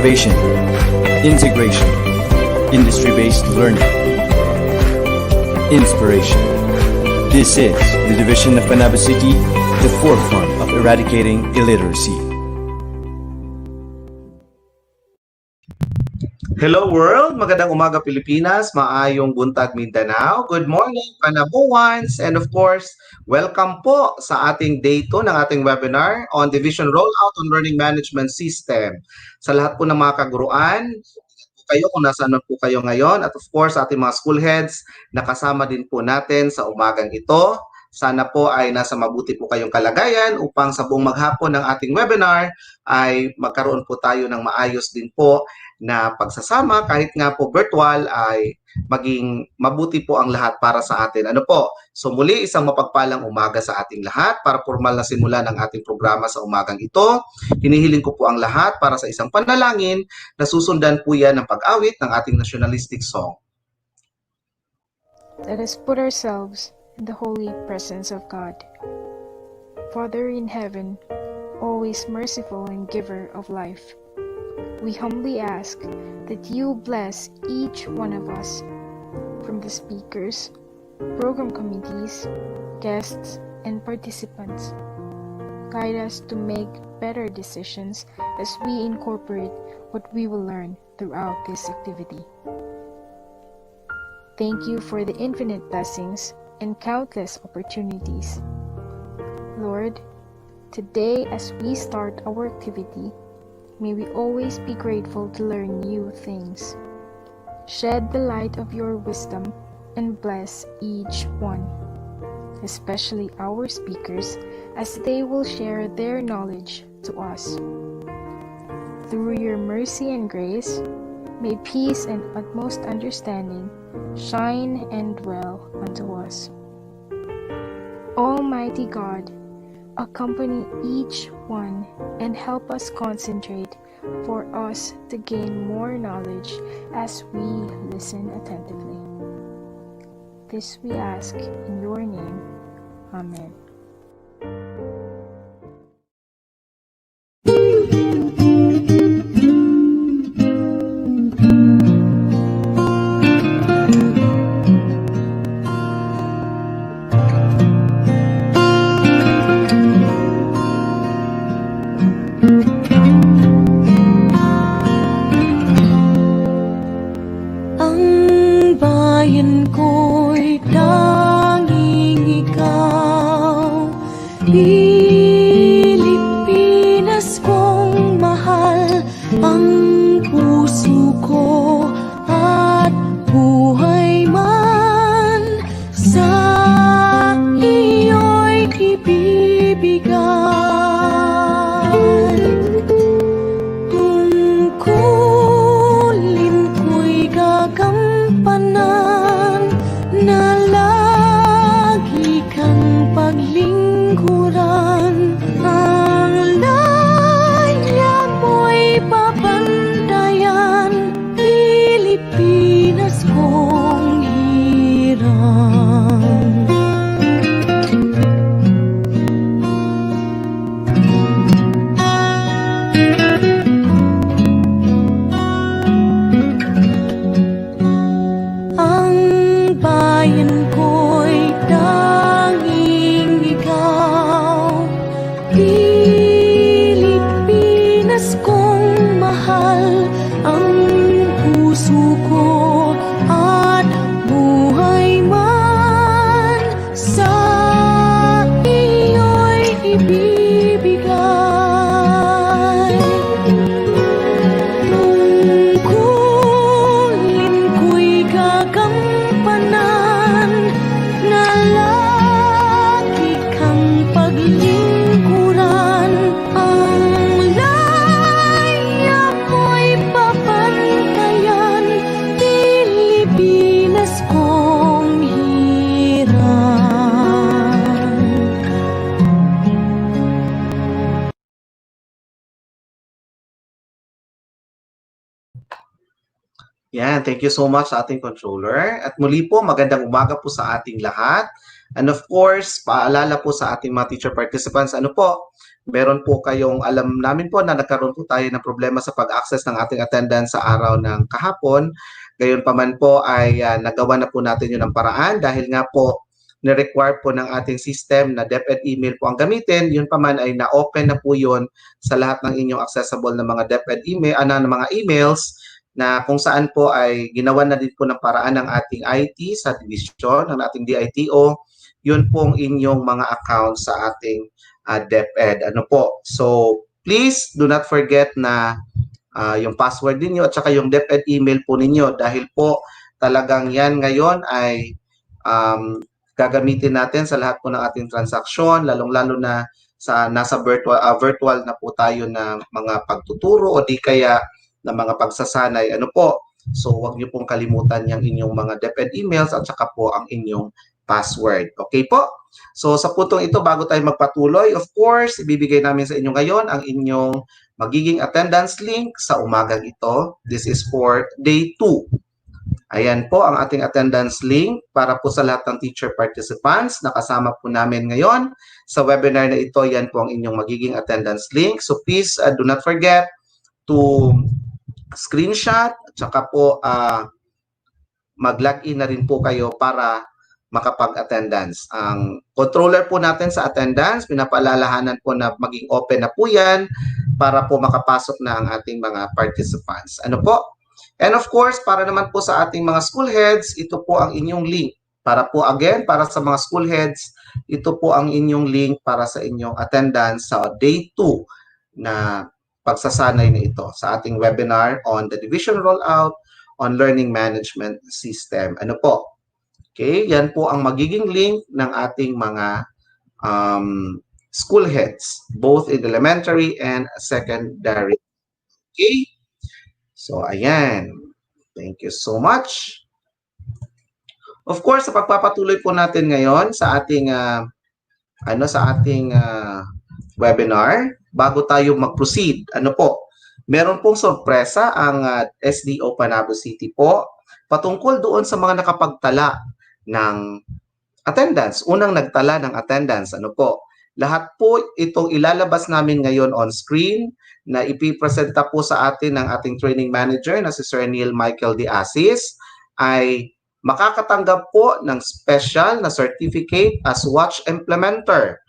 innovation, integration, industry-based learning, inspiration. This is the division of Panabo City, the forefront of eradicating illiteracy. Hello world! Magandang umaga Pilipinas, maayong buntag Mindanao. Good morning Panabuans! And of course, welcome po sa ating day 2 ng ating webinar on Division Roll-Out on Learning Management System. Sa lahat po ng mga kaguruan, kayo kung nasaan po kayo ngayon, at of course ating mga school heads na kasama din po natin sa umagang ito. Sana po ay nasa mabuti po kayong kalagayan upang sa buong maghapon ng ating webinar ay magkaroon po tayo ng maayos din po na pagsasama kahit nga po virtual ay maging mabuti po ang lahat para sa atin. Ano po? So muli isang mapagpalang umaga sa ating lahat para formal na simula ng ating programa sa umagang ito. Hinihiling ko po ang lahat para sa isang panalangin na susundan po yan ng pag-awit ng ating nationalistic song. Let us put ourselves in the holy presence of God. Father in heaven, always merciful and giver of life, we humbly ask that you bless each one of us, from the speakers, program committees, guests, and participants. Guide us to make better decisions as we incorporate what we will learn throughout this activity. Thank you for the infinite blessings and countless opportunities. Lord, today as we start our activity, may we always be grateful to learn new things. Shed the light of your wisdom and bless each one, especially our speakers, as they will share their knowledge to us. Through your mercy and grace, may peace and utmost understanding shine and dwell unto us. Almighty God, accompany each one and help us concentrate for us to gain more knowledge as we listen attentively. This we ask in your name. Amen. Pilipinas kong mahal, ang puso ko at buhay man sa iyo'y ibibigay. Tungkulin ko'y gagampanan na lagi kang paglingkuran. Ang laya mo'y babantayan, Pilipinas kong hirang. Ang bayan ko'y tanging ikaw, Pilipinas kong mahal, ang puso ko at buhay man sa iyo'y ibibigay. Tungkulin ko'y gagampanan na lagi kang paglingkuran. Ang laya mo'y papantayan, Pilipinas kong hirang. Yan, thank you so much sa ating controller. At muli po, magandang umaga po sa ating lahat. And of course, paalala po sa ating mga teacher participants, ano po, meron po kayong, alam namin po na nagkaroon po tayo ng problema sa pag-access ng ating attendance sa araw ng kahapon. Gayon pa man po ay nagawa na po natin yun ng paraan dahil nga po ni-require po ng ating system na DepEd email po ang gamitin. Yun pa man ay na-open na po yun sa lahat ng inyong accessible na mga DepEd email, ng mga emails na kung saan po ay ginawa na din po ng paraan ng ating IT sa division, ng ating DITO, yun pong inyong mga account sa ating DepEd. Ano po? So, please do not forget na yung password ninyo at saka yung DepEd email po ninyo dahil po talagang yan ngayon ay gagamitin natin sa lahat po ng ating transaksyon, lalong-lalo na sa nasa virtual na po tayo na mga pagtuturo o di kaya na mga pagsasanay. Ano po? So, huwag niyo pong kalimutan yung inyong mga DepEd emails at saka po ang inyong password. Okay po? So, sa putong ito, bago tayo magpatuloy, of course, ibibigay namin sa inyo ngayon ang inyong magiging attendance link sa umagang ito. This is for day 2. Ayan po ang ating attendance link para po sa lahat ng teacher participants na kasama po namin ngayon sa webinar na ito. Yan po ang inyong magiging attendance link. So please do not forget to screenshot at saka po mag-login na rin po kayo para makapag-attendance. Ang controller po natin sa attendance, pinapaalalahanan po na maging open na po yan para po makapasok na ang ating mga participants. Ano po? And of course, para naman po sa ating mga school heads, ito po ang inyong link. Para po again, para sa mga school heads, ito po ang inyong link para sa inyong attendance sa day 2 na pagsasanay na ito sa ating webinar on the Division Rollout on Learning Management System. Ano po? Okay, yan po ang magiging link ng ating mga school heads, both in elementary and secondary. Okay? So, ayan. Thank you so much. Of course, sa pagpapatuloy po natin ngayon sa ating webinar, bago tayo mag-proceed, ano po? Meron pong sorpresa ang SDO Panabo City po patungkol doon sa mga nakapagtala ng attendance. Unang nagtala ng attendance, ano po? Lahat po itong ilalabas namin ngayon on screen na ipipresenta po sa atin ng ating training manager na si Sir Neil Michael De Asis ay makakatanggap po ng special na certificate as watch implementer.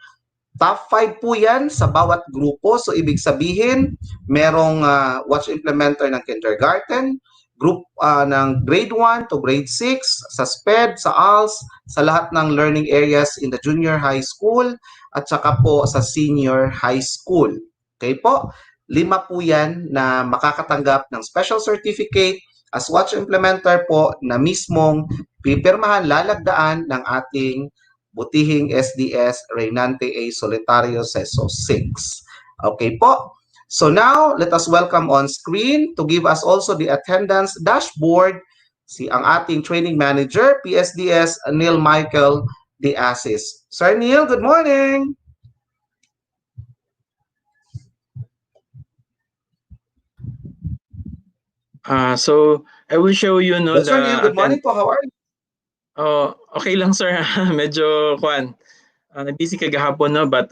Top 5 po yan sa bawat grupo. So, ibig sabihin, merong watch implementer ng kindergarten, group ng grade 1 to grade 6, sa SPED, sa ALS, sa lahat ng learning areas in the junior high school, at saka po sa senior high school. Okay po? 5 po yan na makakatanggap ng special certificate as watch implementer po na mismong pipirmahan, lalagdaan ng ating butihing SDS Reynante A. Solitario Seso 6. Okay po. So now, let us welcome on screen to give us also the attendance dashboard ang ating training manager, PSDS Neil Michael De Asis. Sir Neil, good morning. So I will show you Sir Neil, good morning po. How are you? Oh, okay lang sir. Medyo busy kagahapon but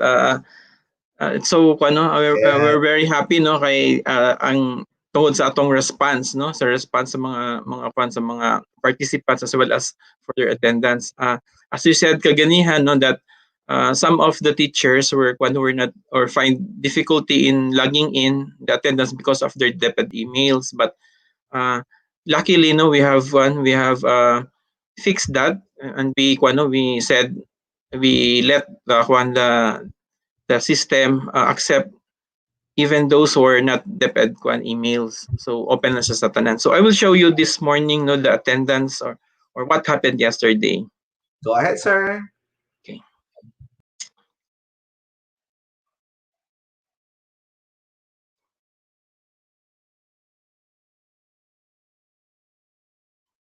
so we're very happy kay ang tungod sa atong response sa response sa mga participants as well as for their attendance. As you said kaganihan that some of the teachers were not or find difficulty in logging in the attendance because of their DepEd emails, but luckily we have fixed that, and we said we let the system accept even those who are not DepEd emails. So open na siya sa tanan. So I will show you this morning the attendance or what happened yesterday. Go ahead, sir. Okay.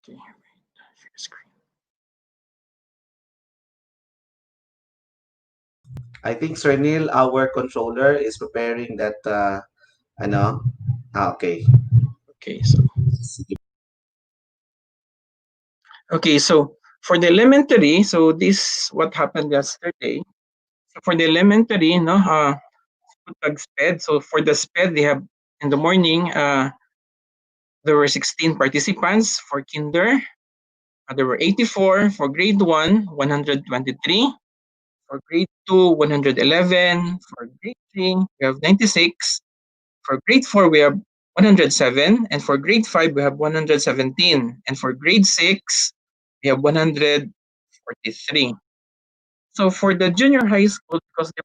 Okay, share screen. I think Sir Neil, our controller, is preparing that okay. Okay, so Okay, so for the elementary, so this what happened yesterday. So for the elementary, no, SPED. So for the SPED, they have in the morning, there were 16 participants. For kinder, there were 84. For grade 1, 123. For grade 2, 111. For grade 3, we have 96. For grade 4, we have 107. And for grade 5, we have 117. And for grade 6, we have 143. So for the junior high school, because they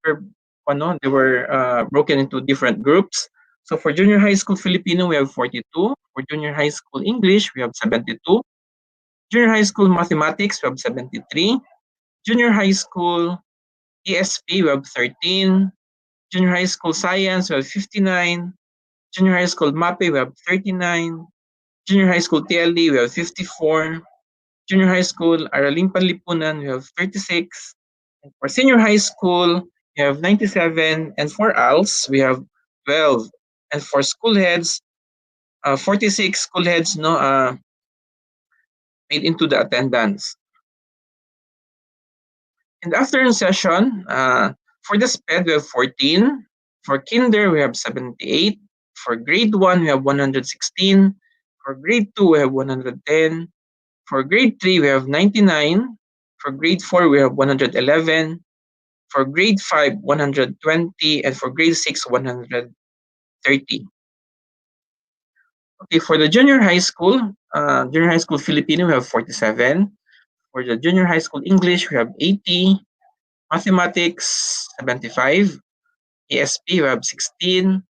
were broken into different groups. So for junior high school Filipino, we have 42. For junior high school English, we have 72. Junior high school mathematics, we have 73. Junior high school ESP, we have 13. Junior high school science, we have 59. Junior high school MAPE, we have 39. Junior high school TLE, we have 54. Junior high school Araling Panlipunan, we have 36. And for senior high school, we have 97. And for ALS, we have 12. And for school heads, 46 school heads made into the attendance. In the afternoon session, for the SPED, we have 14. For kinder, we have 78. For grade 1, we have 116. For grade 2, we have 110. For grade 3, we have 99. For grade 4, we have 111. For grade 5, 120. And for grade 6, 130. Okay, for the junior high school Filipino, we have 47. For the junior high school English, we have 80. Mathematics, 75. ESP, we have 16.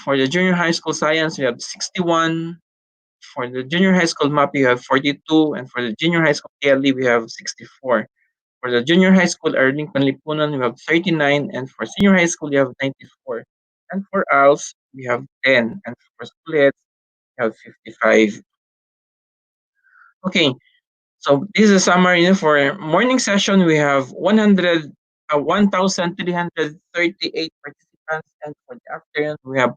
For the junior high school science, we have 61. For the junior high school MAP, we have 42. And for the junior high school TLE, we have 64. For the junior high school Erling Panlipunan, we have 39. And for senior high school, we have 94. And for ALS, we have 10. And for school heads, we have 55. Okay, so this is a summary for morning session. We have 1,338 participants, and for the afternoon we have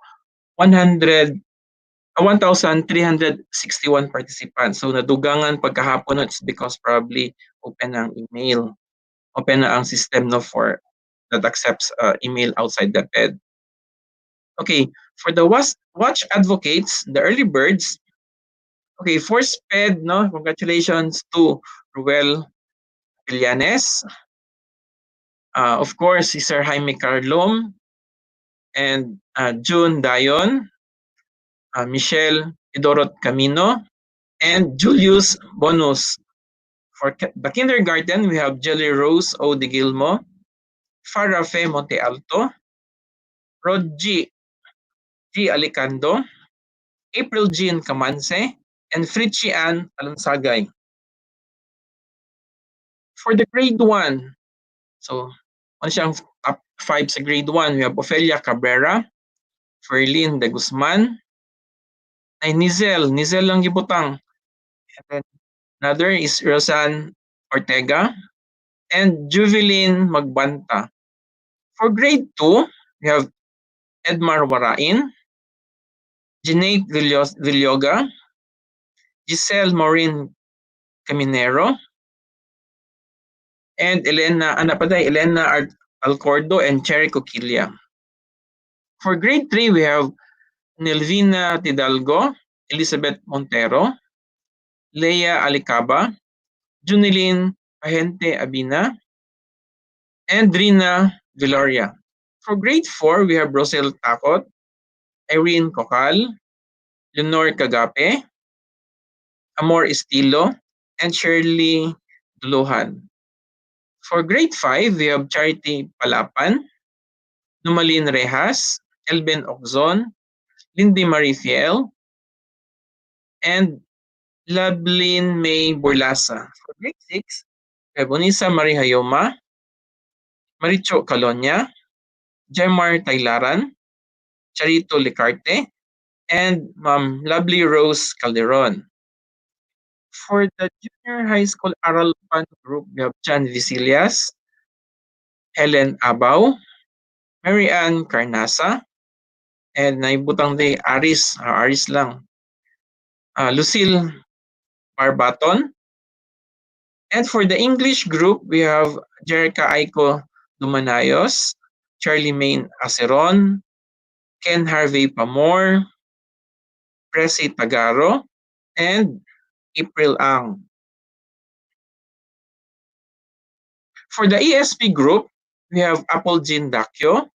1,361 participants. So nadugangan pagkahapon, it's because probably open ang email, open na ang system for that accepts email outside the PED. Okay, for the watch advocates, the early birds. Okay, for SPED, congratulations to Ruel Villanes. Of course, Sir Jaime Carlom and June Dayon, Michelle Idorot Camino, and Julius Bonus. For the kindergarten, we have Jelly Rose O. De Gilmo, Farah Fe Monte Alto, Rod G. Alicando, April Jean Camanse, and Fritchie Ann Alonsagay. For the grade 1, so ano siyang top 5 sa grade 1, we have Ofelia Cabrera, Ferlin De Guzman, ay Nizel lang gibutang. And then another is Rosan Ortega and Juvelin Magbanta. For grade 2, we have Edmar Warain, Jeanette Villoga, Giselle Maureen Caminero, and Elena Alcordo and Cherry Coquilla. For grade 3, we have Nelvina Tidalgo, Elizabeth Montero, Leia Alicaba, Junilin Pahente Abina, and Rina Viloria. For grade 4, we have Rosel Takot, Irene Cocal, Leonor Cagape, Amor Estilo, and Shirley Duluhan. For grade 5, we have Charity Palapan, Numalin Rejas, Elben Oczon, Lindy Marie Fiel, and Lablin May Borlasa. For grade 6, we have Unisa Marie Hayoma, Maricho Calonia, Jemar Taylaran, Charito Licarte, and Ma'am Lovely Rose Calderon. For the junior high school Aral Pan group, we have Jan Visillas, Helen Abaw, Mary Ann Carnasa, and naibutang day Aris lang. Lucille Barbaton, And for the English group, we have Jerica Aiko Dumanayos, Charlie Main Aceron, Ken Harvey Pamor, Presi Tagaro, and April Ang. For the ESP group, we have Apple Jean Dakyo,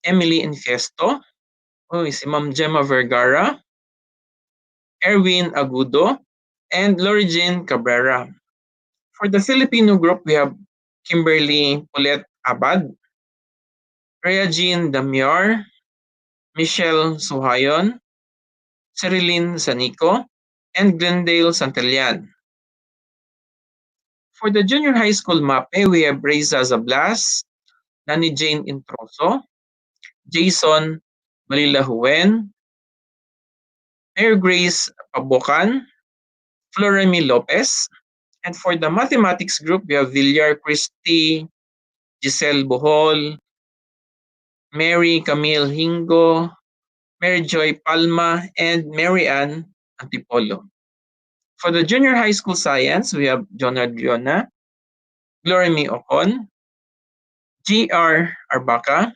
Emily Infesto, si Ma'am Gemma Vergara, Erwin Agudo, and Lori Jean Cabrera. For the Filipino group, we have Kimberly Paulette Abad, Rhea Jean Damiar, Michelle Suhayon, Cerilyn Sanico, and Glendale Santillan. For the junior high school MAPE, we have Reza Zablas, Nani Jane Introso, Jason Malilahuen, Mayor Grace Pabokan, Floremi Lopez. And for the mathematics group, we have Villar Christie, Giselle Bohol, Mary Camille Hingo, Mary Joy Palma, and Mary Ann Antipolo. For the junior high school science, we have John Adriona, Glorimi Ocon, G.R. Arbaca,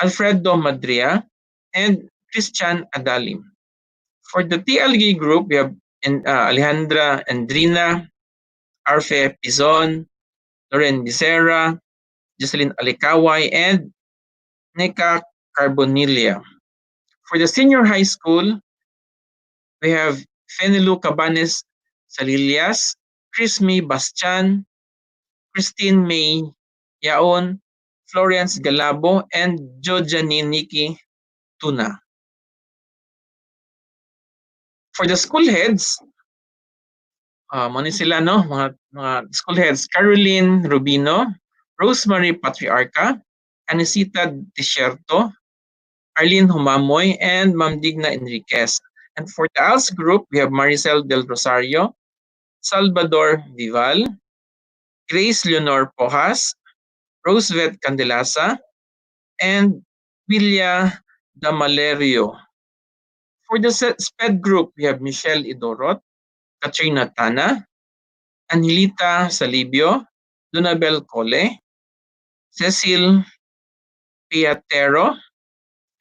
Alfredo Madria, and Christian Adalim. For the TLG group, we have Alejandra Andrina, Arfe Pizon, Loren Becerra, Jocelyn Alikaway, and Nika Carbonilia. For the senior high school, we have Fenilu Cabanes Salilias, Chris May Bastian, Christine May Yaon, Florence Galabo, and Jojani Nikki Tuna. For the school heads, muna sila, no? Mga school heads, Caroline Rubino, Rosemary Patriarca, Anisita Desierto, Arlene Humamoy, and Ma'am Digna Enriquez. And for the ALS group, we have Maricel Del Rosario, Salvador Vival, Grace Leonor Pojas, Roosevelt Candelasa, and Villa Damalerio. For the SPED group, we have Michelle Idorot, Katrina Tana, Angelita Salibio, Donabel Cole, Cecil Piatero,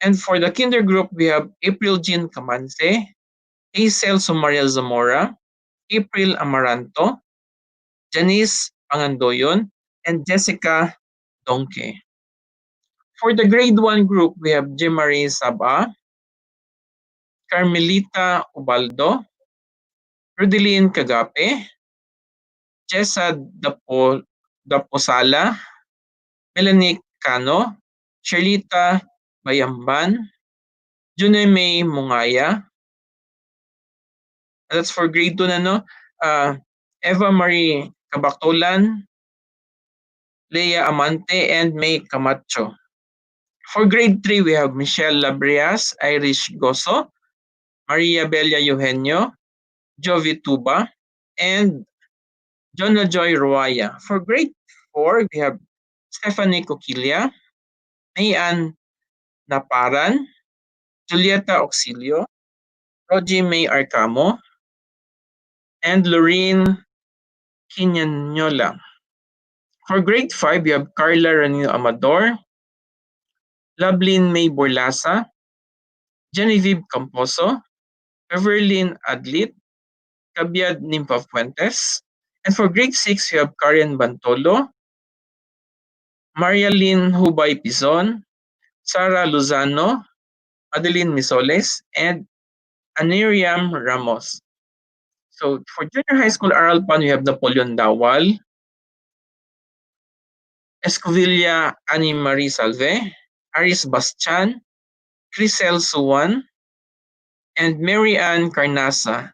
and for the kinder group, we have April Jean Camanse, Hazel Sumariel Zamora, April Amaranto, Janice Pangandoyon, and Jessica Donke. For the grade 1 group, we have Jemarie Saba, Carmelita Ubaldo, Rudeline Cagape, Jessa Daposala, Melanie Cano, Sherlita Bayamban, June May Mungaya. That's for grade 2 na, no? Eva Marie Cabactolan, Leia Amante, and May Camacho. For grade 3, we have Michelle Labrias, Irish Goso, Maria Belia Eugenio, Jovi Tuba, and Jonna Joy Ruaya. For grade 4, we have Stephanie Coquilia, Mayan Naparan, Julieta Auxilio, Rogie May Arcamo, and Lorene Quinanola. For grade 5, we have Carla Ranino Amador, Lablin May Borlasa, Genevieve Camposo, Everlyn Adlit, Cabiad Nimpa Fuentes. And for grade 6, we have Karen Bantolo, Maria Lynn Hubay Pizon, Sara Luzano, Adeline Misoles, and Aniriam Ramos. So for junior high school Aralpan, we have Napoleon Dawal, Escovilla Annie Marie Salve, Aris Bastian, Crisel Suwan, and Mary Ann Carnasa.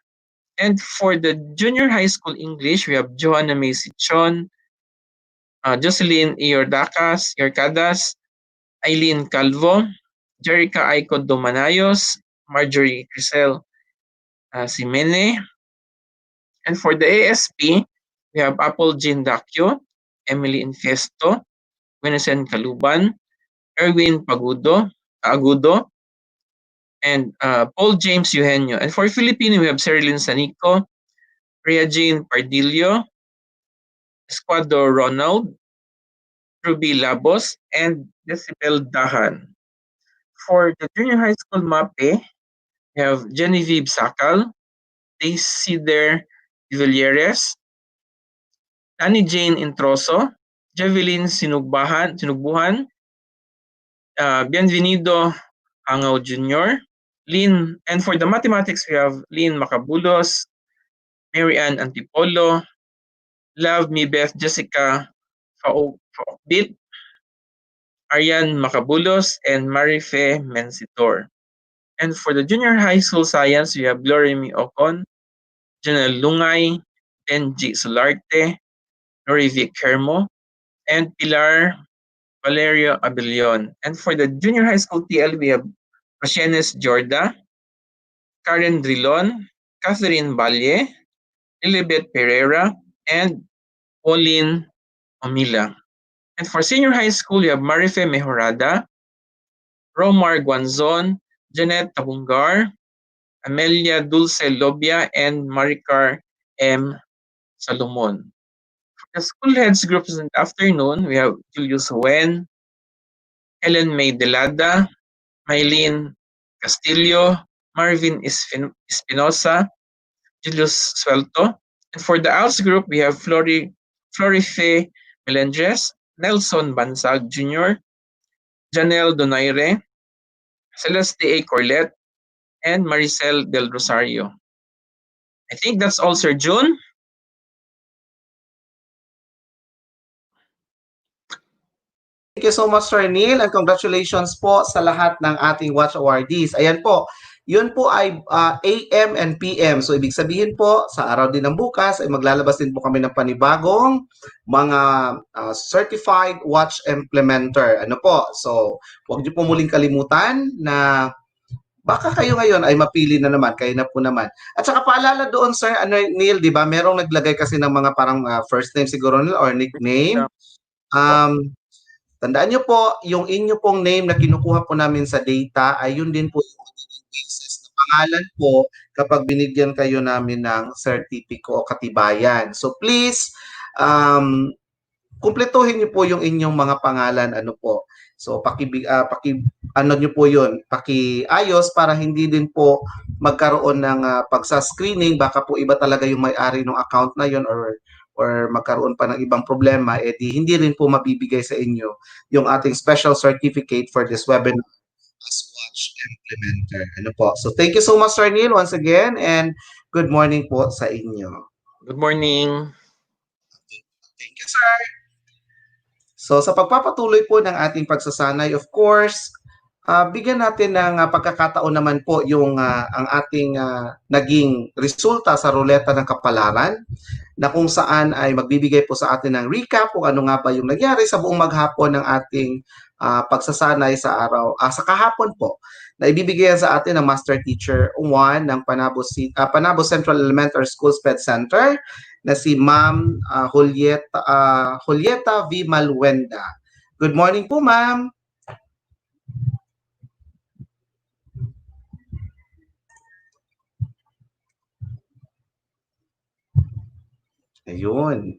And for the junior high school English, we have Johanna May Sichon, Jocelyn Iorcadas, Eileen Calvo, Jerica Aiko Domanayos, Marjorie Crisel Simene. And for the ASP, we have Apple Jean Dakyo, Emily Infesto, Winesen Kaluban, Erwin Agudo, and Paul James Eugenio. And for Filipino, we have Cerilyn Sanico, Rhea Jean Pardillo, Escuador Ronald, Ruby Labos, and Decibel Dahan. For the junior high school MAPE, we have Genevieve Sakal, Daisy De Villeres, Annie Jane Introso, Jeveline Sinugbuhan, Bienvenido Angaw Jr., Lynn, and for the mathematics, we have Lynn Macabulos, Mary Ann Antipolo, Love Me Beth Jessica Faokbit, Arian Macabulos, and Marife Mensitor. And for the junior high school science, we have Glorimi Ocon, Janelle Lungay, Benji Solarte, Lori Vic Hermo, and Pilar Valerio Abelion. And for the junior high school TL, we have Rosienes Jorda, Karen Drilon, Catherine Valle, Lilibet Pereira, and Pauline Omila. And for senior high school, we have Marife Mejorada, Romar Guanzon, Janet Tabungar, Amelia Dulce Lobia, and Maricar M. Salomon. For the school heads groups in the afternoon, we have Julius Wen, Helen May Delada, Mylene Castillo, Marvin Espinosa, Julius Suelto. And for the ALS group, we have Florife Melendres, Nelson Bansag Jr., Janelle Donaire, Celeste A. Corlet, and Maricel Del Rosario. I think that's all, Sir June. Thank you so much, Sir Neil, and congratulations po sa lahat ng ating Watch Awardees. Ayan po, yun po ay AM and PM. So, ibig sabihin po, sa araw din ng bukas, ay maglalabas din po kami ng panibagong mga Certified Watch Implementer. Ano po? So, huwag niyo po muling kalimutan na baka kayo ngayon ay mapili na naman, kayo na po naman. At saka paalala doon, Sir Neil, di ba? Merong naglagay kasi ng mga parang first name siguro nila or nickname. Tandaan nyo po, yung inyo pong name na kinukuha po namin sa data ay yun din po yung magiging basis na pangalan po kapag binigyan kayo namin ng sertipiko o katibayan. So please, kumpletuhin nyo po yung inyong mga pangalan, ano po. So ano nyo po yun, pakiayos para hindi din po magkaroon ng pagsa-screening, baka po iba talaga yung may-ari ng account na yun or magkaroon pa ng ibang problema, di hindi rin po mabibigay sa inyo yung ating special certificate for this webinar as Watch Implementer. Ano po? So thank you so much, Sir Neil, once again, and good morning po sa inyo. Good morning. Thank you, sir. So sa pagpapatuloy po ng ating pagsasanay, of course, bigyan natin ng pagkakataon naman po yung ang ating naging resulta sa ruleta ng kapalaran, na kung saan ay magbibigay po sa atin ng recap kung ano nga ba yung nangyari sa buong maghapon ng ating pagsasanay sa sa kahapon po, na ibibigay sa atin ng Master Teacher 1 ng Panabo Central Elementary School SPED Center na si Ma'am Julieta V. Malwenda. Good morning po, Ma'am. Ayun.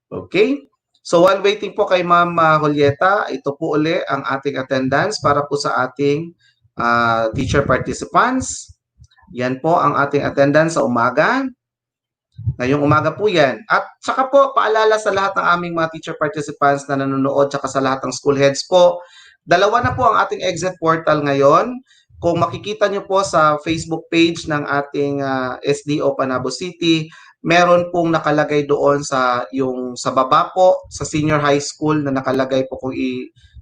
Okay. So while waiting po kay Ma'am Julieta, ito po uli ang ating attendance para po sa ating teacher participants. Yan po ang ating attendance sa umaga. Ngayong umaga po yan. At saka po, paalala sa lahat ng aming mga teacher participants na nanonood, saka sa lahat ng school heads po, dalawa na po ang ating exit portal ngayon. Kung makikita nyo po sa Facebook page ng ating SDO Panabo City, meron pong nakalagay doon sa baba po sa senior high school na nakalagay po, kung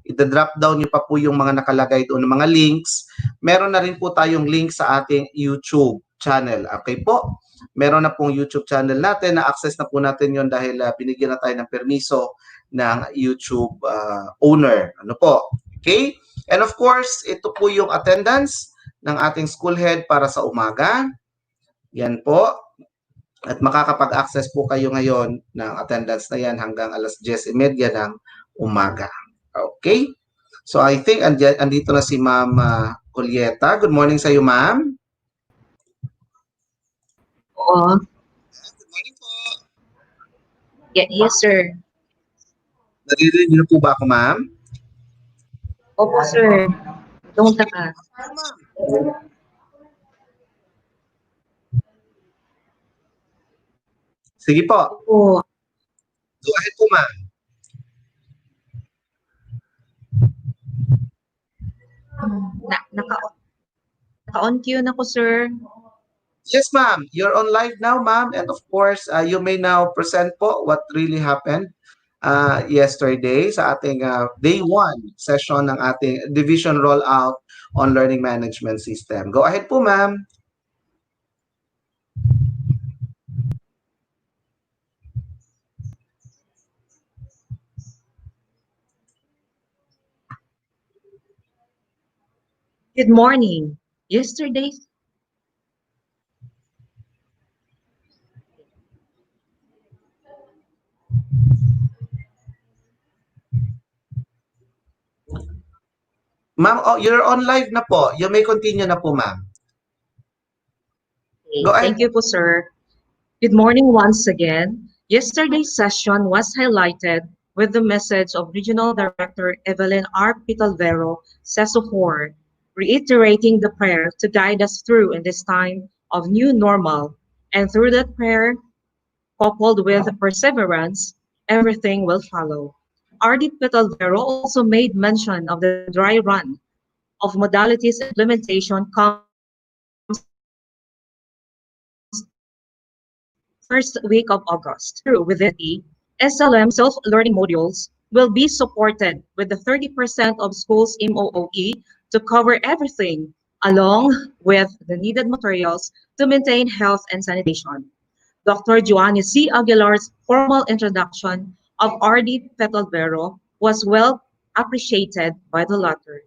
i-drop down nyo pa po yung mga nakalagay doon ng mga links. Meron na rin po tayong link sa ating YouTube channel. Okay po? Meron na pong YouTube channel natin, na access na po natin yon dahil binigyan na tayo ng permiso ng YouTube owner. Ano po? Okay? And of course, ito po yung attendance ng ating school head para sa umaga. Yan po. At makakapag-access po kayo ngayon ng attendance na yan hanggang alas 10:30 ng umaga. Okay? So I think andito na si Ma'am Julieta. Good morning sa iyo, Ma'am. po. Good morning po. Yes, sir. Naririnig niyo po ba ako, ma'am? Opo, sir. Kamusta Okay. ka? Go, ma'am. Sige po. Opo. Go ahead po, ma'am. Naka-on queue na ko, sir. Yes, ma'am. You're on live now, ma'am. And of course, you may now present po what really happened yesterday sa ating day one session ng ating division rollout on learning management system. Go ahead po, ma'am. Good morning. Yesterday, Ma'am, oh, you're on live na po. You may continue na po, ma'am. Go ahead. thank you po, sir. Good morning once again. Yesterday's session was highlighted with the message of Regional Director Evelyn R. Pitalvero, CESO4, reiterating the prayer to guide us through in this time of new normal. And through that prayer, coupled with perseverance, everything will follow. R.D. Pitalvero also made mention of the dry run of modalities implementation comes first week of August. Through within the SLM self-learning modules will be supported with the 30% of schools MOOE to cover everything along with the needed materials to maintain health and sanitation. Dr. Joanne C. Aguilar's formal introduction of R.D. Petalvero was well appreciated by the latter.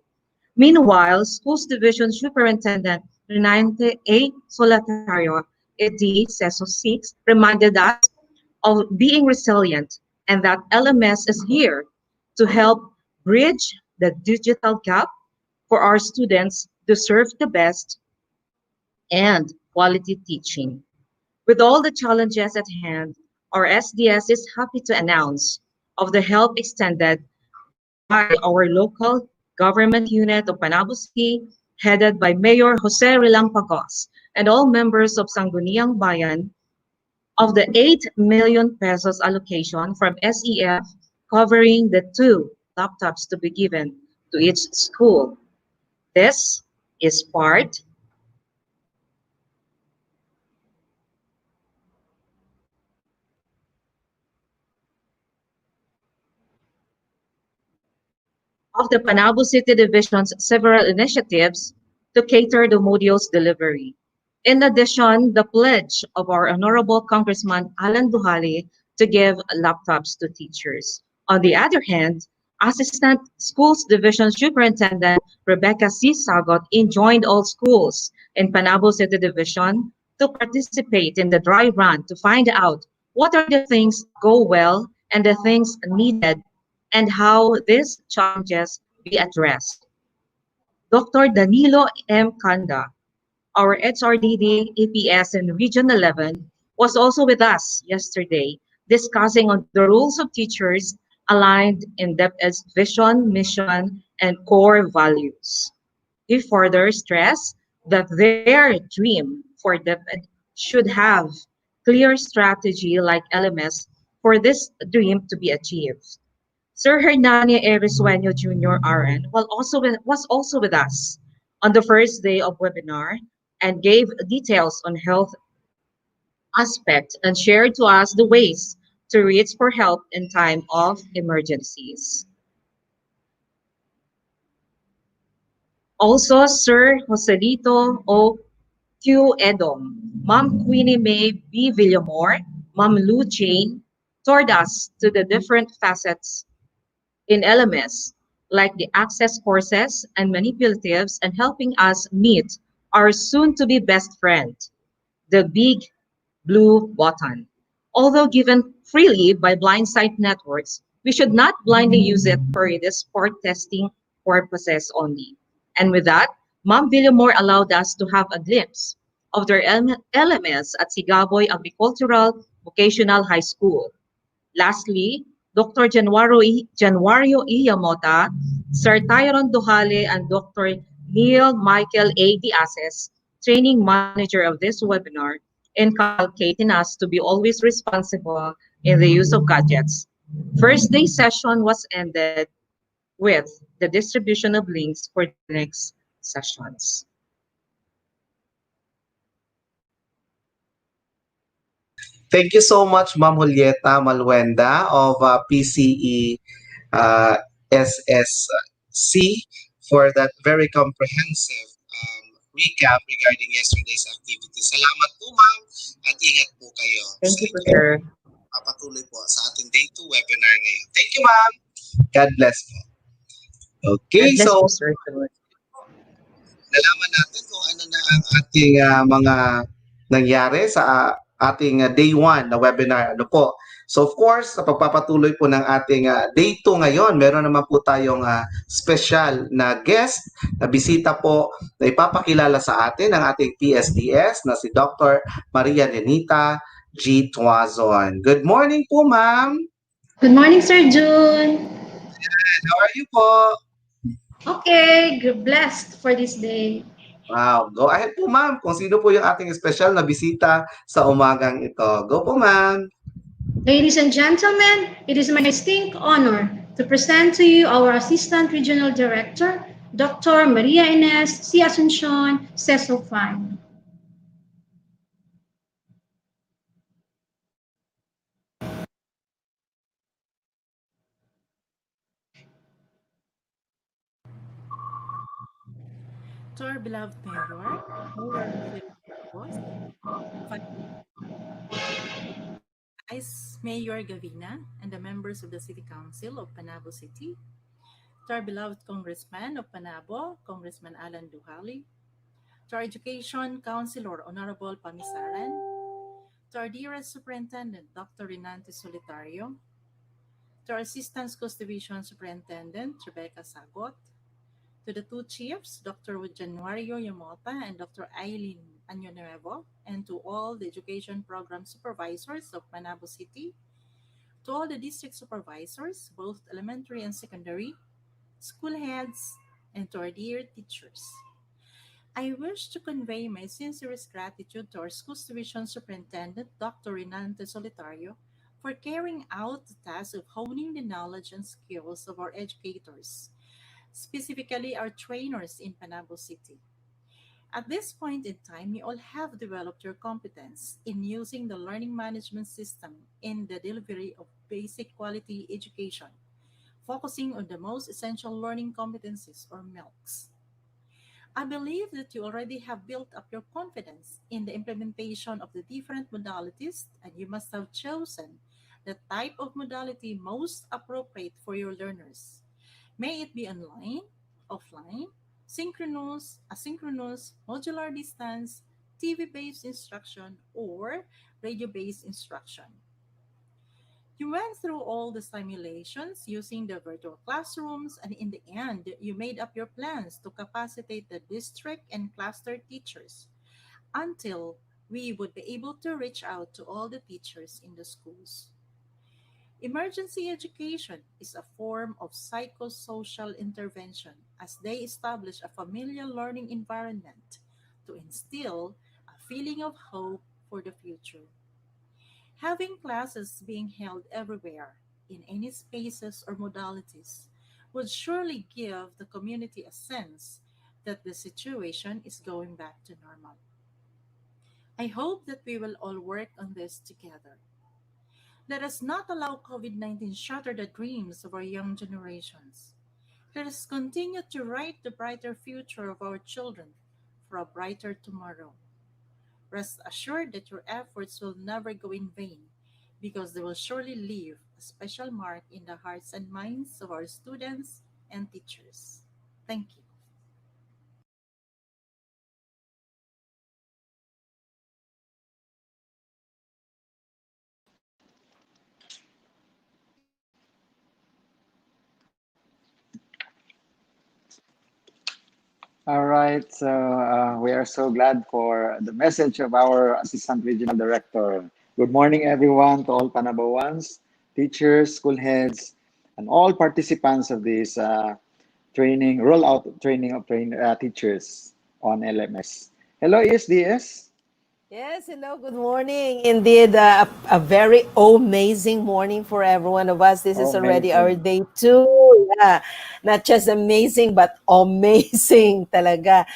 Meanwhile, Schools Division Superintendent Renante A. Solatario, ED CESO 6, reminded us of being resilient and that LMS is here to help bridge the digital gap for our students to serve the best and quality teaching. With all the challenges at hand, our SDS is happy to announce of the help extended by our local government unit of Panabo City, headed by Mayor Jose Rilampagos, and all members of Sangguniang Bayan of the 8 million pesos allocation from SEF covering the 2 laptops to be given to each school. This is part of the Panabo City Division's several initiatives to cater the module's delivery. In addition, the pledge of our Honorable Congressman Alan Duhali to give laptops to teachers. On the other hand, Assistant Schools Division Superintendent Rebecca C. Sagot enjoined all schools in Panabo City Division to participate in the dry run to find out what are the things go well and the things needed and how these challenges be addressed. Dr. Danilo M. Kanda, our HRDD EPS in Region 11, was also with us yesterday discussing on the roles of teachers aligned in DepEd's vision, mission, and core values. He further stressed that their dream for DepEd should have clear strategy like LMS for this dream to be achieved. Sir Hernani Erisueño Jr. RN was also with us on the first day of webinar and gave details on health aspect and shared to us the ways to reach for help in time of emergencies. Also, Sir Joselito O. Q. Edom, Ma'am Queenie May B. Villamor, Ma'am Lou Jane, toured us to the different facets in LMS, like the access courses and manipulatives, and helping us meet our soon-to-be best friend, the big blue button. Although given freely by blindside networks, we should not blindly use it for the sport testing purposes only. And with that, Ma'am Villamore allowed us to have a glimpse of their LMS at Sigaboy Agricultural Vocational High School. Lastly, Dr. Januario Iyamota, Sir Tyron Duhale, and Dr. Neil Michael A. Diases, training manager of this webinar, inculcating us to be always responsible in the use of gadgets. First day session was ended with the distribution of links for the next sessions. Thank you so much, Ma'am Julieta Malwenda of PCE uh, SSC for that very comprehensive recap regarding yesterday's activity. Salamat po, ma'am, at ingat po kayo Thank sa you, inyong sir. papatuloy po sa ating Day 2 webinar ngayon. Thank you, ma'am. God bless po. God Okay, bless so you, sir. nalaman natin kung ano na ang ating mga nangyari sa ating day 1 na webinar. Ano po? So of course, sa pagpapatuloy po ng ating day 2 ngayon, meron naman po tayong special na guest na bisita po na ipapakilala sa atin ng ating PSDS na si Dr. Maria Renita G. Tuazon. Good morning po, ma'am. Good morning, Sir June. How are you po? Okay, blessed for this day. Wow. Go ahead po, ma'am. Kung sino po yung ating special na bisita sa umagang ito. Go po, ma'am. Ladies and gentlemen, it is my distinct honor to present to you our Assistant Regional Director, Dr. Maria Ines C. Asuncion, CESO-5. To our beloved Mayor, Mayor Ramos, Vice Mayor Gavina, and the members of the City Council of Panabo City, to our beloved Congressman of Panabo, Congressman Alan Duhali, to our Education Councilor Honorable Pamisaran, to our dearest Superintendent Dr. Renante Solitario, to our Assistant Schools Division Superintendent Rebecca Sagot, to the two chiefs, Dr. Januario Yamota and Dr. Eileen Año, and to all the education program supervisors of Panabo City, to all the district supervisors, both elementary and secondary, school heads, and to our dear teachers. I wish to convey my sincerest gratitude to our Schools Division Superintendent, Dr. Renante Solitario, for carrying out the task of honing the knowledge and skills of our educators, specifically our trainers in Panabo City. At this point in time, you all have developed your competence in using the learning management system in the delivery of basic quality education, focusing on the most essential learning competencies or MILKs. I believe that you already have built up your confidence in the implementation of the different modalities, and you must have chosen the type of modality most appropriate for your learners. May it be online, offline, synchronous, asynchronous, modular distance, TV based instruction, or radio based instruction. You went through all the simulations using the virtual classrooms, and in the end, you made up your plans to capacitate the district and cluster teachers until we would be able to reach out to all the teachers in the schools. Emergency education is a form of psychosocial intervention as they establish a familiar learning environment to instill a feeling of hope for the future. Having classes being held everywhere, in any spaces or modalities, would surely give the community a sense that the situation is going back to normal. I hope that we will all work on this together. Let us not allow COVID 19 shatter the dreams of our young generations. Let us continue to write the brighter future of our children for a brighter tomorrow. Rest assured that your efforts will never go in vain because they will surely leave a special mark in the hearts and minds of our students and teachers. Thank you. All right, so we are so glad for the message of our Assistant Regional Director. Good morning, everyone, to all Panabawans, teachers, school heads, and all participants of this training, rollout training of teachers on LMS. Hello, ESDS. Yes, hello, good morning. Indeed, a very amazing morning for every one of us. This is already our Amazing. day two. Yeah, not just amazing, but amazing talaga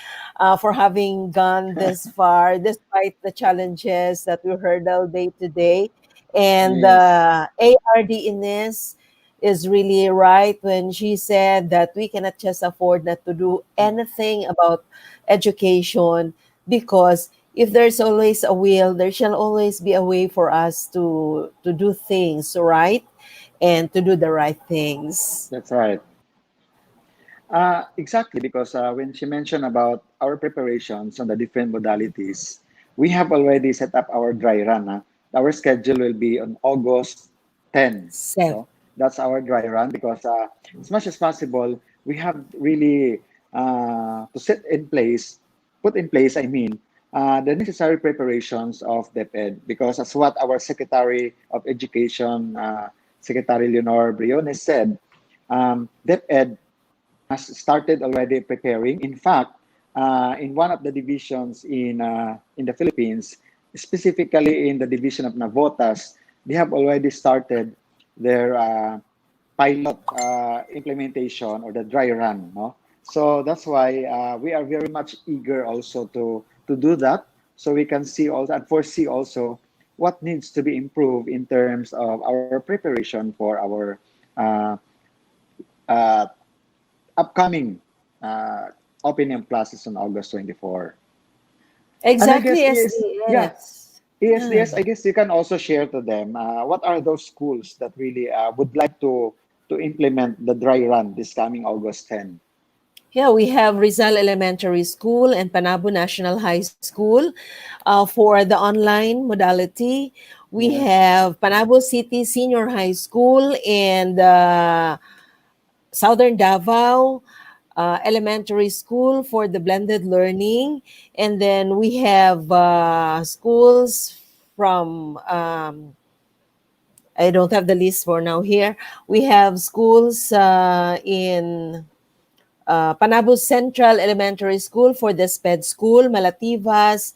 for having gone this far, despite the challenges that we heard all day today. And Yes, ARD Ines is really right when she said that we cannot just afford not to do anything about education because if there's always a will, there shall always be a way for us to do things right and to do the right things. that's right. Exactly, because when she mentioned about our preparations on the different modalities, we have already set up our dry run. Our schedule will be on August 10. So, So that's our dry run because as much as possible, we have really to put in place, I mean, the necessary preparations of DepEd because as what our Secretary of Education, Secretary Leonor Briones said, DepEd has started already preparing. In fact, in one of the divisions in the Philippines, specifically in the division of Navotas, they have already started their pilot implementation or the dry run. No, so that's why we are very much eager also to do that, so we can see also and foresee also what needs to be improved in terms of our preparation for our uh, uh, upcoming uh, opening classes on August 24. And I exactly, guess yeah, SDS. Yeah. ESDS, I guess you can also share to them what are those schools that really would like to implement the dry run this coming August 10. Yeah, we have Rizal Elementary School and Panabo National High School for the online modality. We Yes, have Panabo City Senior High School and Southern Davao Elementary School for the blended learning. And then we have schools from, I don't have the list for now here. We have schools in Panabo Central Elementary School for the SPED School, Malativas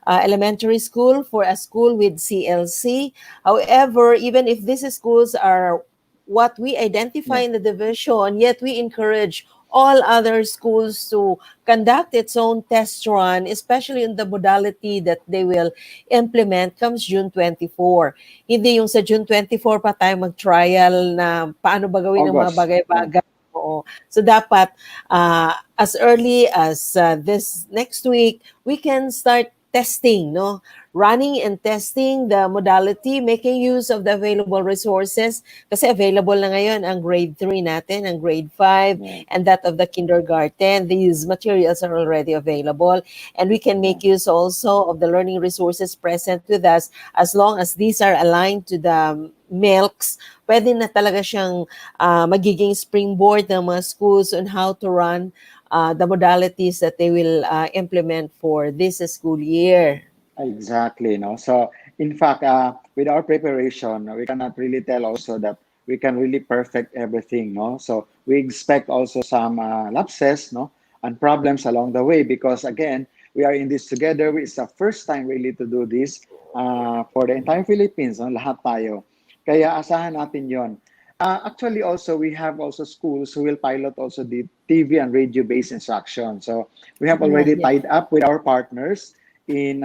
Elementary School for a school with CLC. However, even if these schools are what we identify yeah, in the division, yet we encourage all other schools to conduct its own test run, especially in the modality that they will implement comes June 24. Hindi yung sa June 24 pa tayo mag-trial na paano ba gawin ang mga August. Yeah, bagay-bagay. Oo. So dapat as early as this next week, we can start testing, no? Running and testing the modality, making use of the available resources kasi available na ngayon ang grade 3 natin, ang grade 5, yeah, and that of the kindergarten. These materials are already available and we can yeah. make use also of the learning resources present with us as long as these are aligned to the milks. Pwede na talaga siyang magiging springboard ng mga schools on how to run the modalities that they will implement for this school year. Exactly, no. So, in fact, with our preparation, we cannot really tell also that we can really perfect everything, no. So, we expect also some lapses, no, and problems along the way because again, we are in this together. It's the first time really to do this for the entire Philippines, no, lahat tayo. Kaya asahan natin 'yon. Actually, also we have also schools who will pilot also the TV and radio-based instruction. So, we have already Yeah. tied up with our partners in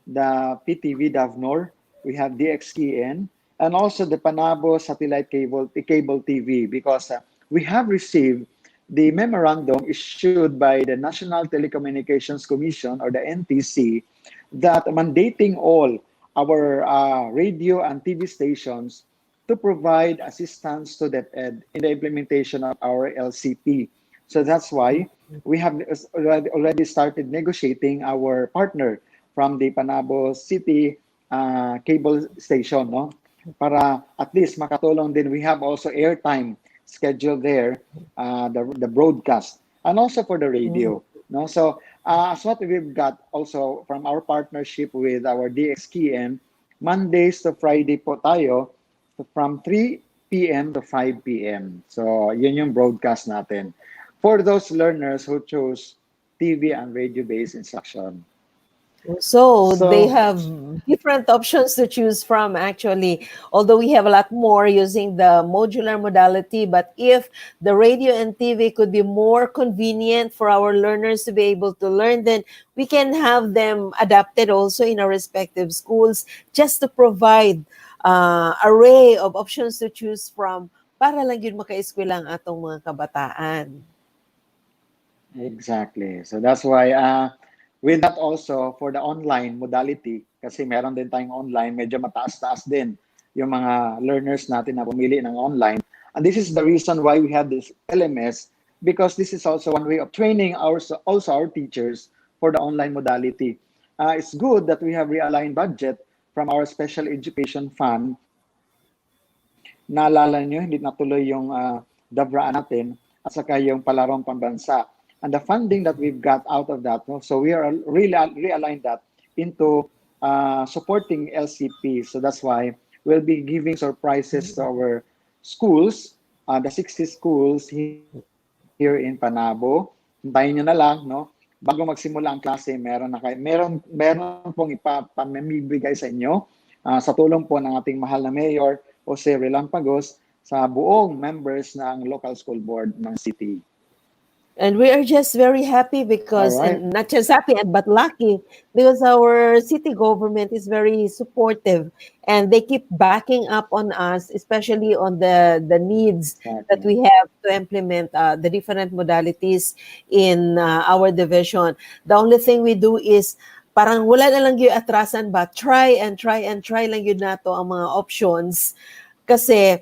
the PTV Davnor, we have DXKN, and also the Panabo satellite cable TV because we have received the memorandum issued by the National Telecommunications Commission or the NTC that mandating all our radio and TV stations to provide assistance to DepEd in the implementation of our LCP. So that's why we have already started negotiating our partner from the Panabo City cable station, no? Para at least makatulong din. We have also airtime scheduled there, the broadcast, and also for the radio. No? So, as what we've got also from our partnership with our DXKM, Mondays to Friday po tayo from 3 p.m. to 5 p.m. So, yun yung broadcast natin. For those learners who chose TV and radio-based instruction. So they So, have different options to choose from actually. Although we have a lot more using the modular modality, but if the radio and TV could be more convenient for our learners to be able to learn, then we can have them adapted also in our respective schools just to provide array of options to choose from para lang yun maka-eskwela ang atong mga kabataan. exactly. So that's why with that also for the online modality, kasi meron din tayong online, medyo mataas-taas din yung mga learners natin na pumili ng online. And this is the reason why we have this LMS, because this is also one way of training also our teachers for the online modality. It's good that we have realigned budget from our special education fund. Naalala nyo, hindi natuloy yung dabraan natin at saka yung palarong pambansa. And the funding that we've got out of that, no? So we are really realigned that into supporting LCP. So that's why we'll be giving surprises to our schools, the 60 schools here in Panabo. Hintayin nyo na lang, no? Bago magsimula ang klase, meron pong ipapamimigay sa inyo sa tulong po ng ating mahal na Mayor Jose Relampagos sa buong members ng local school board ng city. And we are just very happy because, All right. and not just happy, but lucky because our city government is very supportive and they keep backing up on us, especially on the needs that we have to implement the different modalities in our division. The only thing we do is parang wala na lang yung atrasan ba, try and try lang yun nato ang mga options kasi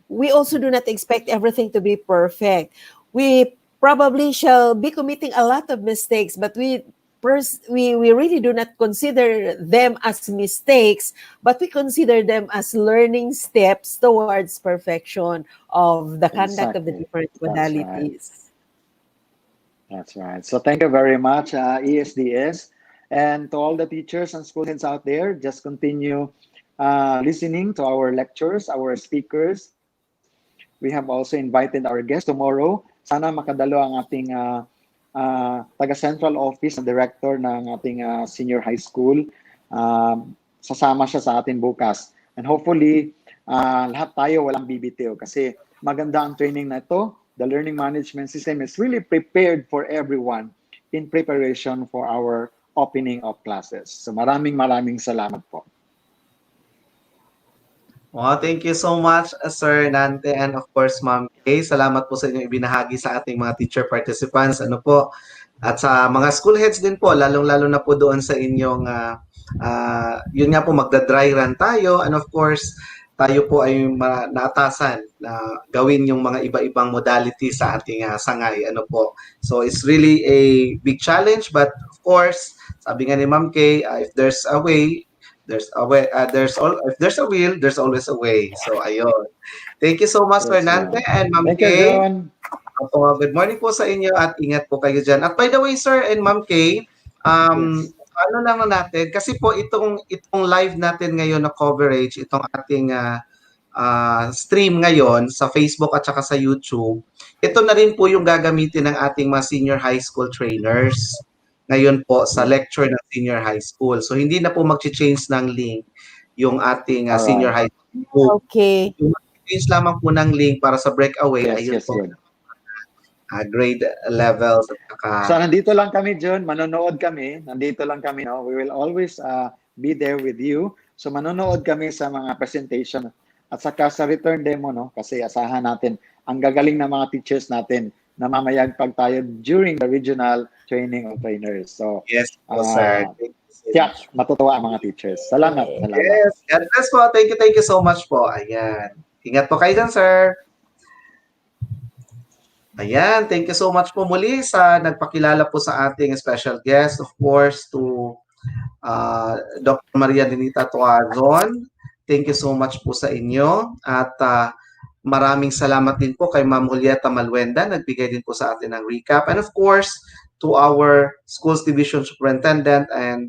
we also do not expect everything to be perfect. We probably shall be committing a lot of mistakes, but we really do not consider them as mistakes, but we consider them as learning steps towards perfection of the conduct of the different modalities. That's right. So thank you very much, ESDS. And to all the teachers and school heads out there, just continue listening to our lectures, our speakers. We have also invited our guest tomorrow. Sana makadalo ang ating taga-central office na director ng ating senior high school. Sasama siya sa atin bukas. And hopefully, lahat tayo walang bibitiw kasi maganda ang training na ito. The learning management system is really prepared for everyone in preparation for our opening of classes. So maraming salamat po. Well, thank you so much, Sir Nante, and of course, Ma'am Kay. Salamat po sa inyong ibinahagi sa ating mga teacher participants. Ano po? At sa mga school heads din po, lalong-lalo na po doon sa inyong, yun nga po, magda-dry run tayo. And of course, tayo po ay naatasan na gawin yung mga iba-ibang modalities sa ating sangay. Ano po? So it's really a big challenge, but of course, sabi nga ni Ma'am Kay, if there's a way, there's a way, if there's a will, there's always a way. So ayun. Thank you so much, Fernante and Ma'am Thank you, Kay. John. Good morning po sa inyo at ingat po kayo dyan. At by the way, sir and Ma'am Kay, ano lang natin, kasi po itong live natin ngayon na coverage, itong ating stream ngayon sa Facebook at saka sa YouTube, ito na rin po yung gagamitin ng ating mga senior high school trainers ngayon po sa lecture ng senior high school. So hindi na po mag-change ng link yung ating senior high school. Okay. Yung mag-change lamang po ng link para sa breakaway, ayun po. Grade levels. So nandito lang kami, John. Manonood kami. Nandito lang kami. No? We will always be there with you. So manonood kami sa mga presentation. At saka sa return demo, no? Kasi asahan natin ang gagaling ng mga teachers natin na mamayagpag tayo during the regional training of trainers. So, yes, sir. Tiyak, matutuwa ang mga teachers. Salamat. Yes, God bless po. Thank you so much po. Ayan. Ingat po kayo dyan, sir. Ayan, thank you so much po muli sa nagpakilala po sa ating special guest, of course, to Dr. Maria Denita Tuazon. Thank you so much po sa inyo. At Maraming salamat din po kay Ma'am Julieta Malwenda, nagbigay din po sa atin ng recap. And of course, to our Schools Division Superintendent and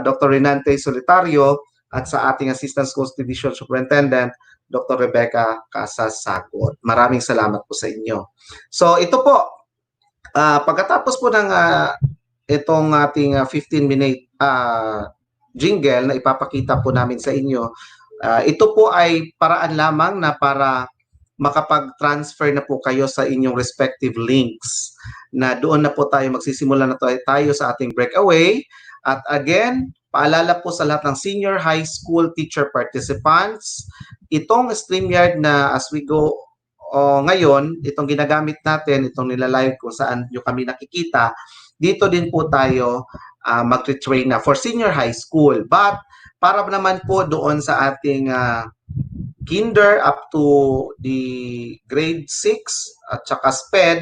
Dr. Renante Solitario at sa ating Assistant Schools Division Superintendent, Dr. Rebecca Casas-Sagot. Maraming salamat po sa inyo. So ito po, pagkatapos po ng itong ating 15-minute jingle na ipapakita po namin sa inyo, ito po ay paraan lamang na para makapag-transfer na po kayo sa inyong respective links na doon na po tayo magsisimula na tayo sa ating breakaway. At again, paalala po sa lahat ng senior high school teacher participants, itong StreamYard na as we go ngayon, itong ginagamit natin, itong nilalive kung saan nyo kami nakikita, dito din po tayo mag-retrain na for senior high school. But para naman po doon sa ating kinder up to the grade 6 at saka SPED,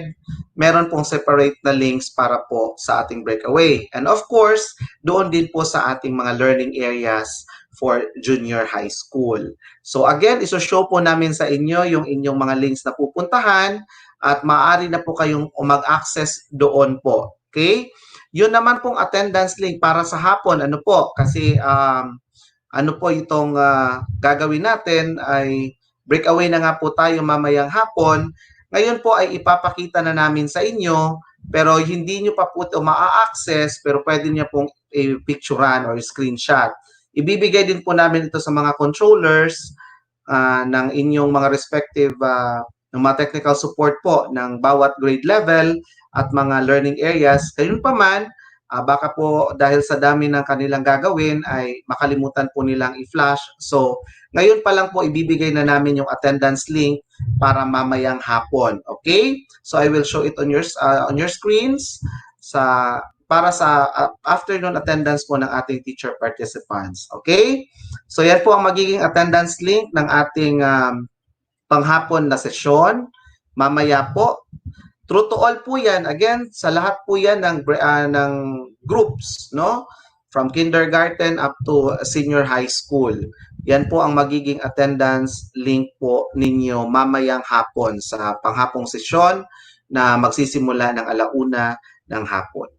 meron pong separate na links para po sa ating breakaway. And of course, doon din po sa ating mga learning areas for junior high school. So again, iso-show po namin sa inyo yung inyong mga links na pupuntahan at maaari na po kayong mag-access doon po. Okay? Yun naman pong attendance link para sa hapon. Ano po? Kasi ano po itong gagawin natin ay breakaway na nga po tayo mamayang hapon. Ngayon po ay ipapakita na namin sa inyo pero hindi nyo pa po ito maa-access pero pwede nyo pong i-picturean or screenshot. Ibibigay din po namin ito sa mga controllers ng inyong mga respective ng mga technical support po ng bawat grade level at mga learning areas. Kayun pa man, baka po dahil sa dami ng kanilang gagawin ay makalimutan po nilang i-flash. So, ngayon pa lang po ibibigay na namin yung attendance link para mamayang hapon. Okay? So, I will show it on your screens para sa afternoon attendance po ng ating teacher participants. Okay? So, yan po ang magiging attendance link ng ating panghapon na sesyon. Mamaya po, true to all po yan. Again, sa lahat po yan ng groups, no? From kindergarten up to senior high school. Yan po ang magiging attendance link po ninyo mamayang hapon sa panghapong sesyon na magsisimula ng 1:00 ng hapon.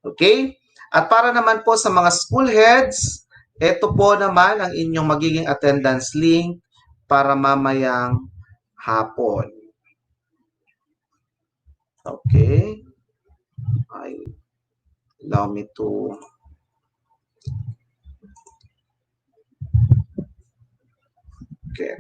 Okay? At para naman po sa mga school heads, ito po naman ang inyong magiging attendance link para mamayang hapon. Okay. Allow me to okay.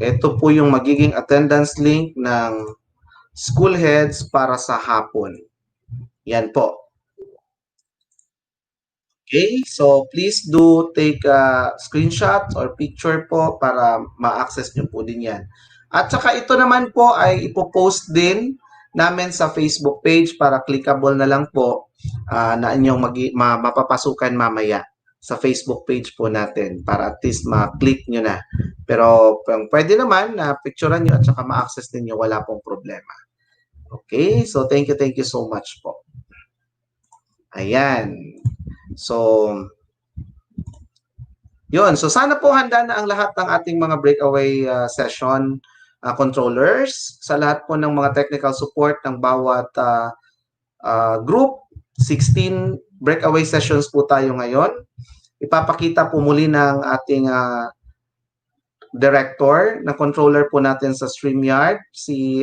Ito po yung magiging attendance link ng school heads para sa hapon. Yan po. Okay, so please do take a screenshot or picture po para ma-access nyo po din yan. At saka ito naman po ay ipopost din namin sa Facebook page para clickable na lang po na inyong mapapasukan mamaya sa Facebook page po natin para at least ma-click nyo na. Pero pwede naman na picturean nyo at saka ma-access ninyo, wala pong problema. Okay, so thank you so much po. Ayan. So, yun. So, sana po handa na ang lahat ng ating mga breakaway session controllers. Sa lahat po ng mga technical support ng bawat group. 16 breakaway sessions po tayo ngayon. Ipapakita po muli ng ating director na controller po natin sa StreamYard,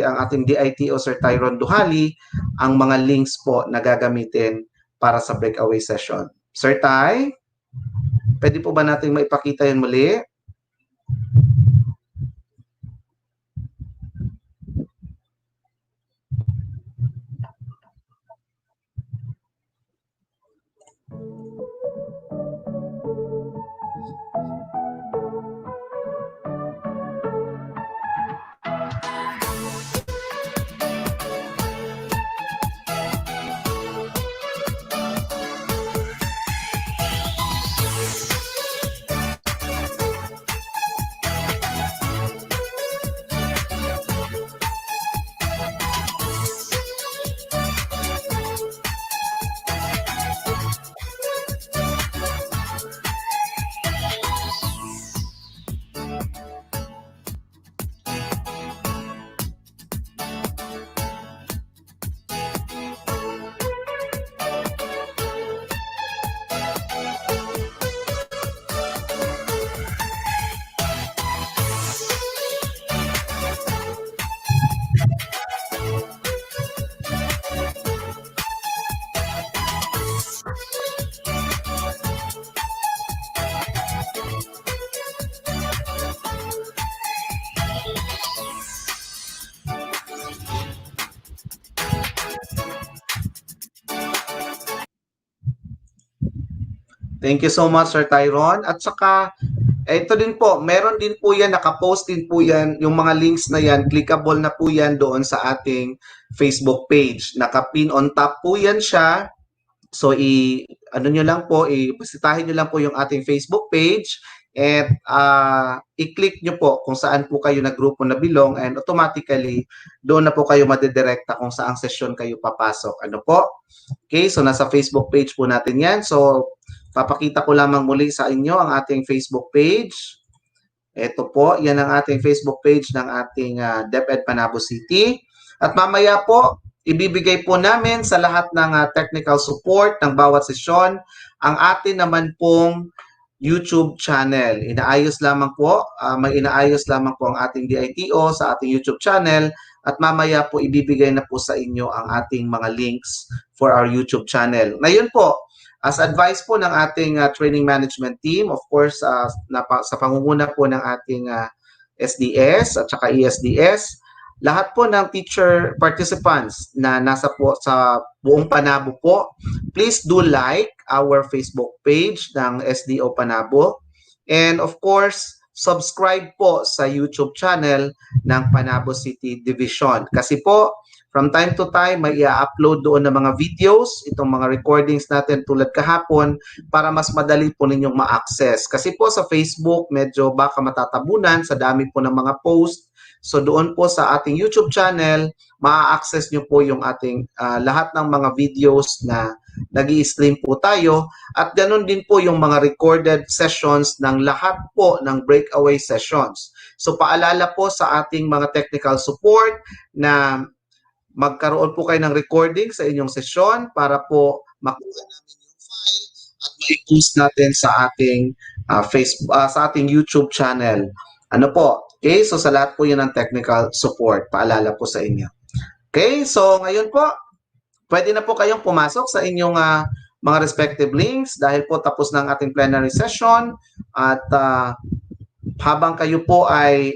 ang ating DITO Sir Tyron Duhali, ang mga links po na gagamitin para sa breakaway session. Sir Ty, pwede po ba natin maipakita yun muli? Thank you so much, Sir Tyron. At saka, ito din po, meron din po yan, nakapost din po yan, yung mga links na yan, clickable na po yan doon sa ating Facebook page. Nakapin on top po yan siya. So, ano nyo lang po, bisitahin nyo lang po yung ating Facebook page at i-click nyo po kung saan po kayo na grupo na belong and automatically doon na po kayo madidirekta kung saang session kayo papasok. Ano po? Okay, so nasa Facebook page po natin yan. So, papakita ko lamang muli sa inyo ang ating Facebook page. Ito po, yan ang ating Facebook page ng ating DepEd Panabo City. At mamaya po, ibibigay po namin sa lahat ng technical support ng bawat sesyon ang atin naman pong YouTube channel. Inaayos lamang po, may inaayos lamang po ang ating DITO sa ating YouTube channel at mamaya po ibibigay na po sa inyo ang ating mga links for our YouTube channel. Ngayon po, as advice po ng ating training management team, of course, sa pangunguna po ng ating SDS at saka ESDS, lahat po ng teacher participants na nasa po sa buong Panabo po, please do like our Facebook page ng SDO Panabo. And of course, subscribe po sa YouTube channel ng Panabo City Division. Kasi po, from time to time, may i-upload doon ng mga videos, itong mga recordings natin tulad kahapon, para mas madali po ninyong ma-access. Kasi po sa Facebook, medyo baka matatabunan sa dami po ng mga post. So doon po sa ating YouTube channel, ma-access nyo po yung ating lahat ng mga videos na nag-i-stream po tayo. At ganun din po yung mga recorded sessions ng lahat po ng breakaway sessions. So paalala po sa ating mga technical support na magkaroon po kayo ng recording sa inyong session para po makuha namin yung file at mai-post natin sa ating Facebook, sa ating YouTube channel. Ano po? Okay, so sa lahat po yun ng technical support. Paalala po sa inyo. Okay, so ngayon po, pwede na po kayong pumasok sa inyong mga respective links dahil po tapos na ang ating plenary session at habang kayo po ay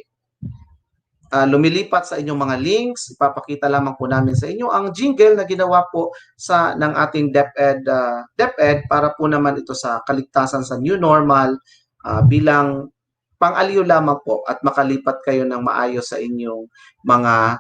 lumilipat sa inyong mga links, ipapakita lamang po namin sa inyo ang jingle na ginawa po ng ating DepEd para po naman ito sa kaligtasan sa new normal bilang pang-aliw lamang po at makalipat kayo ng maayos sa inyong mga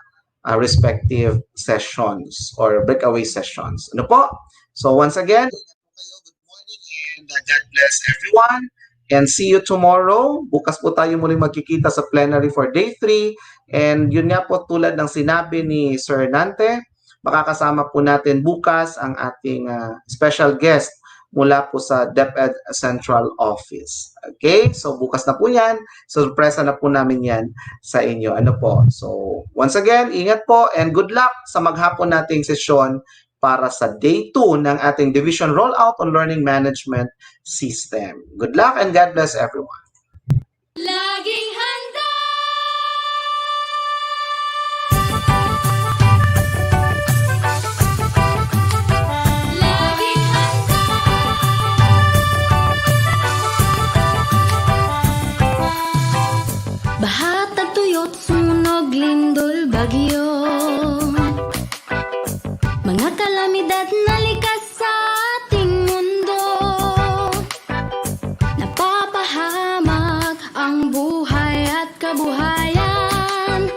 respective sessions or breakaway sessions. Ano po? So once again, good morning and God bless everyone. And see you tomorrow. Bukas po tayo muling magkikita sa plenary for day 3. And yun nga po tulad ng sinabi ni Sir Nante, makakasama po natin bukas ang ating special guest mula po sa DepEd Central Office. Okay? So bukas na po yan. Surpresa na po namin yan sa inyo. Ano po? So once again, ingat po and good luck sa maghapon nating sesyon para sa day 2 ng ating Division Roll-Out on Learning Management System. Good luck and God bless everyone. Laging handa. Laging handa. Baha tagtuyot sunog lindol bagyo. Mga kalamidad na likas sa ating mundo. Napapahamak ang buhay at kabuhayan.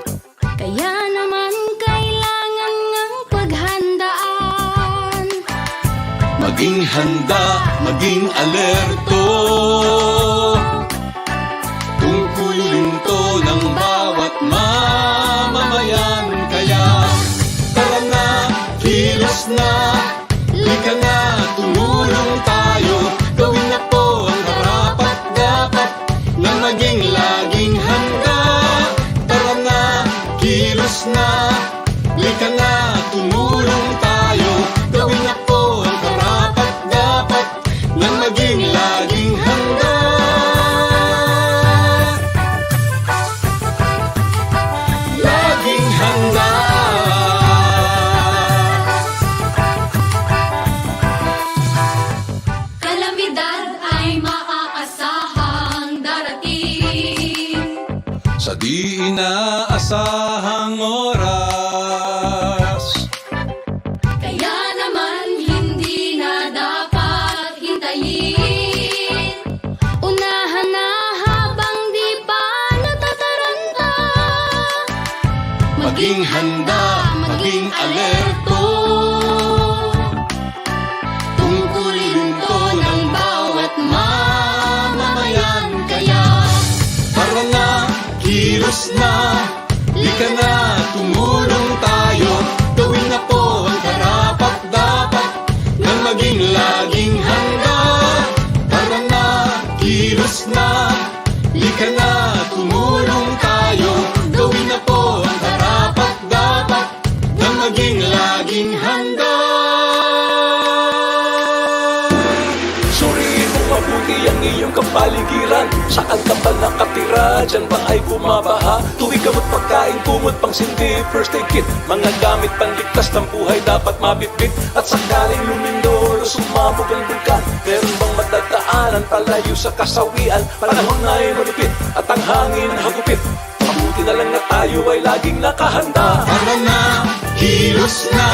Kaya naman kailangan ng paghandaan. Maging handa, maging alerto. Tungkulin to ng bawat mamamayan. Kaya tara na, kilos na, lika na, tumulong tayo. Gawin na po ang karapat-dapat na maging laging handa. Tara na, kilos na, lika na, tumulong tayo. Gawin na po ang karapat-dapat na maging laging handa. Laging handa. Kalamidad ay maaasahang darating. Sa di inaasahang oras, Kaya naman hindi na dapat hintayin. kilos na. Lika na, tumulong tayo. Gawin na po ang karapat-dapat nang maging laging handa. Tara na, kilos na. Lika na, tumulong tayo. Gawin na po ang karapat-dapat nang maging laging handa. Suriin mo mabuti ang iyong kapaligiran. Saan ka ba nakatira? Diyan ba ay bumabaha? Tuwing gamot, pagkain, kumot, pang sindi, first aid kit. Mga gamit panligtas ng buhay dapat mabitbit. At sakaling lumindol o sumabog ang bulkan, meron bang madadaanan palayo sa kasawian? Panahon na ay malupit at ang hangin hagupit. Mabuti na lang na tayo ay laging nakahanda. Tara na, kilos na.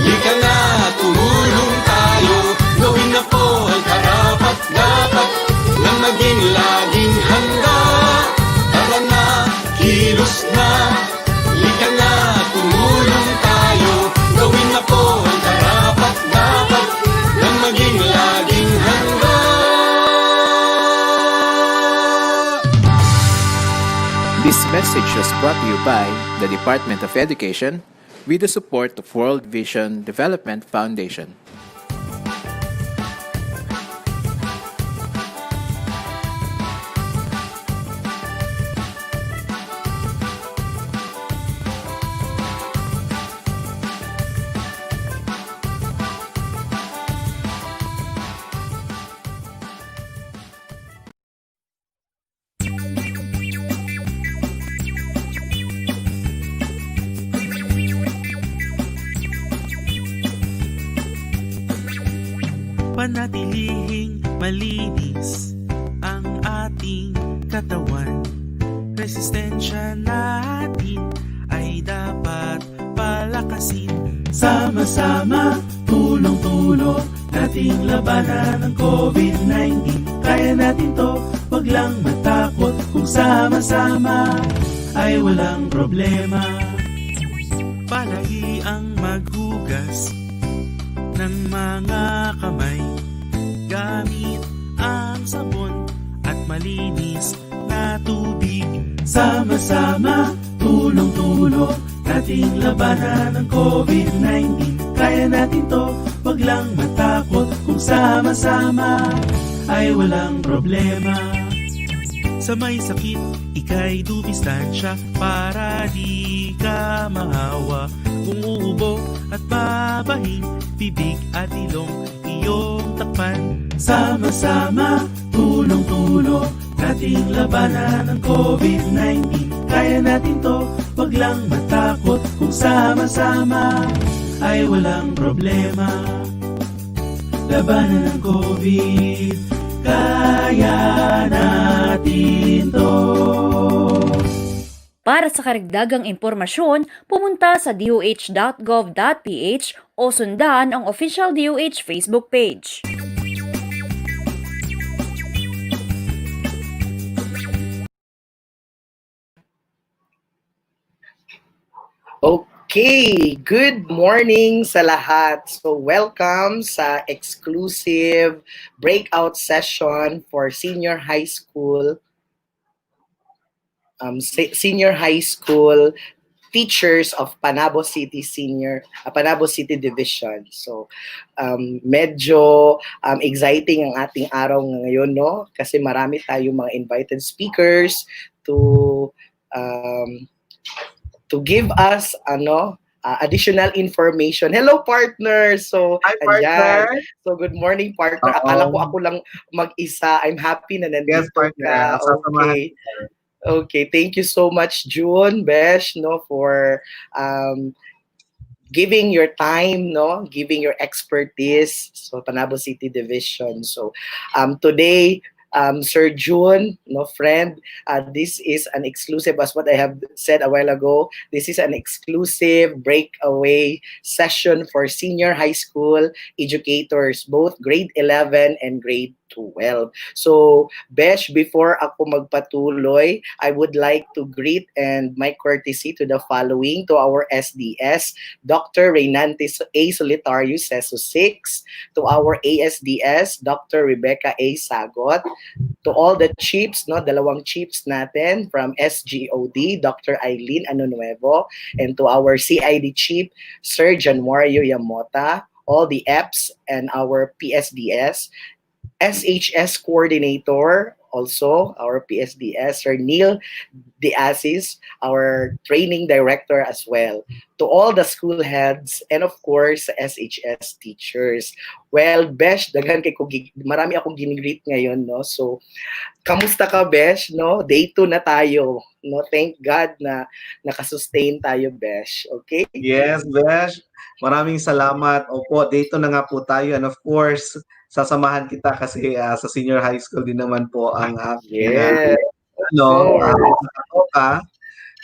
Lika na, tumulong tayo. Gawin na po ang karapat-dapat nang maging laging handa. Tara na, kilos na. Lika na, tumulong tayo. Gawin na po ang karapat-dapat nang maging laging handa. This message was brought to you by the Department of Education with the support of World Vision Development Foundation. Panatilihing malinis ang ating katawan. Resistensya natin ay dapat palakasin. Sama-sama, tulong-tulong, nating labanan ang COVID-19. Kaya natin to, wag lang matakot. Kung sama-sama ay walang problema. Palagi ang maghugas ng mga kamay gamit ang sabon at malinis na tubig. Sama-sama, tulong-tulong, nating labanan ang COVID-19. Kaya natin to, wag lang matakot. Kung sama-sama ay walang problema. Sa may sakit, ika'y dumistansya para di ka mahawa. Kung uubo at babahing, bibig at ilong iyong takpan. Sama-sama, tulong-tulong, nating labanan ang COVID-19. Kaya natin to, wag lang matakot. Kung sama-sama ay walang problema. Labanan ang COVID, kaya natin to. Para sa karagdagang impormasyon, pumunta sa doh.gov.ph o sundan ang official DOH Facebook page. Okay, good morning sa lahat. So welcome sa exclusive breakout session for senior high school teachers of Panabo City Panabo City Division. So medyo exciting ang ating araw ngayon, no? Kasi marami tayong mga invited speakers to give us additional information. Hello, partner! So, hi, partner! Andyan. So, good morning, partner. Akala ko ako lang mag-isa. I'm happy na nandito ka. Okay. Okay, thank you so much, June, Besh, for giving your time, giving your expertise. So, Panabo City Division. So, today, Sir June, friend, this is an exclusive, as what I have said a while ago, this is an exclusive breakaway session for senior high school educators, both grade 11 and grade 12. So, Besh, before ako magpatuloy, I would like to greet and my courtesy to the following, to our SDS, Dr. Reynante A. Solitario, CESO 6, to our ASDS, Dr. Rebecca A. Sagot, to all the chiefs, no, dalawang chiefs natin from SGOD, Dr. Eileen Anonuevo, and to our CID chief, Sir Januario Yamota, all the EPS and our PSDS, SHS coordinator, also our PSDS, Sir Neil De Assis, our training director as well. To all the school heads and of course SHS teachers. Well, Besh, daghan kay ko marami akong ginigreet ngayon, no? So, kamusta ka, Besh, no? Day 2 na tayo, no? Thank God na nakasustain tayo, Besh. Okay? Yes, Besh. Maraming salamat. Opo, dito na nga po tayo. And of course, sasamahan kita kasi sa senior high school din naman po ang aking Yes, ano, of course. nakatoka.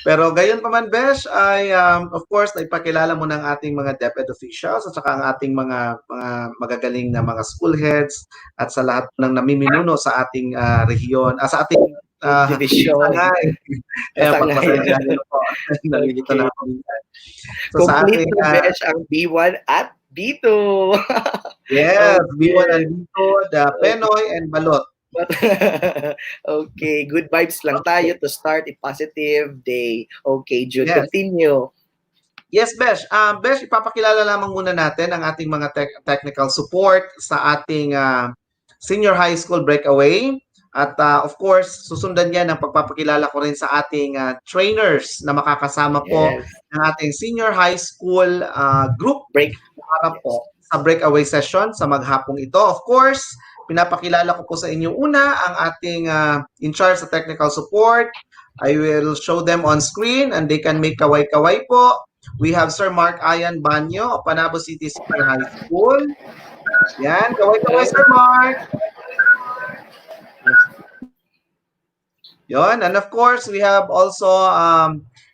Pero gayon pa man, Besh, ay of course, naipakilala mo ng ating mga DepEd officials at saka ang ating mga magagaling na mga school heads at sa lahat ng namiminuno sa ating rehiyon, sa ating Division. sangay. Kaya Sangay. pagpasensyahan niyo po. Nalilito na ako minsan. So sa Complete ating, to Besh ang B1 at B2. yes, Okay. B1 and B2, the Penoy and Balot. Okay, good vibes lang tayo to start a positive day. Okay, Jude, Yes. continue. Yes, Besh. Besh, ipapakilala lamang muna natin ang ating mga technical support sa ating senior high school breakaway. At of course, susundan yan ang pagpapakilala ko rin sa ating trainers na makakasama po Yes. ng ating senior high school group Break. para po sa breakaway session sa maghapong ito. Of course, pinapakilala ko po sa inyo una ang ating in charge sa technical support. I will show them on screen and they can make kaway-kaway po. We have Sir Mark Ayan Banyo of Panabo City Senior High School. Yan, kaway-kaway Sir Mark. Yon, and of course, we have also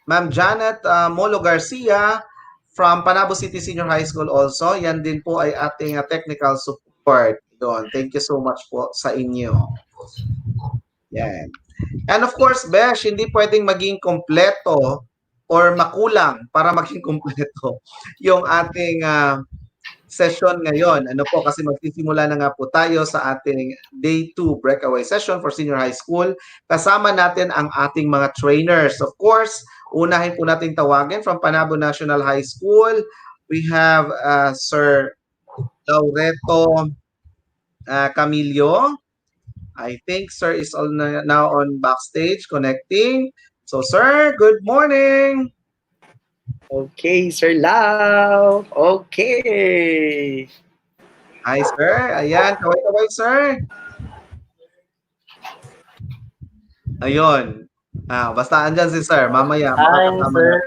Ma'am Janet Molo Garcia from Panabo City Senior High School also. Yan din po ay ating technical support. Yon, thank you so much po sa inyo. Yan. And of course, Besh, hindi pwedeng maging kompleto or makulang para maging kompleto yung ating session ngayon. Ano po, kasi magsisimula na nga po tayo sa ating Day 2 breakaway session for senior high school. Kasama natin ang ating mga trainers. Of course, unahin po natin tawagin from Panabo National High School. We have Sir Laureto Camillo. I think Sir is now on backstage connecting. So Sir, good morning. Okay, Sir Lau. Okay. Hi, Sir. Ayan, kaway-kaway, Sir. Ayun. Basta andyan si Sir. Mamaya, makakasama na.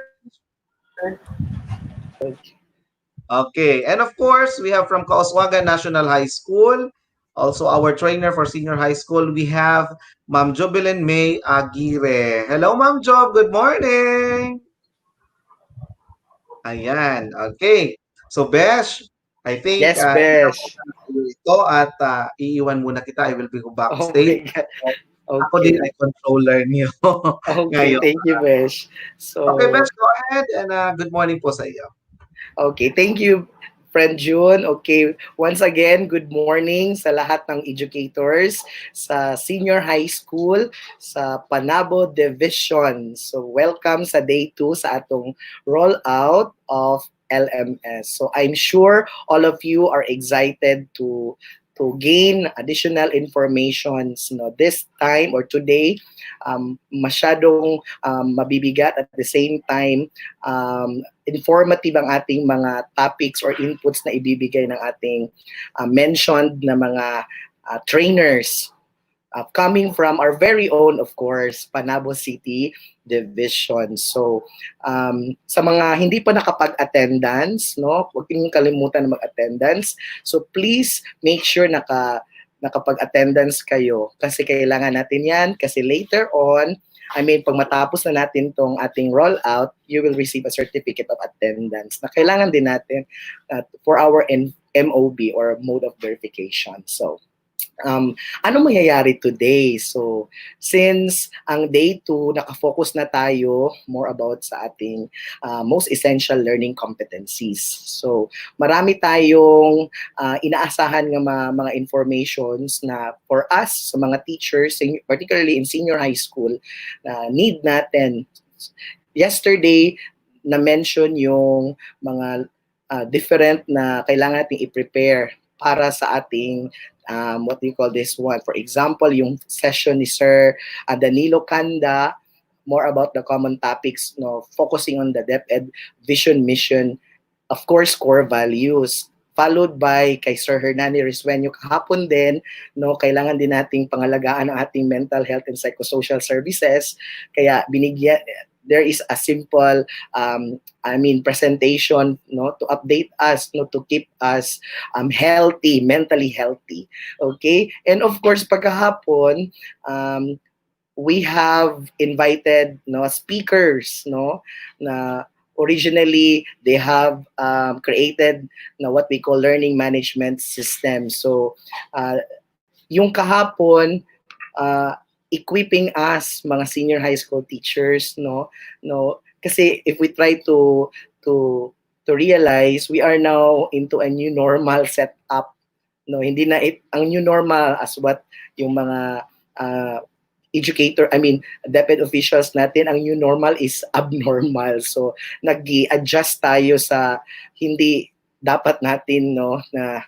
Okay. And of course, we have from Kaoswagan National High School, also our trainer for senior high school, we have Ma'am Jobilin May Aguirre. Hello, Ma'am Job. Good morning. Ayan. Okay. So, Besh, I think Yes, Besh. ito at iiwan muna kita. I will be backstage. Okay. Ako din ay controller niyo. Okay, ngayon. thank you, Besh. So, Okay, Besh, go ahead and good morning po sa iyo. okay, thank you, friend June. Okay, once again, good morning sa lahat ng educators sa senior high school sa Panabo Division. So, welcome sa day 2 sa atong rollout of LMS. So, I'm sure all of you are excited to gain additional informations, no, this time or today. Masyadong mabibigat at the same time informative ang ating mga topics or inputs na ibibigay ng ating mentioned na mga trainers coming from our very own, of course, Panabo City Division. So, sa mga hindi pa nakapag-attendance, no, huwag niyo kalimutan na mag-attendance. So, please make sure nakapag-attendance kayo kasi kailangan natin yan kasi later on, pag matapos na natin tong ating rollout, you will receive a certificate of attendance na kailangan din natin for our MOB or mode of verification. So, ano mangyayari today? So, since ang day 2, nakafocus na tayo more about sa ating most essential learning competencies. So, marami tayong inaasahan ng mga informations na for us, sa mga teachers, particularly in senior high school, need natin. Yesterday, na-mention yung mga different na kailangan natin i-prepare para sa ating what do you call this one? For example, yung session ni Sir Danilo Kanda, more about the common topics, no, focusing on the DepEd vision, mission, of course, core values. Followed by kay Sir Hernani Riswenyo kahapon din, no, kailangan din nating pangalagaan ang ating mental health and psychosocial services. Kaya binigyan, there is a simple presentation, no, to update us, no, to keep us healthy, mentally healthy. Okay? And of course, pagkahapon, we have invited, no, speakers, no, na originally they have created, no, what we call learning management system. So yung kahapon, equipping us mga senior high school teachers, no, kasi if we try to realize, we are now into a new normal setup, no, hindi na ang new normal as what yung mga DepEd officials natin, ang new normal is abnormal. So nag-i-adjust tayo sa hindi dapat natin, no, na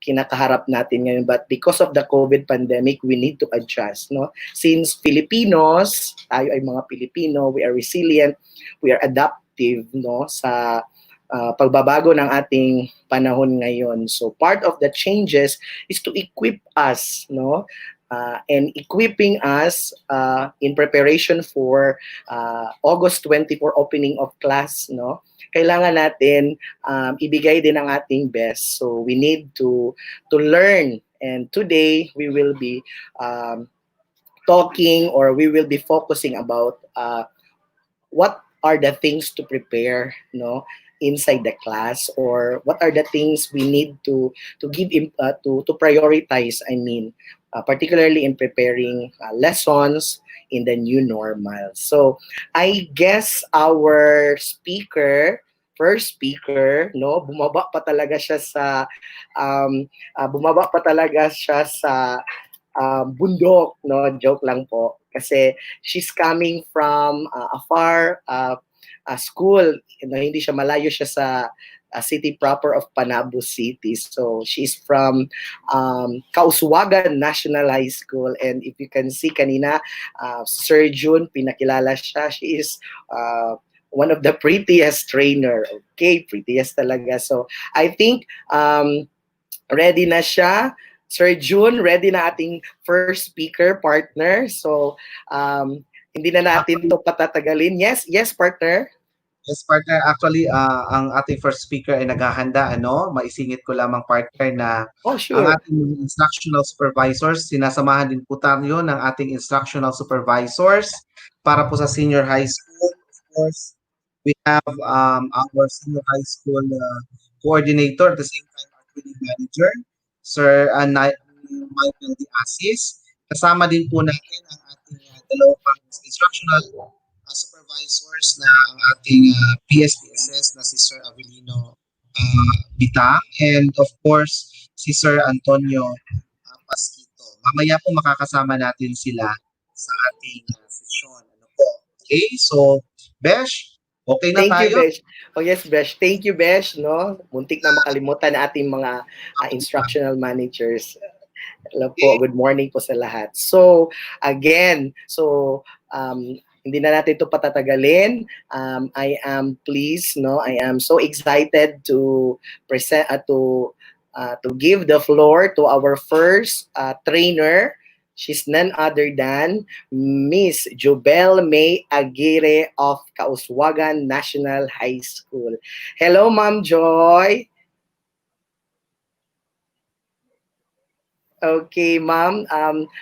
kinakaharap natin ngayon. But because of the COVID pandemic, we need to adjust, no? Since Filipinos, tayo ay mga Pilipino, we are resilient, we are adaptive, no, sa pagbabago ng ating panahon ngayon. So part of the changes is to equip us, no? And equipping us in preparation for August 24 opening of class, no? Kailangan natin ibigay din ang ating best. So we need to learn, and today we will be talking, or we will be focusing about what are the things to prepare, no, inside the class, or what are the things we need to give to prioritize, particularly in preparing lessons in the new normal. So I guess our first speaker, no, bumaba pa talaga siya sa bundok, no, joke lang po, kasi she's coming from a far school, hindi siya malayo siya sa city proper of Panabo City. So she's from Kauswagan National High School, and if you can see kanina, Sir June, pinakilala siya. She is one of the prettiest trainer. Okay, prettiest talaga. So I think ready na siya. Sir June, ready na ating first speaker partner. So hindi na natin to patatagalin. Yes, partner. Yes, partner. Actually, ang ating first speaker ay naghahanda, maisingit ko lamang, partner, na ang Sure. ating instructional supervisors, sinasamahan din po tayo ng ating instructional supervisors para po sa senior high school. Of course, we have our senior high school coordinator, at the same time our training manager, Sir Michael D. Asis. Kasama din po natin ang ating dalawang instructional supervisors na ang ating PSPSS na si Sir Avelino Bitang, and of course si Sir Antonio Pasquito. Mamaya po makakasama natin sila sa ating session. Okay, so Besh, okay na Thank tayo? you, Besh. Oh yes, Besh. Thank you, Besh. No, muntik na makalimutan na ating mga instructional managers. Hello po, good morning po sa lahat. So, again, hindi na natin ito patatagalin. I am pleased, no? I am so excited to present, to give the floor to our first trainer. She's none other than Miss Jobel May Aguirre of Kauswagan National High School. Hello, Ma'am Joy. Okay, ma'am.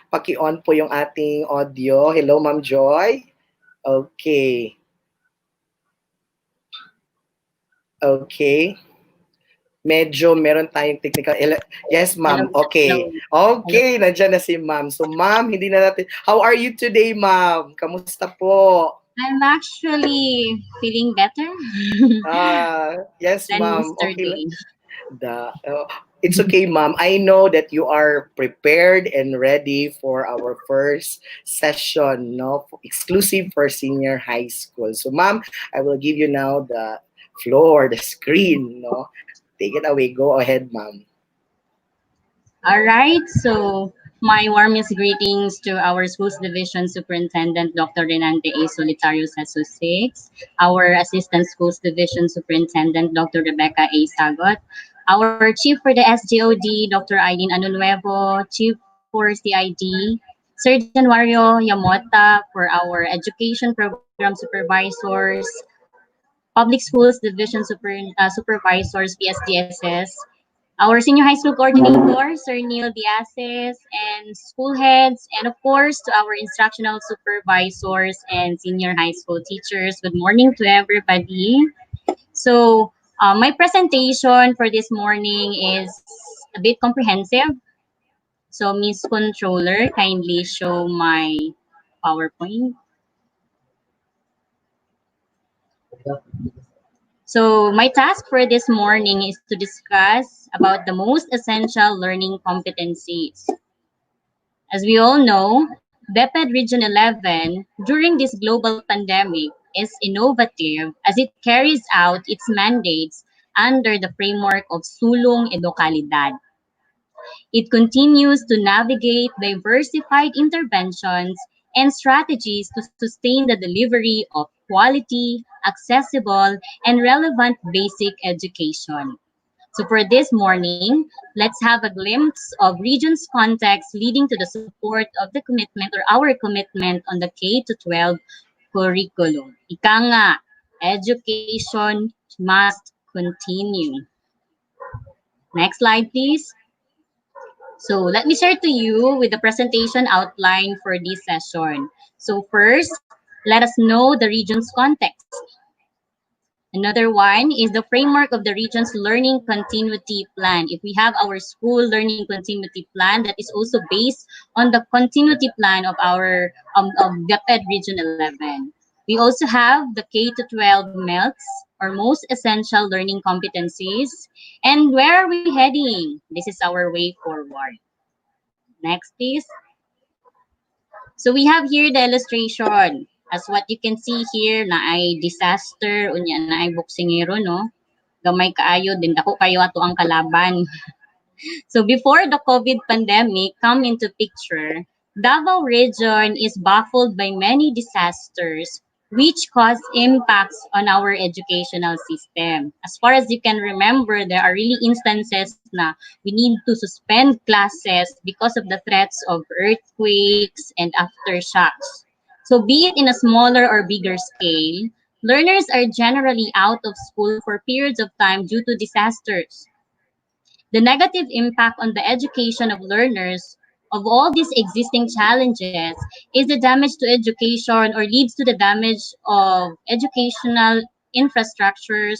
Paki-on po yung ating audio. Hello, Ma'am Joy. Okay. Okay. medyo meron tayong technical. Yes, ma'am. Okay. Okay, nandiyan na si ma'am. So, ma'am, hindi na natin. How are you today, ma'am? Kamusta po? I'm actually feeling better Yes, than ma'am. Okay lang. yesterday. It's okay, ma'am. I know that you are prepared and ready for our first session, no, exclusive for senior high school. So, ma'am, I will give you now the floor, the screen, no. Take it away. Go ahead, ma'am. All right, so my warmest greetings to our Schools Division Superintendent, Dr. Renante A. Solitario Seso 6, our Assistant Schools Division Superintendent, Dr. Rebecca A. Sagot, our Chief for the SGOD, Dr. Aileen Anunuevo, Chief for CID, Sir Januario Yamota for our Education Program Supervisors, Public Schools Division Supervisors, PSDSS, our senior high school coordinator, Sir Neil Diazes, and school heads, and of course to our instructional supervisors and senior high school teachers. Good morning to everybody. So my presentation for this morning is a bit comprehensive. So Miss Controller, kindly show my PowerPoint. So my task for this morning is to discuss about the most essential learning competencies. As we all know, BEPED Region 11 during this global pandemic is innovative as it carries out its mandates under the framework of Sulong Edukalidad. It continues to navigate diversified interventions and strategies to sustain the delivery of quality, accessible, and relevant basic education. So for this morning, let's have a glimpse of region's context leading to the support of the commitment or our commitment on the K to 12 curriculum. Ika nga, education must continue. Next slide, please. So let me share to you with the presentation outline for this session. So first, let us know the region's context. Another one is the framework of the region's learning continuity plan. If we have our school learning continuity plan, that is also based on the continuity plan of our of DepEd Region 11. We also have the K to 12 MELTs, or most essential learning competencies. And where are we heading? This is our way forward. Next, please. So we have here the illustration. As what you can see here, na ay disaster, unya na ay boksingero, no? Gamay kaayo, din dako kayo ato ang kalaban. So before the COVID pandemic come into picture, Davao region is baffled by many disasters which cause impacts on our educational system. As far as you can remember, there are really instances na we need to suspend classes because of the threats of earthquakes and aftershocks. So be it in a smaller or bigger scale, learners are generally out of school for periods of time due to disasters. The negative impact on the education of learners of all these existing challenges is the damage to education or leads to the damage of educational infrastructures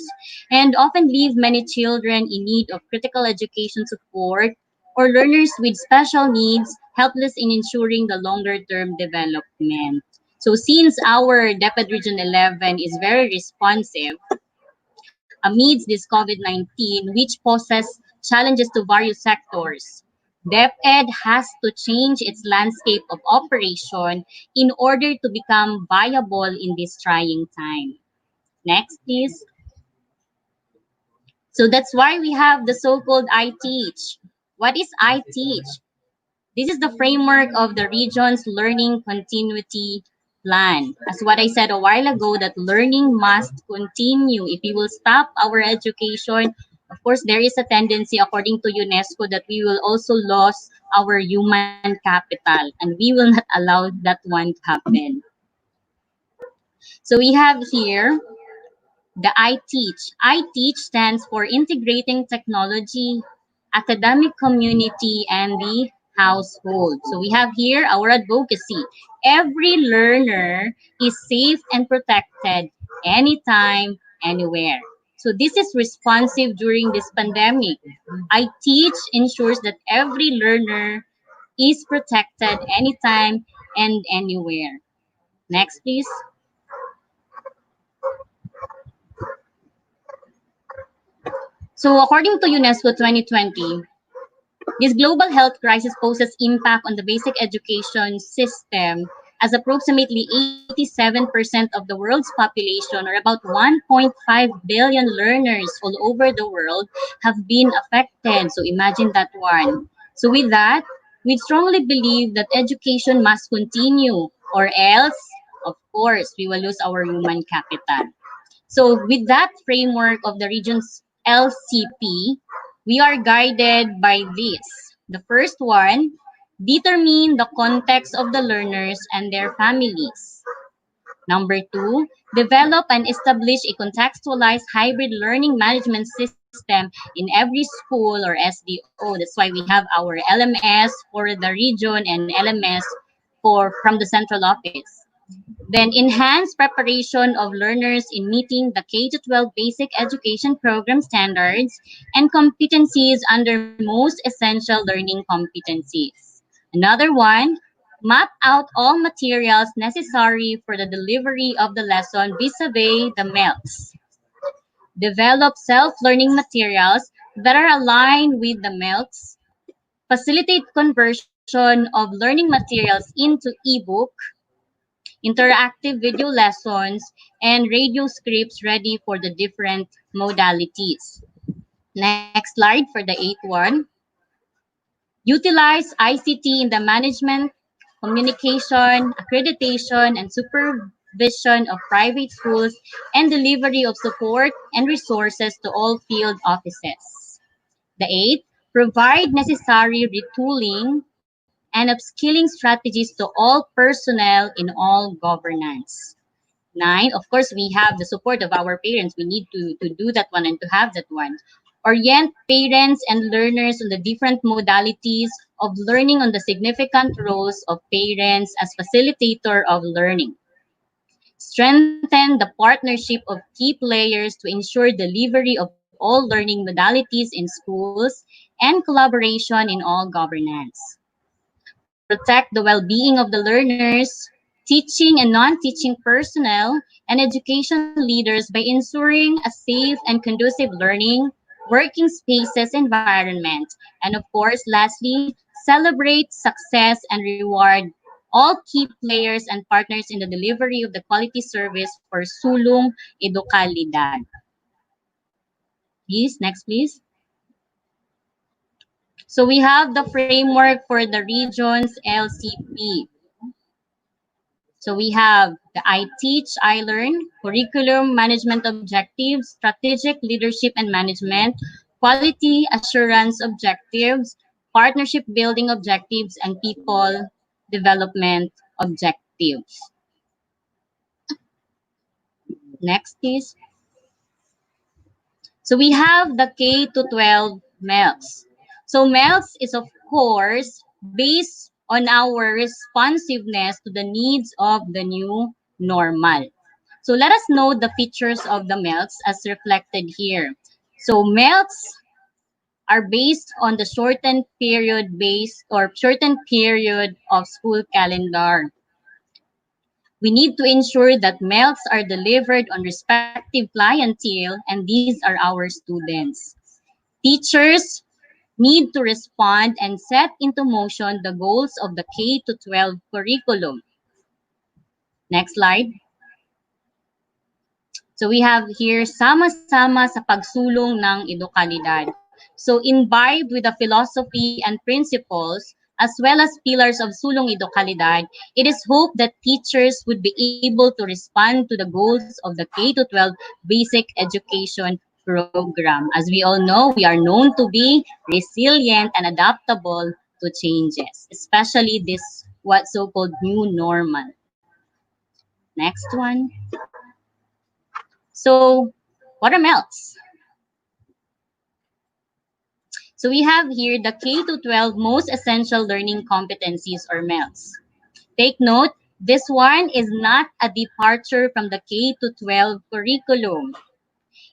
and often leave many children in need of critical education support or learners with special needs helpless in ensuring the longer term development. So since our DepEd Region 11 is very responsive, amidst this COVID-19, which poses challenges to various sectors. DepEd has to change its landscape of operation in order to become viable in this trying time. Next, please. So that's why we have the so-called I Teach. What is I Teach? This is the framework of the region's learning continuity plan. As what I said a while ago, that learning must continue. If we will stop our education, of course, there is a tendency, according to UNESCO, that we will also lose our human capital, and we will not allow that one to happen. So we have here the I Teach. I Teach stands for Integrating Technology, Academic Community, and the Household. So we have here our advocacy. Every learner is safe and protected anytime, anywhere. So this is responsive during this pandemic. I Teach ensures that every learner is protected anytime and anywhere. Next, please. So according to UNESCO 2020, this global health crisis poses impact on the basic education system as approximately 87% of the world's population, or about 1.5 billion learners all over the world, have been affected. So imagine that one. So with that, we strongly believe that education must continue, or else, of course, we will lose our human capital. So with that framework of the region's LCP, we are guided by this. The first one, determine the context of the learners and their families. Number two, develop and establish a contextualized hybrid learning management system in every school, or SDO. That's why we have our LMS for the region and LMS from the central office. Then enhance preparation of learners in meeting the K-12 basic education program standards and competencies under most essential learning competencies. Another one, map out all materials necessary for the delivery of the lesson vis-a-vis the MELCs. Develop self-learning materials that are aligned with the MELCs. Facilitate conversion of learning materials into ebook, interactive video lessons, and radio scripts ready for the different modalities. Next slide for the eighth one. Utilize ICT in the management, communication, accreditation, and supervision of private schools and delivery of support and resources to all field offices. The eighth, provide necessary retooling and upskilling strategies to all personnel in all governance. Nine, of course, we have the support of our parents. We need to do that one and to have that one. Orient parents and learners on the different modalities of learning on the significant roles of parents as facilitator of learning. Strengthen the partnership of key players to ensure delivery of all learning modalities in schools and collaboration in all governance. Protect the well-being of the learners, teaching and non-teaching personnel, and education leaders by ensuring a safe and conducive learning, working spaces environment. And of course, lastly, celebrate success and reward all key players and partners in the delivery of the quality service for sulong edukalidad. Please, next please. So we have the framework for the region's LCP. So we have the I Teach, I Learn, curriculum management objectives, strategic leadership and management, quality assurance objectives, partnership building objectives, and people development objectives. Next, please. So we have the K to 12 MELCs. So MELCs is of course based on our responsiveness to the needs of the new normal. So let us know the features of the MELCs as reflected here. So MELCs are based on the shortened period of school calendar. We need to ensure that MELCs are delivered on respective clientele, and these are our students. Teachers need to respond and set into motion the goals of the K to 12 curriculum. Next slide. So we have here, sama-sama sa pagsulong ng edukalidad. So imbibed with the philosophy and principles, as well as pillars of sulong edukalidad, it is hoped that teachers would be able to respond to the goals of the K to 12 basic education program. As we all know, we are known to be resilient and adaptable to changes, especially this what so-called new normal. Next one. So what are MELCs? So we have here the K to 12 most essential learning competencies, or MELCs. Take note, this one is not a departure from the K to 12 curriculum.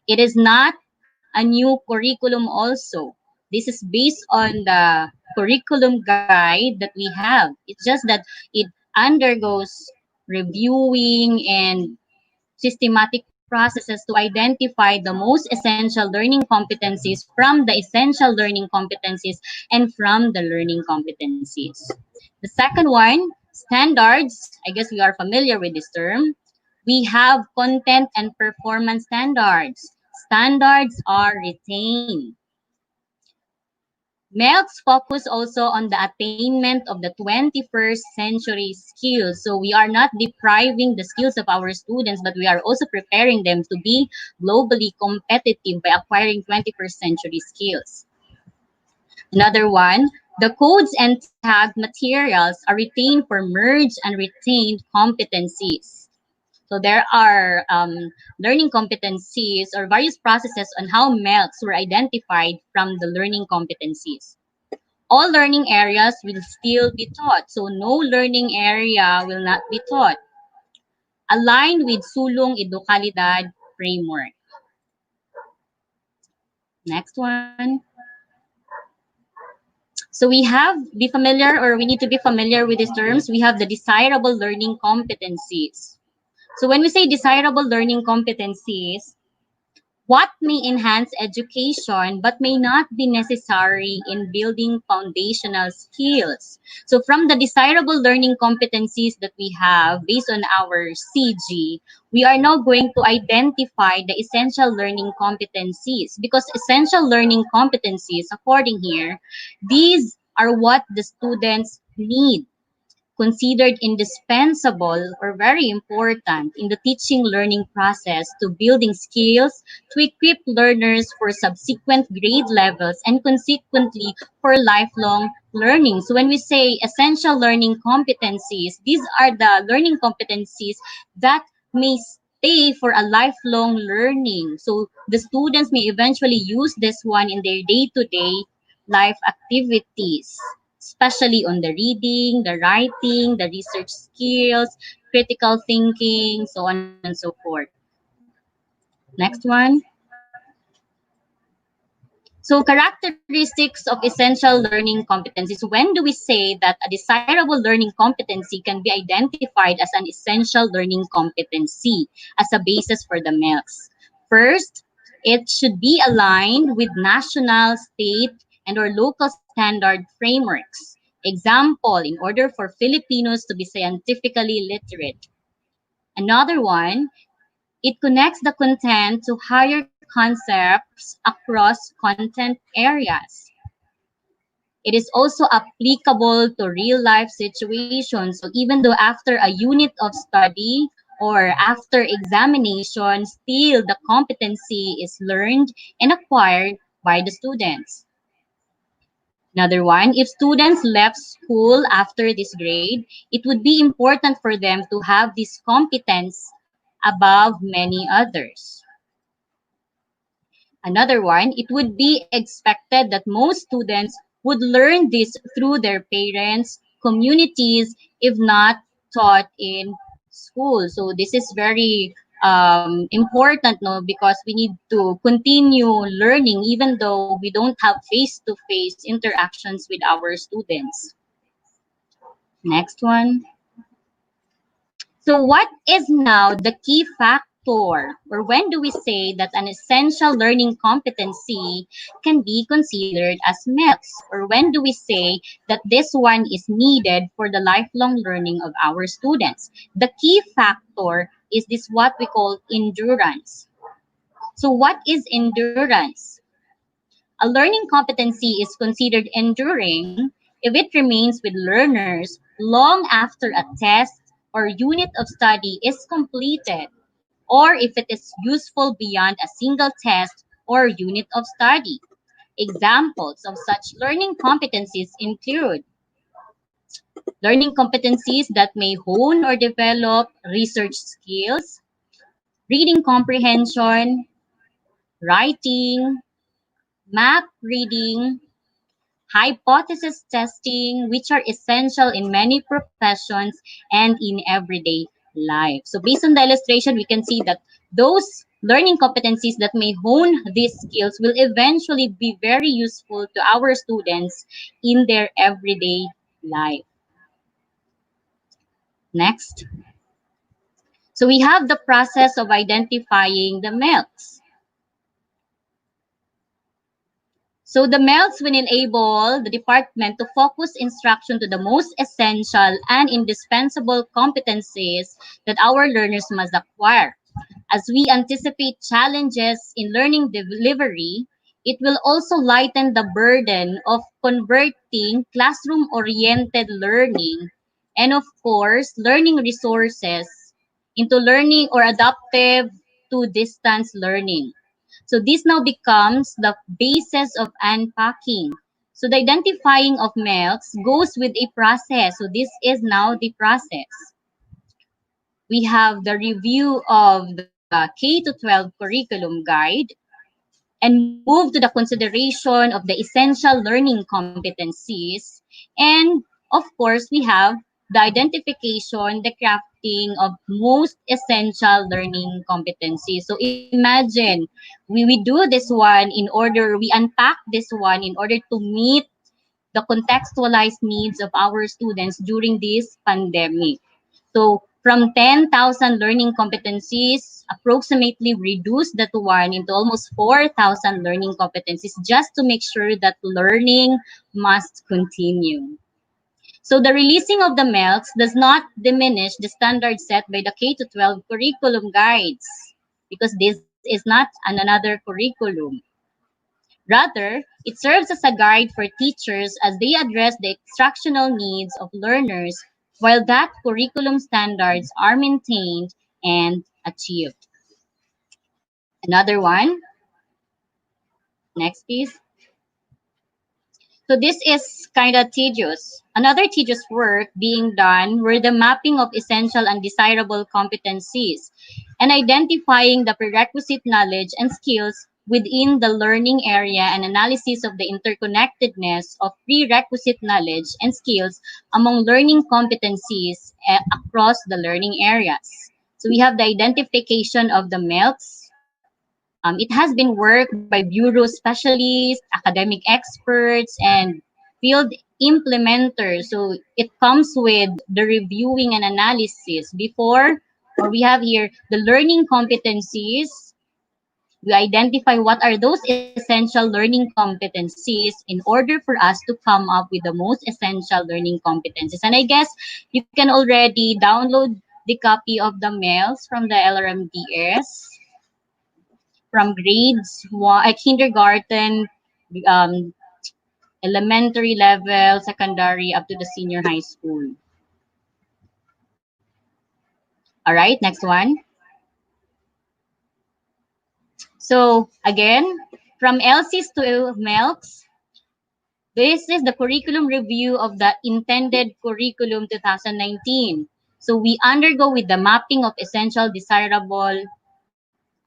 It is not a new curriculum also. This is based on the curriculum guide that we have. It's just that it undergoes reviewing and systematic processes to identify the most essential learning competencies from the essential learning competencies and from the learning competencies. The second one, standards. I guess we are familiar with this term. We have content and performance standards. Standards are retained. MELCs focus also on the attainment of the 21st century skills. So we are not depriving the skills of our students, but we are also preparing them to be globally competitive by acquiring 21st century skills. Another one, the codes and tag materials are retained for merged and retained competencies. So there are learning competencies or various processes on how MELCs were identified from the learning competencies. All learning areas will still be taught. So no learning area will not be taught. Aligned with Sulong Edukalidad framework. Next one. So we have be familiar or we need to be familiar with these terms. We have the desirable learning competencies. So when we say desirable learning competencies, what may enhance education but may not be necessary in building foundational skills. So from the desirable learning competencies that we have based on our CG, we are now going to identify the essential learning competencies because essential learning competencies, according here, these are what the students need, considered indispensable or very important in the teaching learning process to building skills to equip learners for subsequent grade levels and consequently for lifelong learning. So when we say essential learning competencies, these are the learning competencies that may stay for a lifelong learning. So the students may eventually use this one in their day-to-day life activities, especially on the reading, the writing, the research skills, critical thinking, so on and so forth. Next one. So characteristics of essential learning competencies. When do we say that a desirable learning competency can be identified as an essential learning competency as a basis for the MELCs? First, it should be aligned with national, state, and or local standard frameworks. Example, in order for Filipinos to be scientifically literate. Another one, it connects the content to higher concepts across content areas. It is also applicable to real life situations. So even though after a unit of study or after examination, still the competency is learned and acquired by the students. Another one, if students left school after this grade, it would be important for them to have this competence above many others. Another one, it would be expected that most students would learn this through their parents, communities, if not taught in school. So this is very important, no, because we need to continue learning even though we don't have face-to-face interactions with our students. Next one. So what is now the key factor, or when do we say that an essential learning competency can be considered as MELCs? Or when do we say that this one is needed for the lifelong learning of our students? The key factor is this what we call endurance. So what is endurance? A learning competency is considered enduring if it remains with learners long after a test or unit of study is completed, or if it is useful beyond a single test or unit of study. Examples of such learning competencies include learning competencies that may hone or develop research skills, reading comprehension, writing, map reading, hypothesis testing, which are essential in many professions and in everyday life. So based on the illustration, we can see that those learning competencies that may hone these skills will eventually be very useful to our students in their everyday life. Next. So we have the process of identifying the MELCs. So the MELCs will enable the department to focus instruction to the most essential and indispensable competencies that our learners must acquire. As we anticipate challenges in learning delivery, it will also lighten the burden of converting classroom-oriented learning and, of course, learning resources into learning or adaptive to distance learning. So this now becomes the basis of unpacking. So the identifying of MELCs goes with a process. So this is now the process. We have the review of the K-12 curriculum guide and move to the consideration of the essential learning competencies. And of course, we have the identification, the crafting of most essential learning competencies. So imagine we do this one in order, we unpack this one in order to meet the contextualized needs of our students during this pandemic. So from 10,000 learning competencies, approximately reduce that one into almost 4,000 learning competencies just to make sure that learning must continue. So the releasing of the MELCs does not diminish the standards set by the K-12 curriculum guides because this is not another curriculum. Rather, it serves as a guide for teachers as they address the instructional needs of learners while that curriculum standards are maintained and achieved. Another one. Next, please. So this is kind of tedious. Another tedious work being done were the mapping of essential and desirable competencies and identifying the prerequisite knowledge and skills within the learning area and analysis of the interconnectedness of prerequisite knowledge and skills among learning competencies across the learning areas. So we have the identification of the MELCs. It has been worked by bureau specialists, academic experts, and field implementers. So it comes with the reviewing and analysis before, or we have here the learning competencies. We identify what are those essential learning competencies in order for us to come up with the most essential learning competencies. And I guess you can already download the copy of the mails from the LRMDS from grades one, kindergarten, um, elementary level, secondary, up to the senior high school. All right, next one. So again, from LCs to MELCs, this is the curriculum review of the intended curriculum 2019. So we undergo with the mapping of essential desirable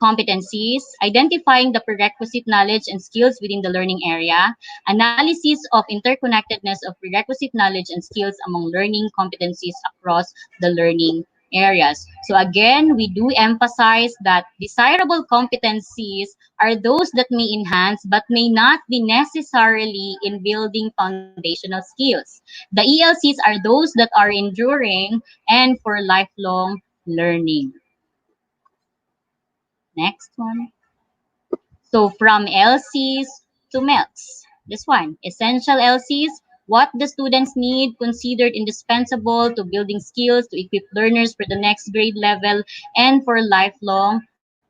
competencies, identifying the prerequisite knowledge and skills within the learning area, analysis of interconnectedness of prerequisite knowledge and skills among learning competencies across the learning areas. So again, we do emphasize that desirable competencies are those that may enhance but may not be necessarily in building foundational skills. The ELCs are those that are enduring and for lifelong learning. Next one. So from LCs to MELCs. This one, essential LCs, what the students need, considered indispensable to building skills to equip learners for the next grade level and for lifelong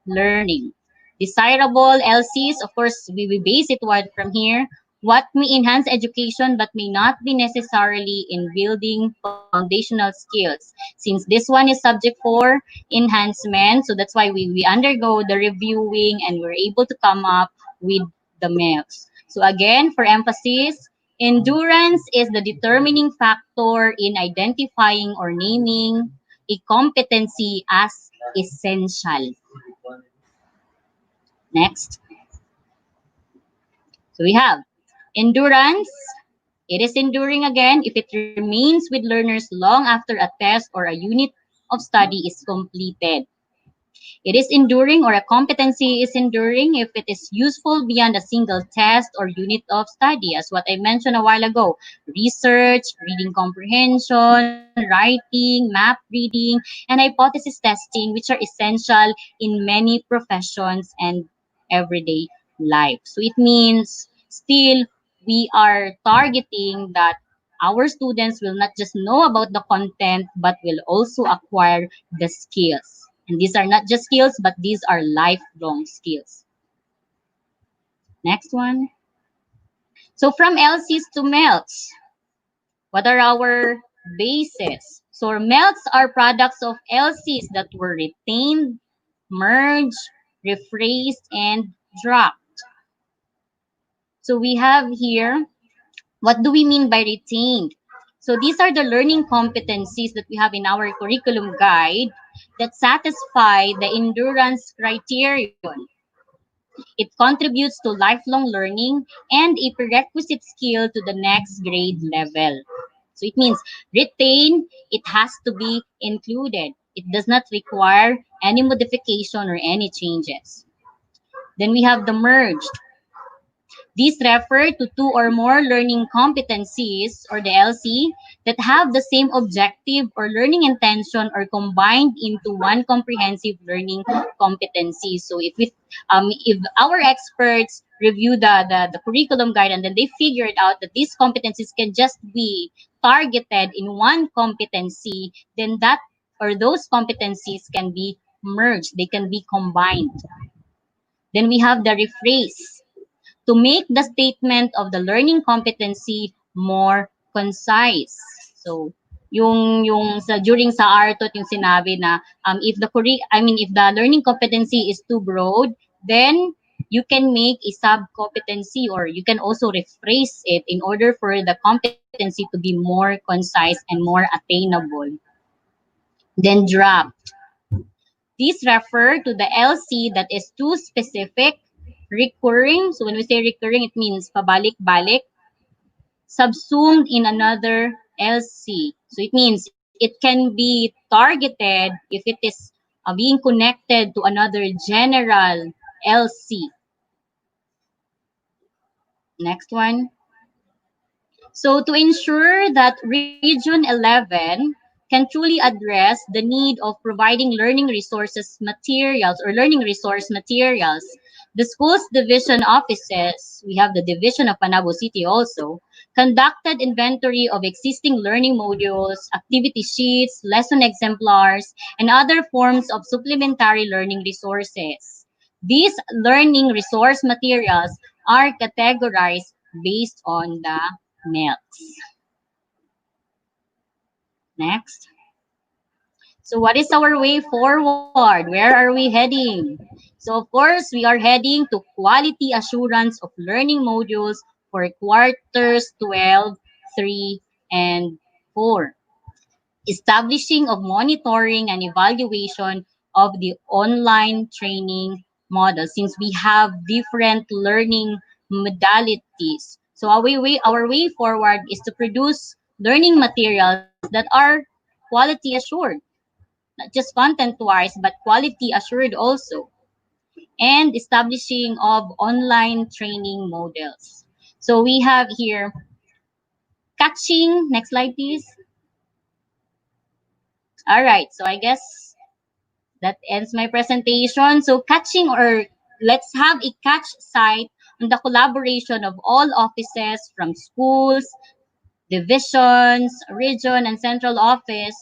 learning. Desirable LCs, of course, we base it what from here, what may enhance education but may not be necessarily in building foundational skills. Since this one is subject for enhancement, so that's why we undergo the reviewing and we're able to come up with the MELCs. So again, for emphasis, endurance is the determining factor in identifying or naming a competency as essential. Next. So we have endurance. It is enduring again if it remains with learners long after a test or a unit of study is completed. It is enduring, or a competency is enduring if it is useful beyond a single test or unit of study, as what I mentioned a while ago. Research, reading comprehension, writing, map reading, and hypothesis testing, which are essential in many professions and everyday life. So it means still we are targeting that our students will not just know about the content, but will also acquire the skills. And these are not just skills, but these are lifelong skills. Next one. So from LCs to MELTs, what are our bases? So MELTs are products of LCs that were retained, merged, rephrased, and dropped. So we have here, what do we mean by retained? So these are the learning competencies that we have in our curriculum guide that satisfy the endurance criterion. It contributes to lifelong learning and a prerequisite skill to the next grade level. So it means retain, it has to be included. It does not require any modification or any changes. Then we have the merged. These refer to two or more learning competencies, or the LC, that have the same objective or learning intention or combined into one comprehensive learning competency. So if our experts review the curriculum guide and then they figured out that these competencies can just be targeted in one competency, then that or those competencies can be merged, they can be combined. Then we have the rephrase, to make the statement of the learning competency more concise. So, yung sa during sa RTOT yung sinabi na if the learning competency is too broad, then you can make a sub competency, or you can also rephrase it in order for the competency to be more concise and more attainable. Then drop. These refer to the LC that is too specific, recurring. So when we say recurring, it means pabalik-balik, subsumed in another LC. So it means it can be targeted if it is being connected to another general LC. Next one. So to ensure that Region 11 can truly address the need of providing learning resources materials or learning resource materials, the school's division offices, we have the division of Panabo City also, conducted inventory of existing learning modules, activity sheets, lesson exemplars, and other forms of supplementary learning resources. These learning resource materials are categorized based on the MELTs. Next. So what is our way forward? Where are we heading? So of course, we are heading to quality assurance of learning modules for quarters 12, 3, and 4. Establishing of monitoring and evaluation of the online training model, since we have different learning modalities. So our way forward is to produce learning materials that are quality assured, not just content-wise, but quality assured also, and establishing of online training models. So we have here catching, next slide please. All right, so I guess that ends my presentation. So catching, or let's have a catch site on the collaboration of all offices from schools, divisions, region, and central office.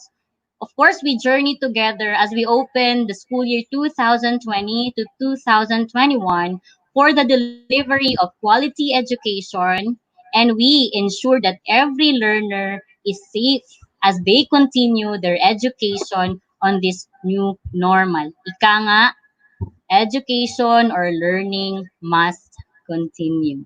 Of course, we journey together as we open the school year 2020 to 2021 for the delivery of quality education, and we ensure that every learner is safe as they continue their education on this new normal. Ika nga, education or learning must continue.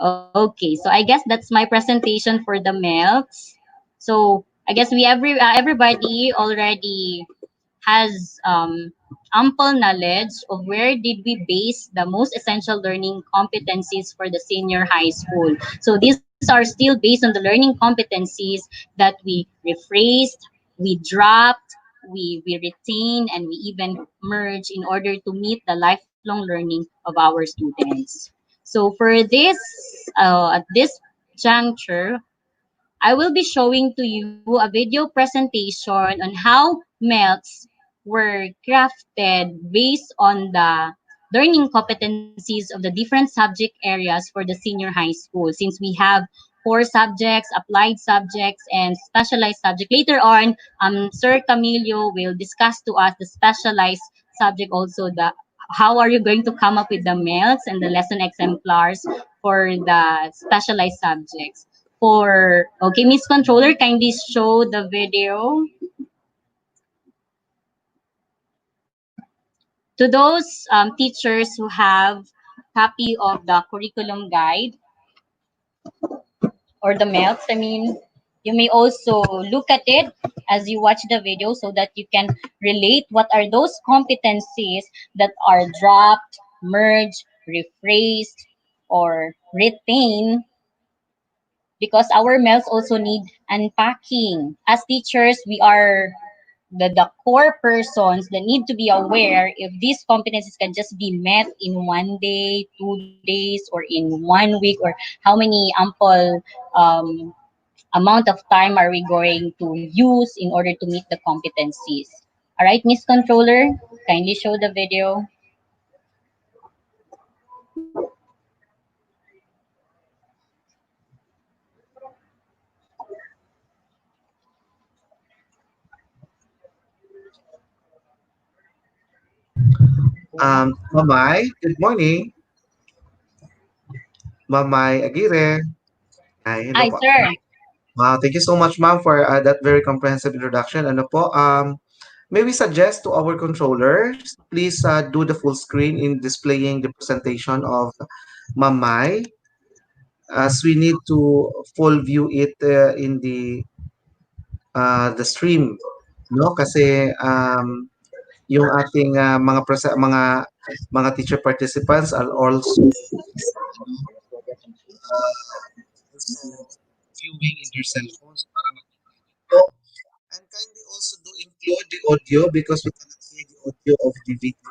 Okay, so I guess that's my presentation for the MELTs. So I guess everybody already has ample knowledge of where did we base the most essential learning competencies for the senior high school. So these are still based on the learning competencies that we rephrased, we dropped, we retain and we even merge in order to meet the lifelong learning of our students. So for this, at this juncture, I will be showing to you a video presentation on how MELTs were crafted based on the learning competencies of the different subject areas for the senior high school. Since we have core subjects, applied subjects, and specialized subject. Later on, Sir Camillo will discuss to us the specialized subject also, the how are you going to come up with the MELTs and the lesson exemplars for the specialized subjects. For okay, Miss Controller, kindly show the video. To those teachers who have copy of the curriculum guide or the MELTs, I mean, you may also look at it as you watch the video so that you can relate what are those competencies that are dropped, merged, rephrased, or retained, because our MELTs also need unpacking. As teachers, we are the core persons that need to be aware if these competencies can just be met in 1 day, 2 days, or in 1 week, or how many ample amount of time are we going to use in order to meet the competencies. All right, Miss Controller, kindly show the video. Mamay, good morning. Mamay Aguirre. Ay, hello Hi, po. sir. Wow, thank you so much, ma'am, for that very comprehensive introduction. Ano po, may we suggest to our controllers to please do the full screen in displaying the presentation of Mamay, as we need to full view it in the stream, no? Kasi yung ating mga teacher participants are also viewing in their cell phones para makita nito. And kindly also do include the audio because we cannot hear the audio of the video.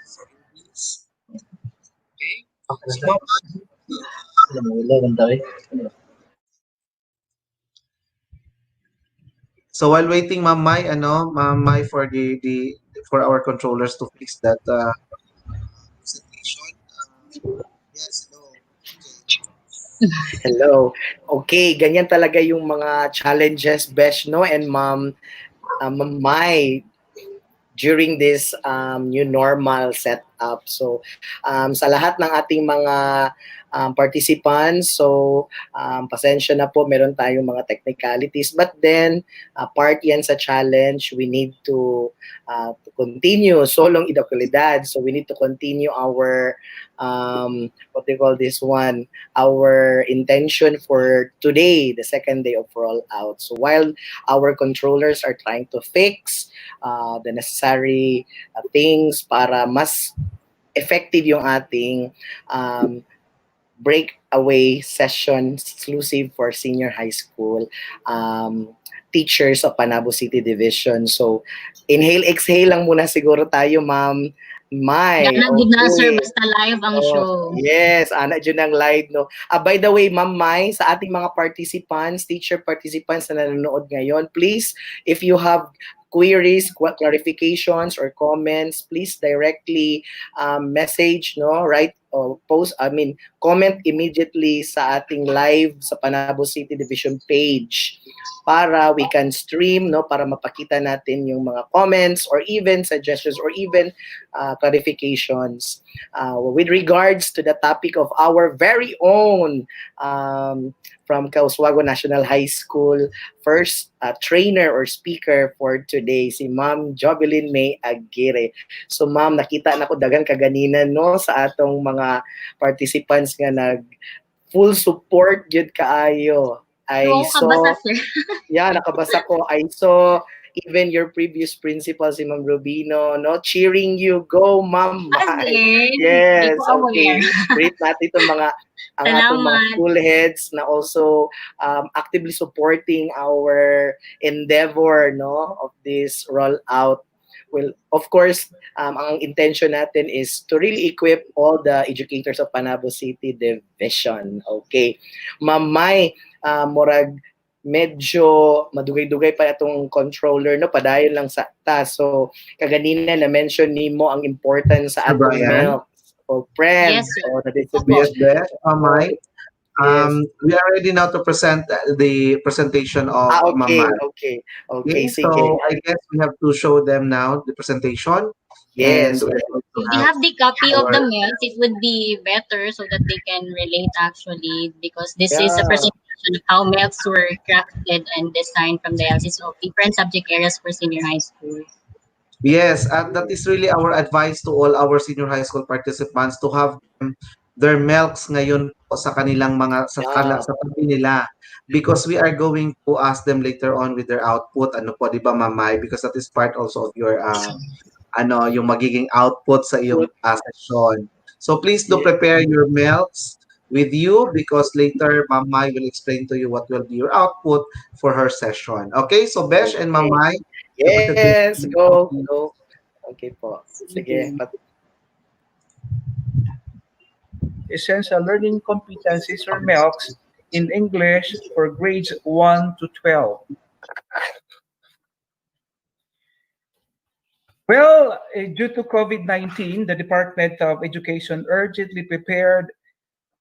So, please. Okay? So, Mama, so while waiting, Ma'am Mai, Ma'am Mai, for the for our controllers to fix that presentation. Yes, hello. Hello. Okay, ganyan talaga yung mga challenges, Besh, no? And Ma'am Mai, during this new normal setup. So, sa lahat ng ating mga participants, so pasensya na po, meron tayong mga technicalities. But then, part yan sa challenge, we need to continue solong idakulidad. So, we need to continue our, what they call this one, our intention for today, the second day of rollout. So, while our controllers are trying to fix the necessary things para mas effective yung ating breakaway session exclusive for senior high school teachers of Panabo City Division. So, inhale, exhale lang muna siguro tayo, Ma'am Mai. Gana good na, sir, basta live ang show. Yes, ana dyan ang live, no. By the way, Ma'am Mai, sa ating mga participants, teacher participants na nanonood ngayon, please, if you have queries, clarifications, or comments, please directly message, no, right? Comment immediately sa ating live sa Panabo City Division page para we can stream, no, para mapakita natin yung mga comments or even suggestions or even clarifications with regards to the topic of our very own from Causwago National High School first trainer or speaker for today, si Ma'am Jovelyn May Aguirre. So Ma'am, nakita na ko dagang kaganina, no, sa atong mga participants nga nag full support jud kaayo. I saw, yeah, nakabasa ko. I saw even your previous principal, si Ma'am Rubino, no, cheering you, go, Ma'am Mai. Di Yes, ko okay. aware. Great natin itong ang atong mga Salamat. school heads na also actively supporting our endeavor, no, of this rollout. Well, of course, ang intention natin is to really equip all the educators of Panabo City Division. Okay. Ma'am Mai, murag medyo madugay-dugay pa itong controller, no, padayon lang sa ta. So kaganina na mention nimo ang importance sa Sir atong Brian? milk. O friend, Yes, sir. o na Yes, distribution. Beth. Mike. Yes. We are ready now to present the presentation of Okay, Mamay. okay. Okay, Okay, sige. so I guess we have to show them now the presentation. And Yes. we're going to If they have have the copy of our the mails, it would be better so that they can relate actually, because this is a Yeah. presentation of how mails were crafted and designed from the LCs of different subject areas for senior high school. Yes, that is really our advice to all our senior high school participants to have them, their milks ngayon po sa kanilang mga Yeah. sa tabi nila, because we are going to ask them later on with their output, ano po, 'di ba, Mamay, because that is part also of your yung magiging output sa iyong session. So please do Yeah. prepare your milks with you, because later Mamay will explain to you what will be your output for her session. Okay, so Besh and Okay. Mamay, the Yes, presentation. go, go. Okay po. Sige. Essential Learning Competencies or MELCs in English for grades 1 to 12. Well, due to COVID-19, the Department of Education urgently prepared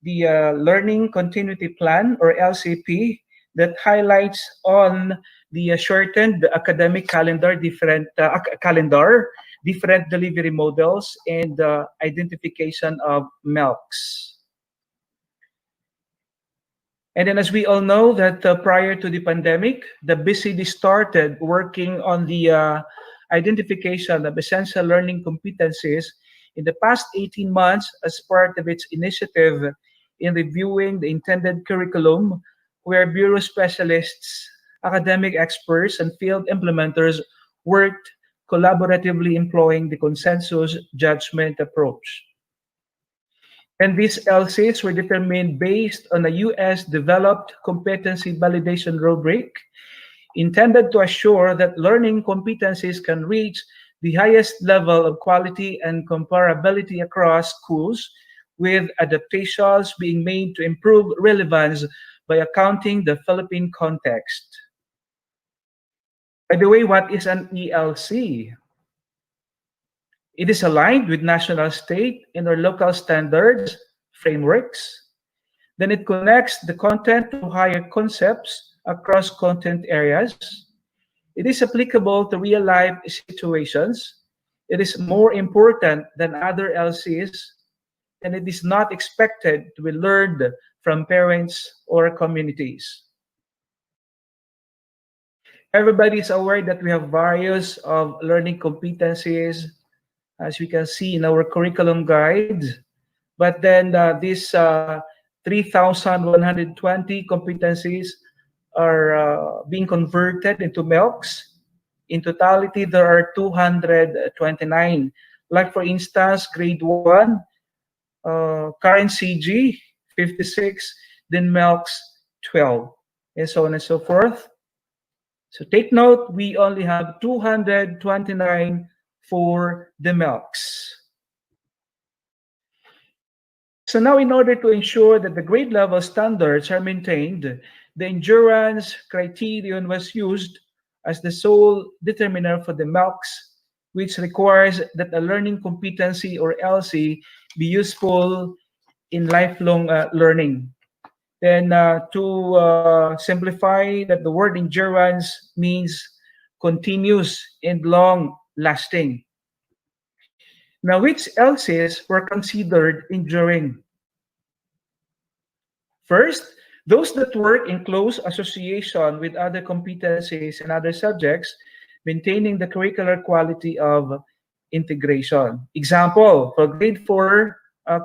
the Learning Continuity Plan or LCP that highlights on the shortened academic calendar, different delivery models, and identification of MELCs. And then, as we all know, that prior to the pandemic, the BCD started working on the identification of essential learning competencies in the past 18 months as part of its initiative in reviewing the intended curriculum, where bureau specialists, academic experts, and field implementers worked collaboratively employing the consensus judgment approach. And these LCs were determined based on a US-developed competency validation rubric intended to assure that learning competencies can reach the highest level of quality and comparability across schools, with adaptations being made to improve relevance by accounting the Philippine context. By the way, what is an ELC? It is aligned with national, state, and or local standards, frameworks. Then it connects the content to higher concepts across content areas. It is applicable to real-life situations. It is more important than other LCs, and it is not expected to be learned from parents or communities. Everybody is aware that we have various of learning competencies, as we can see in our curriculum guide. But then these 3,120 competencies are being converted into MELCs. In totality, there are 229. Like for instance, grade 1, current CG, 56, then MELCs, 12, and so on and so forth. So take note, we only have 229 for the MELCs. So now, in order to ensure that the grade level standards are maintained, the endurance criterion was used as the sole determiner for the MELCs, which requires that a learning competency or LC be useful in lifelong learning. Then to simplify that, the word endurance means continuous and long lasting. Now, which LCs were considered enduring? First, those that work in close association with other competencies and other subjects, maintaining the curricular quality of integration. Example, for grade 4,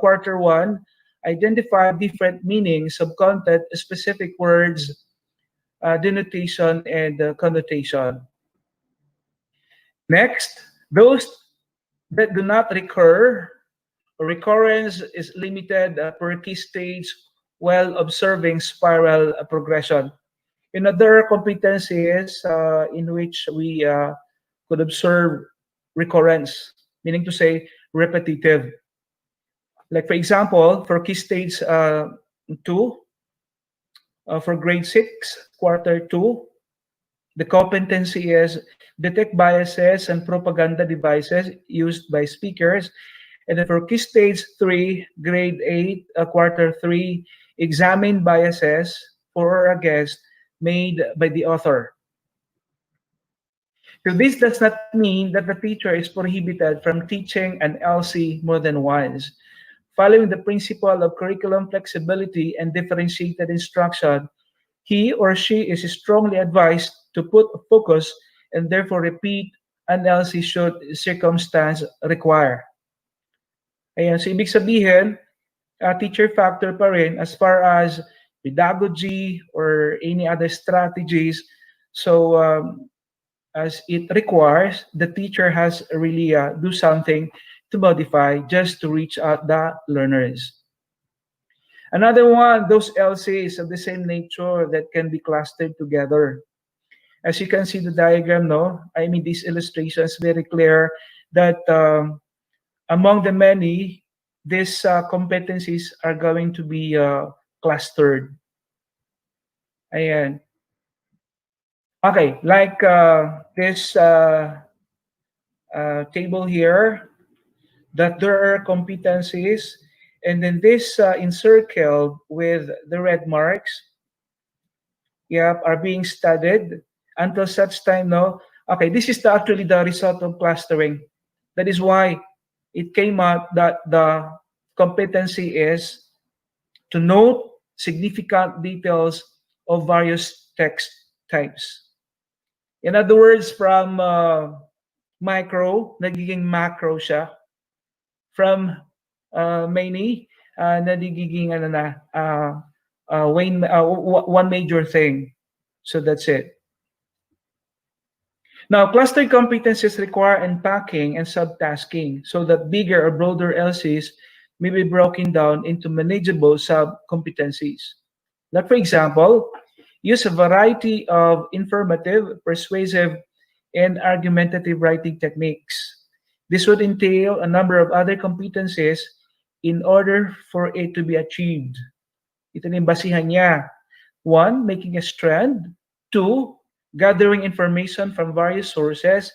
quarter 1, identify different meanings of content-specific words, denotation, and connotation. Next, those that do not recur, or recurrence is limited per key stage while observing spiral progression. In other competencies in which we could observe recurrence, meaning to say repetitive. Like for example, for key stage 2, for grade 6, quarter 2, the competency is detect biases and propaganda devices used by speakers. And then for key stage 3, grade 8, quarter 3, examine biases for or against made by the author. So this does not mean that the teacher is prohibited from teaching an LC more than once. Following the principle of curriculum flexibility and differentiated instruction, he or she is strongly advised to put a focus and therefore repeat an LC should circumstance require. Ayan, so ibig sabihin, teacher factor pa rin as far as pedagogy or any other strategies. So as it requires, the teacher has really do something to modify just to reach out the learners. Another one, those LCs of the same nature that can be clustered together. As you can see the diagram, no? I mean, this illustration is very clear that among the many, these competencies are going to be clustered. Ayan. Okay, like this table here, that there are competencies, and then this encircled with the red marks, yep, are being studied until such time, no? Okay, this is actually the result of clustering. That is why it came out that the competency is to note significant details of various text types. In other words, from micro, nagiging macro siya. From many, nagiging ano na, one major thing. So that's it. Now, cluster competencies require unpacking and subtasking so that bigger or broader LCs may be broken down into manageable sub-competencies. Like, for example, use a variety of informative, persuasive, and argumentative writing techniques. This would entail a number of other competencies in order for it to be achieved. Ito na yung basihan niya. 1, making a strand. 2, gathering information from various sources.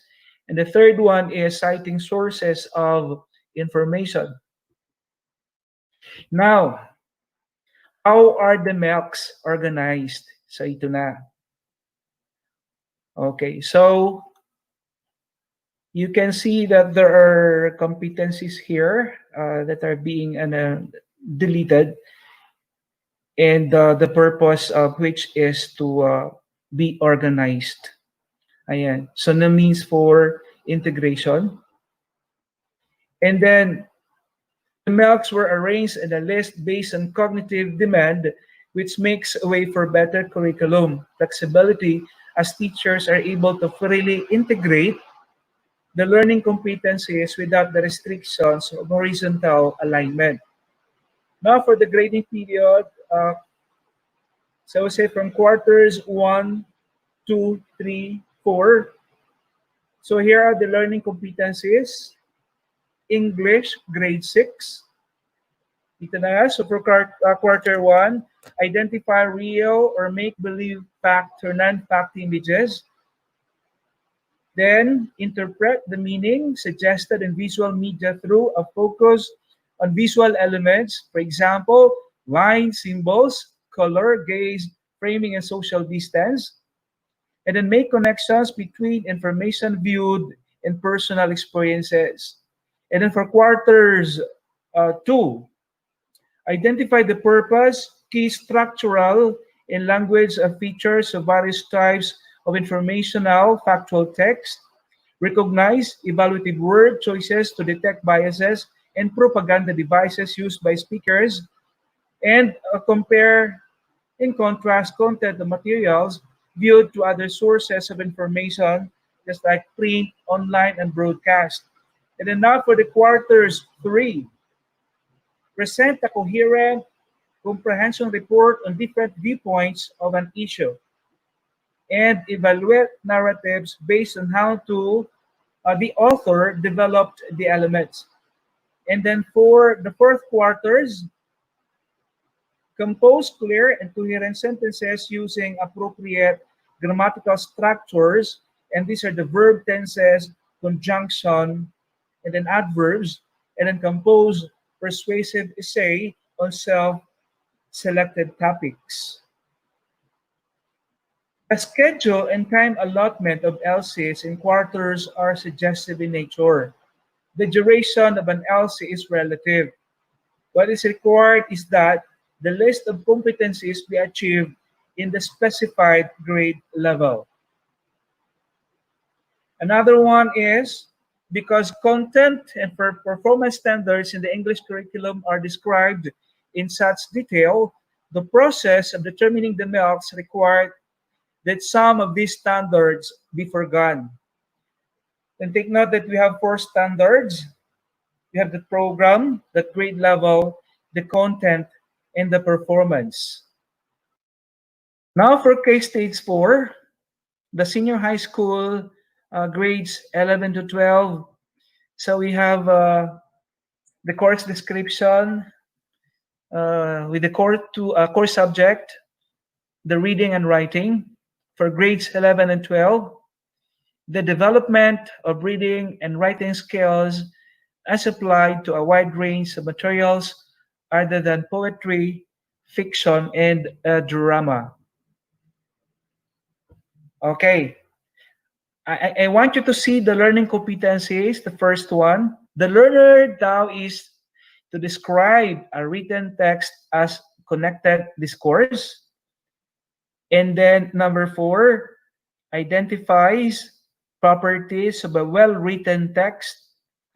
And the third one is citing sources of information. Now, how are the MELCs organized? So ito na. Okay, so you can see that there are competencies here that are being deleted, and the purpose of which is to be organized. Ayan. So that means for integration. And then the MELCs were arranged in a list based on cognitive demand, which makes a way for better curriculum flexibility as teachers are able to freely integrate the learning competencies without the restrictions of horizontal alignment. Now for the grading period, so say from quarters 1, 2, 3, 4. So here are the learning competencies. English, grade 6. Ito na. So for quarter 1, identify real or make-believe fact or non-fact images. Then interpret the meaning suggested in visual media through a focus on visual elements. For example, lines, symbols, color, gaze, framing, and social distance. And then make connections between information viewed and personal experiences. And then for quarters 2, identify the purpose, key structural, and language features of various types of informational factual text. Recognize evaluative word choices to detect biases and propaganda devices used by speakers. And compare and contrast content of materials viewed to other sources of information just like print, online, and broadcast. And then now for the quarters 3, present a coherent comprehension report on different viewpoints of an issue and evaluate narratives based on how the author developed the elements. And then for the fourth quarters, compose clear and coherent sentences using appropriate grammatical structures. And these are the verb tenses, conjunction, and then adverbs. And then compose persuasive essay on self-selected topics. The schedule and time allotment of LCs in quarters are suggestive in nature. The duration of an LC is relative. What is required is that the list of competencies be achieved in the specified grade level. Another one is because content and performance standards in the English curriculum are described in such detail, the process of determining the marks required that some of these standards be forgone. And take note that we have 4 standards. We have the program, the grade level, the content, and the performance. Now for case stage 4, the senior high school grades 11 to 12. So we have the course description with the course subject, the reading and writing. For grades 11 and 12, the development of reading and writing skills as applied to a wide range of materials other than poetry, fiction, and drama. Okay. I want you to see the learning competencies. The first one, the learner now is to describe a written text as connected discourse. And then number 4, identifies properties of a well-written text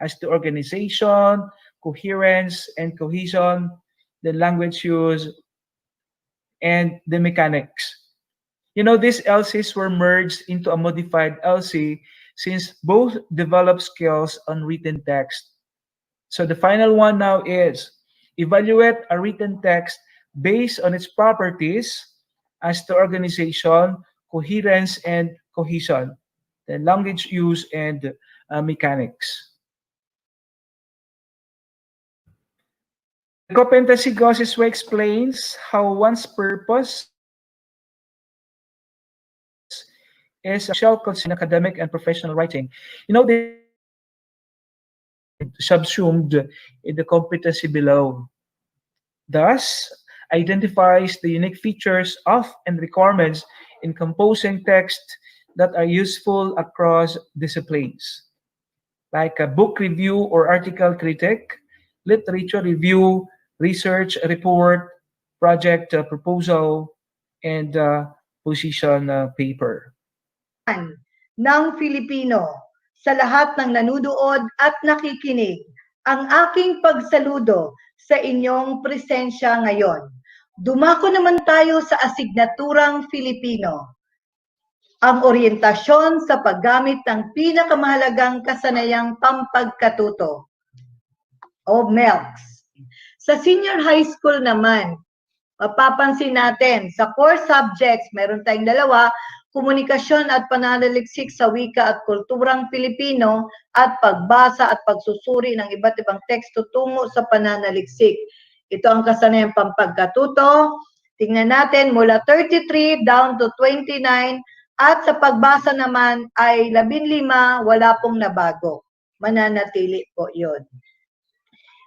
as to organization, coherence, and cohesion, the language use, and the mechanics. You know, these LCs were merged into a modified LC since both develop skills on written text. So the final one now is evaluate a written text based on its properties as to organization, coherence, and cohesion, the language use, and mechanics. The competency goes way explains how one's purpose is shall consider academic and professional writing. You know, they subsumed in the competency below. Thus, identifies the unique features of and requirements in composing text that are useful across disciplines, like a book review or article critic, literature review, research report, project proposal, and position paper. Ng Filipino, sa lahat ng nanunood at nakikinig, ang aking pagsaludo sa inyong presensya ngayon. Dumako naman tayo sa asignaturang Filipino. Ang oryentasyon sa paggamit ng pinakamahalagang kasanayang pampagkatuto o MELCs. Sa senior high school naman, mapapansin natin sa core subjects, meron tayong 2, komunikasyon at pananaliksik sa wika at kulturang Pilipino at pagbasa at pagsusuri ng iba't ibang teksto tungo sa pananaliksik. Ito ang kasanayang pampagkatuto. Tingnan natin mula 33 down to 29 at sa pagbasa naman ay 15, wala pong nabago. Mananatili po yun.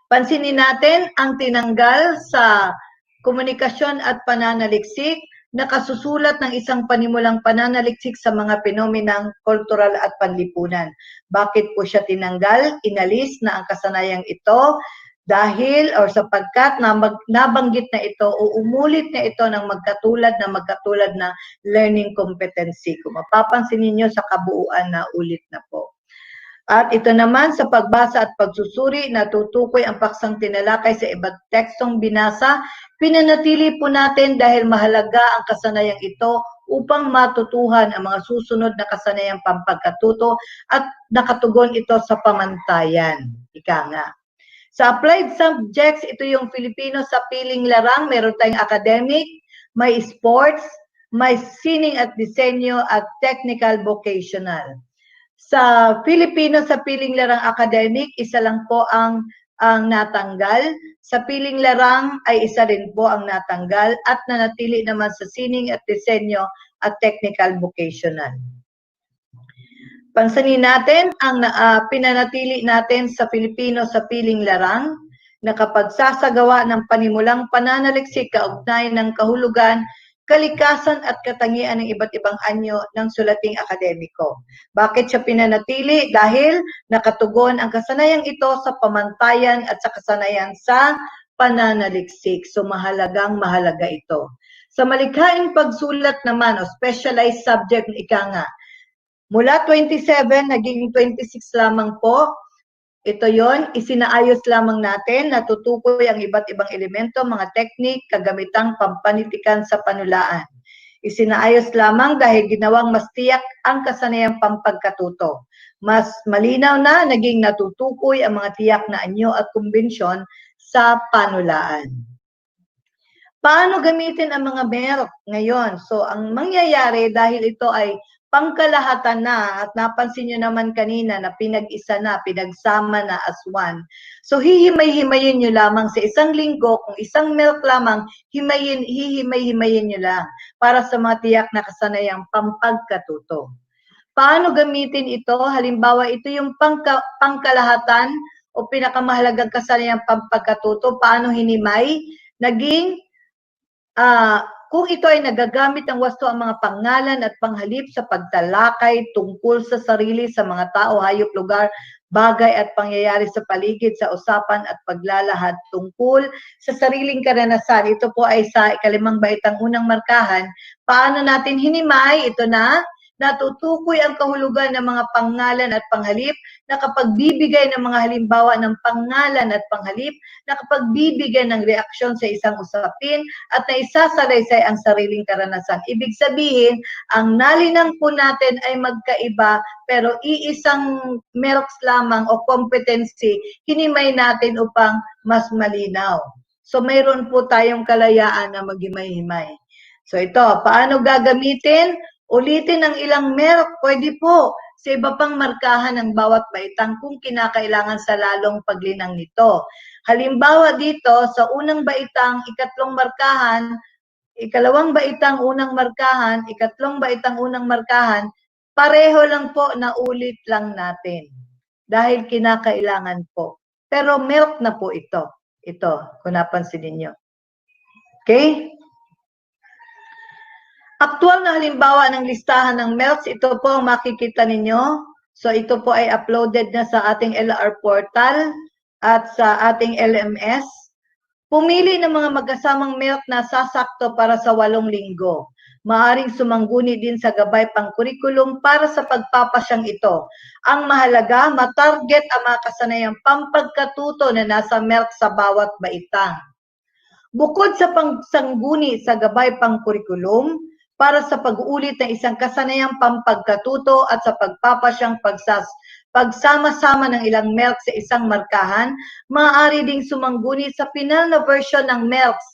Pansinin natin ang tinanggal sa komunikasyon at pananaliksik, nakasusulat ng isang panimulang pananaliksik sa mga penomenang kultural at panlipunan. Bakit po siya tinanggal? Inalis na ang kasanayang ito dahil or sapagkat nabanggit na ito o umulit na ito ng magkatulad na learning competency. Kung mapapansin ninyo sa kabuuan na ulit na po. At ito naman sa pagbasa at pagsusuri, natutukoy ang paksang tinalakay sa iba't tekstong binasa. Pinanatili po natin dahil mahalaga ang kasanayang ito upang matutuhan ang mga susunod na kasanayang pampagkatuto at nakatugon ito sa pamantayan. Ika nga. Sa applied subjects, ito yung Filipino sa piling larang, meron tayong academic, may sports, may sining at disenyo at technical vocational. Sa Filipino sa piling larang academic, isa lang po ang natanggal. Sa piling larang ay isa rin po ang natanggal at nanatili naman sa sining at disenyo at technical vocational. Pansinin natin ang pinanatili natin sa Filipino sa piling larang na kapag sasagawa ng panimulang pananaliksik kaugnay ng kahulugan, kalikasan at katangian ng iba't ibang anyo ng sulating akademiko. Bakit siya pinanatili? Dahil nakatugon ang kasanayang ito sa pamantayan at sa kasanayan sa pananaliksik. So mahalagang mahalaga ito. Sa malikhaing pagsulat naman o specialized subject ng ika nga, mula 27, naging 26 lamang po. Ito yon, isinaayos lamang natin, natutukoy ang iba't ibang elemento, mga teknik, kagamitang pampanitikan sa panulaan. Isinaayos lamang dahil ginawang mas tiyak ang kasanayang pampagkatuto. Mas malinaw na naging natutukoy ang mga tiyak na anyo at kumbensyon sa panulaan. Paano gamitin ang mga MERC ngayon? So, ang mangyayari dahil ito ay pangkalahatan na at napansin nyo naman kanina na pinag-isa na, pinagsama na as one. So, hihimay-himayin nyo lamang sa isang linggo, kung isang MERC lamang, hihimay-himayin nyo lang para sa mga tiyak na kasanayang pampagkatuto. Paano gamitin ito? Halimbawa, ito yung pangkalahatan o pinakamahalagang kasanayang pampagkatuto. Paano hinimay? Naging kung ito ay nagagamit ng wasto ang mga pangalan at panghalip sa pagtalakay tungkol sa sarili sa mga tao, hayop, lugar, bagay at pangyayari sa paligid, sa usapan at paglalahad tungkol sa sariling karanasan. Ito po ay sa ikalimang baitang unang markahan. Paano natin hinimay? Ito na, natutukoy ang kahulugan ng mga pangalan at panghalip na kapag bibigay ng mga halimbawa ng pangalan at panghalip, na kapag bibigay ng reaksyon sa isang usapin at na isasalaysay ang sariling karanasan. Ibig sabihin, ang nalinang po natin ay magkaiba pero iisang MERCs lamang o competency, hinimay natin upang mas malinaw. So mayroon po tayong kalayaan na maghimay-himay. So ito, paano gagamitin? Ulitin ang ilang MERC, pwede po sa iba pang markahan ng bawat baitang kung kinakailangan sa lalong paglinang nito. Halimbawa dito, sa unang baitang, ikatlong markahan, ikalawang baitang unang markahan, ikatlong baitang unang markahan, pareho lang po na ulit lang natin. Dahil kinakailangan po. Pero MERC na po ito. Ito, kung napansin ninyo. Okay? Aktual na halimbawa ng listahan ng MERCs, ito po ang makikita ninyo. So ito po ay uploaded na sa ating LR portal at sa ating LMS. Pumili ng mga magkasamang MERC na sasakto para sa 8 linggo. Maaring sumangguni din sa gabay pang kurikulum para sa pagpapasyang ito. Ang mahalaga, matarget ang mga kasanayang pampagkatuto na nasa MERC sa bawat baitang. Bukod sa pangsangguni sa gabay pang kurikulum, para sa pag-uulit ng isang kasanayang pampagkatuto at sa pagpapasyang pagsama-sama ng ilang MERC sa isang markahan, maaari ding sumangguni sa final na version ng MERCs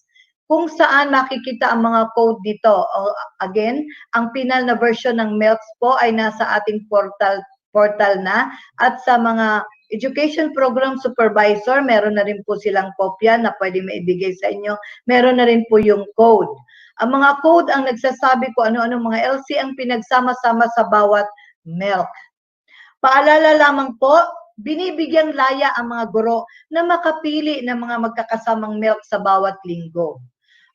kung saan makikita ang mga code dito. Again, ang final na version ng MERCs po ay nasa ating portal na at sa mga education program supervisor, meron na rin po silang kopya na pwede maibigay sa inyo. Meron na rin po yung code. Ang mga code ang nagsasabi ko ano-ano mga LC ang pinagsama-sama sa bawat MERC. Paalala lamang po, binibigyang laya ang mga guro na makapili ng mga magkakasamang MERC sa bawat linggo.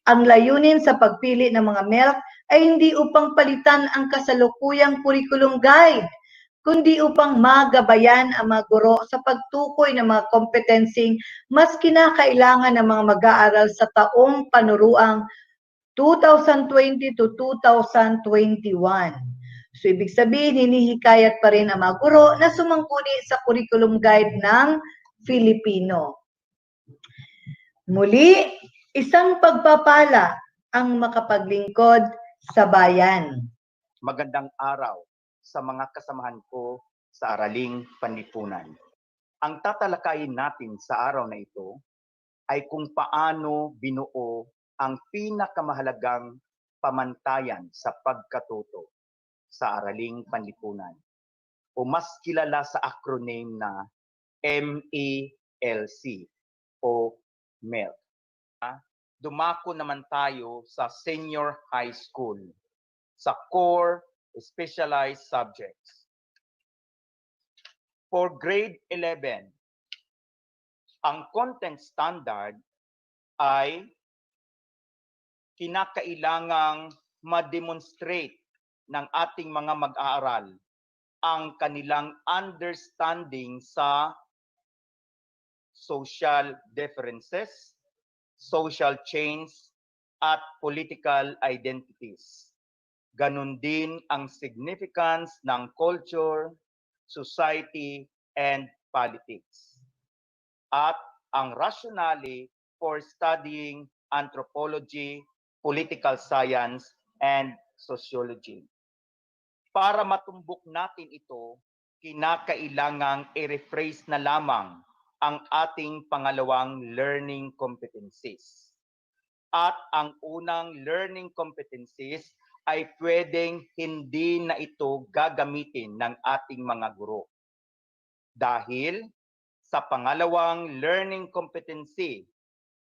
Ang layunin sa pagpili ng mga MERC ay hindi upang palitan ang kasalukuyang curriculum guide, kundi upang magabayan ang mga guro sa pagtukoy ng mga kompetensing mas kinakailangan ng mga mag-aaral sa taong panuruang 2020 to 2021. So, ibig sabihin, hinihikayat pa rin ang mga guro na sumangkuni sa curriculum guide ng Filipino. Muli, isang pagpapala ang makapaglingkod sa bayan. Magandang araw sa mga kasamahan ko sa Araling Panlipunan. Ang tatalakayin natin sa araw na ito ay kung paano binuo ang pinakamahalagang pamantayan sa pagkatuto sa Araling Panlipunan o mas kilala sa acronym na MELC o MELC. Dumako naman tayo sa senior high school sa core specialized subjects. For grade 11, ang content standard ay kinakailangang ma-demonstrate ng ating mga mag-aaral ang kanilang understanding sa social differences, social change, at political identities. Ganon din ang significance ng culture, society, and politics. At ang rationale for studying anthropology, political science, and sociology. Para matumbok natin ito, kinakailangang i-rephrase na lamang ang ating pangalawang learning competencies. At ang unang learning competencies ay pwedeng hindi na ito gagamitin ng ating mga guro. Dahil sa pangalawang learning competency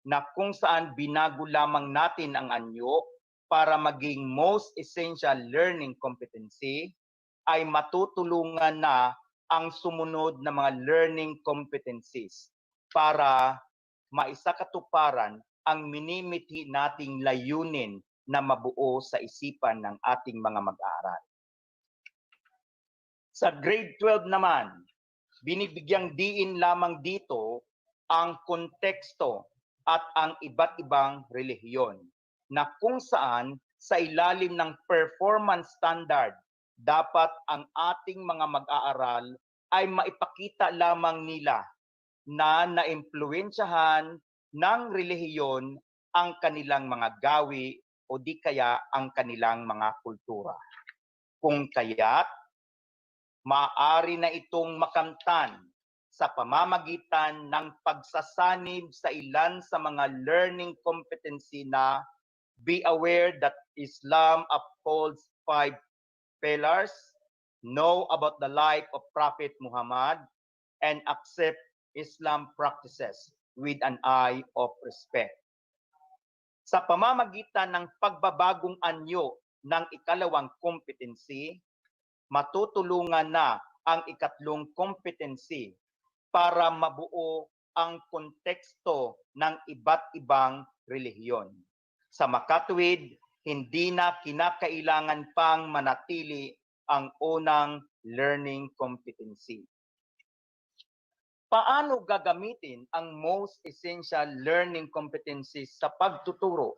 na kung saan binago lamang natin ang anyo para maging most essential learning competency, ay matutulungan na ang sumunod na mga learning competencies para maisakatuparan ang minimithi nating layunin na mabuo sa isipan ng ating mga mag-aaral. Sa grade 12 naman, binibigyang diin lamang dito ang konteksto at ang iba't ibang relihiyon na kung saan sa ilalim ng performance standard dapat ang ating mga mag-aaral ay maipakita lamang nila na naimpluwensyahan ng relihiyon ang kanilang mga gawi o di kaya ang kanilang mga kultura. Kung kaya't, maaari na itong makamtan sa pamamagitan ng pagsasanib sa ilan sa mga learning competency na be aware that Islam upholds 5 pillars, know about the life of Prophet Muhammad, and accept Islam practices with an eye of respect. Sa pamamagitan ng pagbabagong anyo ng ikalawang competency, matutulungan na ang ikatlong competency para mabuo ang konteksto ng iba't ibang relihiyon. Sa makatuwid, hindi na kinakailangan pang manatili ang unang learning competency. Paano gagamitin ang most essential learning competencies sa pagtuturo?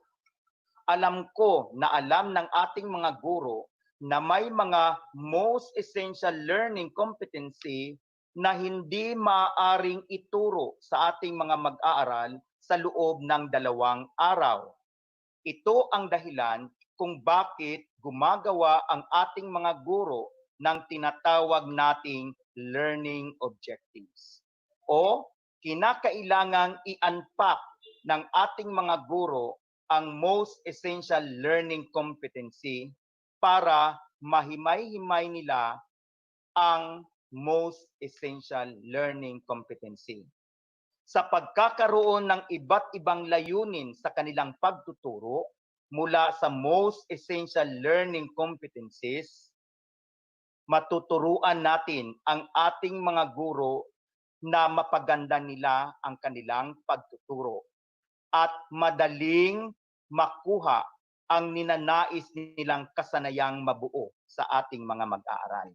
Alam ko na alam ng ating mga guro na may mga most essential learning competency na hindi maaaring ituro sa ating mga mag-aaral sa loob ng 2 araw. Ito ang dahilan kung bakit gumagawa ang ating mga guro ng tinatawag nating learning objectives. O kinakailangang i-unpack ng ating mga guro ang most essential learning competency para mahimay-himay nila ang most essential learning competency. Sa pagkakaroon ng iba't ibang layunin sa kanilang pagtuturo mula sa most essential learning competencies, matuturuan natin ang ating mga guro na mapaganda nila ang kanilang pagtuturo at madaling makuha ang ninanais nilang kasanayang mabuo sa ating mga mag-aaral.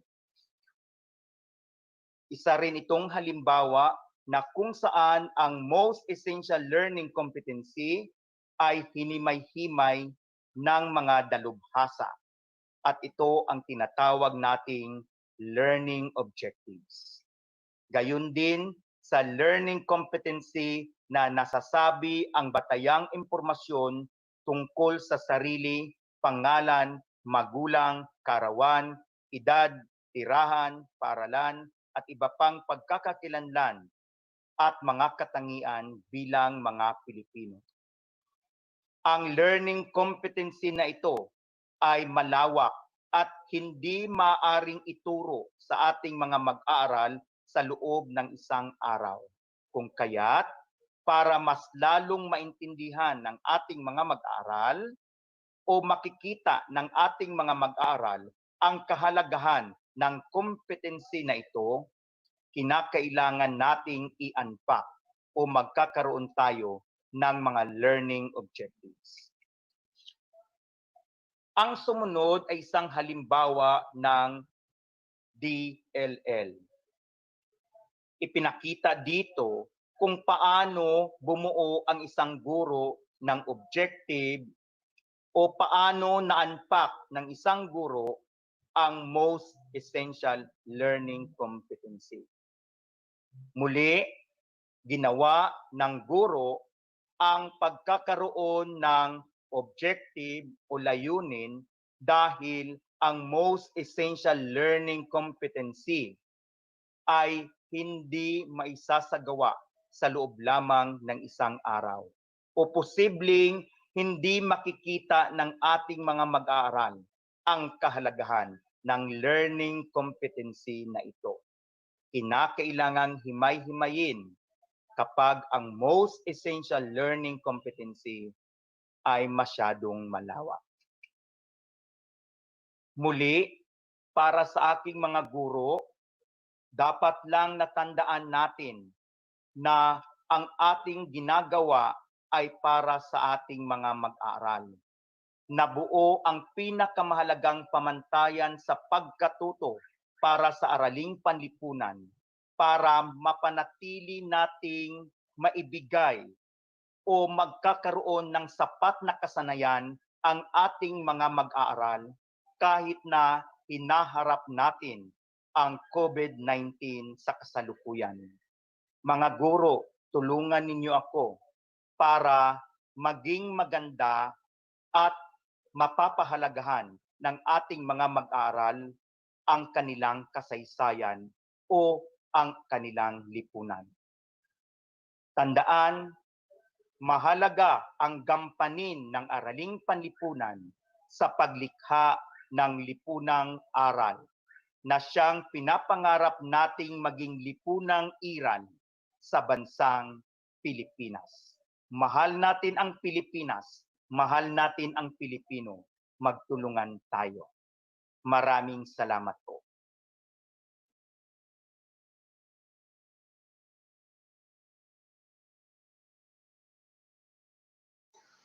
Isa rin itong halimbawa na kung saan ang most essential learning competency ay hinimay-himay ng mga dalubhasa. At ito ang tinatawag nating learning objectives. Gayun din sa learning competency na nasasabi ang batayang impormasyon tungkol sa sarili pangalan, magulang, karawan, edad, tirahan, paaralan, at iba pang pagkakakilanlan at mga katangian bilang mga Pilipino. Ang learning competency na ito ay malawak at hindi maaring ituro sa ating mga mag-aaral sa loob ng isang araw. Kung kaya't, para mas lalong maintindihan ng ating mga mag-aaral o makikita ng ating mga mag-aaral ang kahalagahan ng competency na ito, kinakailangan nating i-unpack o magkakaroon tayo ng mga learning objectives. Ang sumunod ay isang halimbawa ng DLL. Ipinakita dito kung paano bumuo ang isang guro ng objective o paano na-unpack ng isang guro ang most essential learning competency. Muli, ginawa ng guro ang pagkakaroon ng objective o layunin dahil ang most essential learning competency ay hindi maisasagawa sa loob lamang ng isang araw o posibleng hindi makikita ng ating mga mag-aaral ang kahalagahan ng learning competency na ito. Kinakailangang himay-himayin kapag ang most essential learning competency ay masyadong malawak. Muli, para sa aking mga guro, dapat lang natandaan natin na ang ating ginagawa ay para sa ating mga mag-aaral. Nabuo ang pinakamahalagang pamantayan sa pagkatuto para sa araling panlipunan para mapanatili nating maibigay o magkakaroon ng sapat na kasanayan ang ating mga mag-aaral kahit na hinaharap natin ang COVID-19 sa kasalukuyan. Mga guro, tulungan ninyo ako para maging maganda at mapapahalagahan ng ating mga mag-aaral ang kanilang kasaysayan o ang kanilang lipunan. Tandaan, mahalaga ang gampanin ng araling panlipunan sa paglikha ng lipunang aral na siyang pinapangarap nating maging lipunang iral sa bansang Pilipinas. Mahal natin ang Pilipinas, mahal natin ang Pilipino, magtulungan tayo. Maraming salamat po.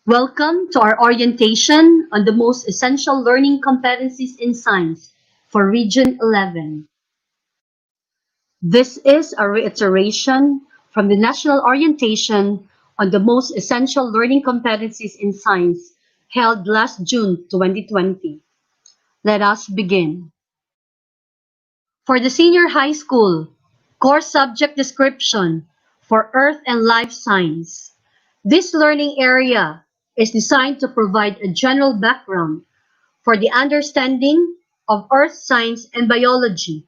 Welcome to our orientation on the most essential learning competencies in science for Region 11. This is a reiteration from the National Orientation on the most essential learning competencies in science held last June 2020. Let us begin. For the senior high school, core subject description for Earth and Life Science. This learning area is designed to provide a general background for the understanding of Earth science and biology.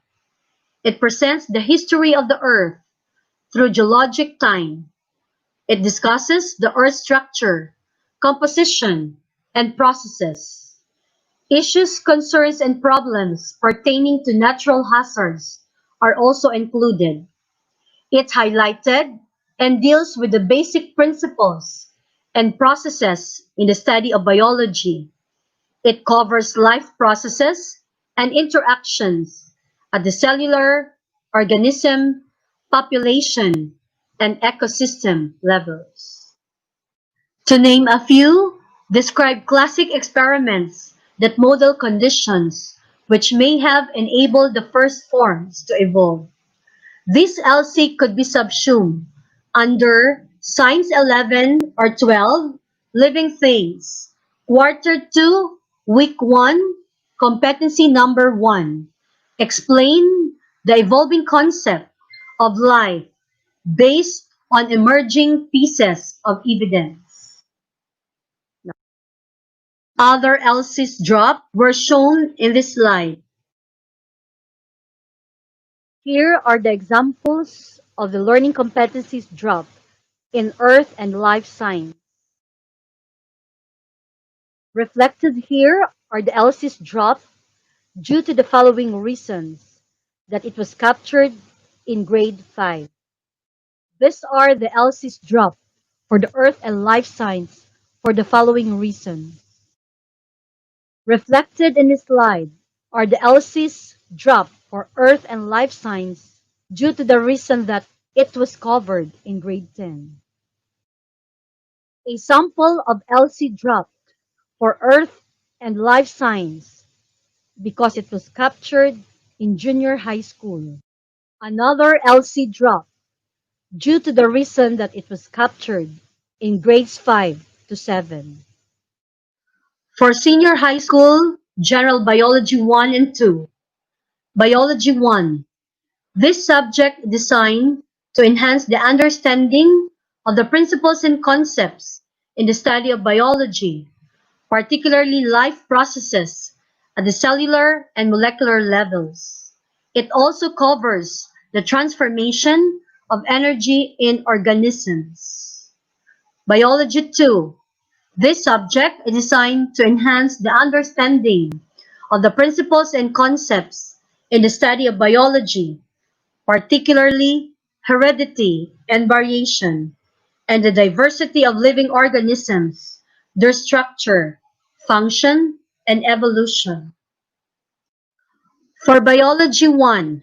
It presents the history of the Earth through geologic time. It discusses the Earth's structure, composition, and processes. Issues, concerns, and problems pertaining to natural hazards are also included. It's highlighted and deals with the basic principles and processes in the study of biology. It covers life processes and interactions at the cellular, organism, population, and ecosystem levels. To name a few, describe classic experiments that model conditions which may have enabled the first forms to evolve. This LC could be subsumed under Science 11 or 12, Living Things, Quarter 2, Week 1, Competency Number 1. Explain the evolving concept of life based on emerging pieces of evidence. Other LCs dropped were shown in this slide. Here are the examples of the learning competencies dropped in Earth and Life Science. Reflected here are the LCs dropped due to the following reasons: that it was captured in grade 5. These are the LCs dropped for the Earth and Life Science for the following reasons. Reflected in this slide are the LCs dropped for Earth and Life Science due to the reason that it was covered in grade 10. A sample of LC dropped for Earth and Life Science because it was captured in junior high school. Another LC dropped due to the reason that it was captured in grades 5 to 7. For senior high school, General Biology 1 and 2. Biology 1. This subject designed to enhance the understanding of the principles and concepts in the study of biology, particularly life processes at the cellular and molecular levels. It also covers the transformation of energy in organisms. Biology 2. This subject is designed to enhance the understanding of the principles and concepts in the study of biology, particularly heredity and variation, and the diversity of living organisms, their structure, function, and evolution. For Biology 1,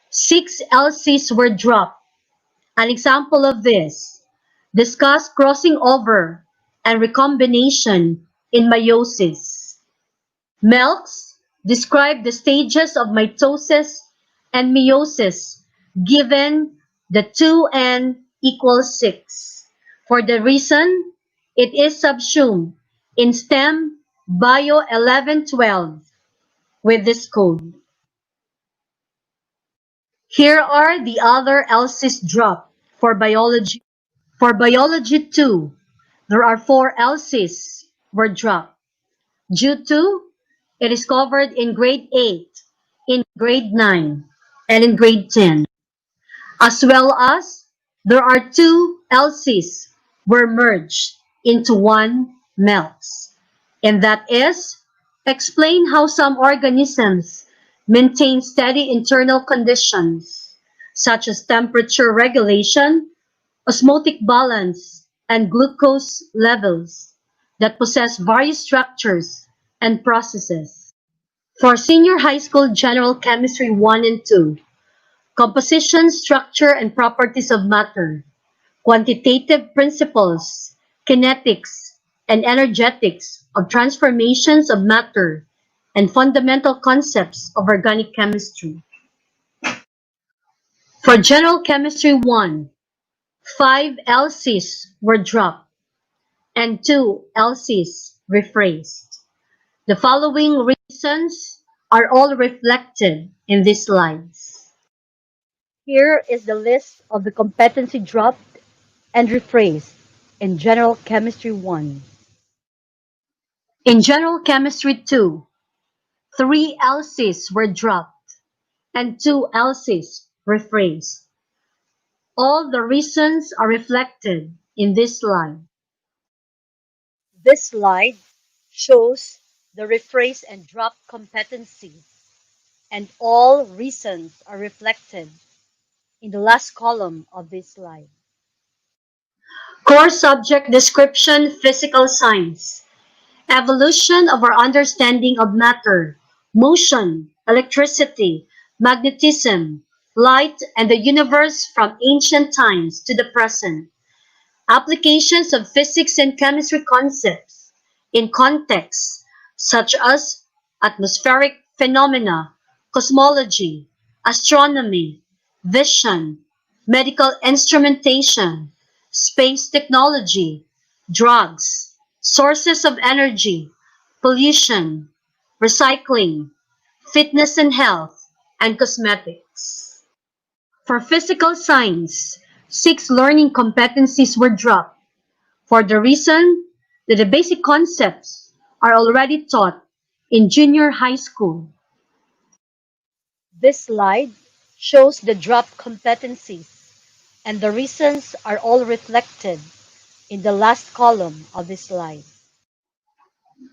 6 LCs were dropped. An example of this: discuss crossing over and recombination in meiosis. Melks describe the stages of mitosis and meiosis given the 2n equals 6. For the reason, it is subsumed in STEM Bio 1112 with this code. Here are the other LCs dropped for biology. For biology 2, there are 4 LCs were dropped due to it is covered in grade 8, in grade 9, and in grade 10. As well as there are 2 LCs were merged into one MELCS. And that is explain how some organisms maintain steady internal conditions such as temperature regulation, osmotic balance, and glucose levels that possess various structures and processes. For senior high school general chemistry 1 and 2, composition, structure, and properties of matter, quantitative principles, kinetics, and energetics of transformations of matter, and fundamental concepts of organic chemistry. For general chemistry 1, 5 LCs were dropped and 2 LCs rephrased. The following reasons are all reflected in these slides. Here is the list of the competency dropped and rephrased in General Chemistry 1. In General Chemistry 2, 3 LCs were dropped and 2 LCs rephrased. All the reasons are reflected in this slide. This slide shows the rephrase and drop competencies, and all reasons are reflected in the last column of this slide. Core subject description: physical science. Evolution of our understanding of matter, motion, electricity, magnetism, light, and the universe from ancient times to the present. Applications of physics and chemistry concepts in contexts such as atmospheric phenomena, cosmology, astronomy, vision, medical instrumentation, space technology, drugs, sources of energy, pollution, recycling, fitness and health, and cosmetics. For physical science, 6 learning competencies were dropped for the reason that the basic concepts are already taught in junior high school. This slide shows the drop competencies, and the reasons are all reflected in the last column of this slide.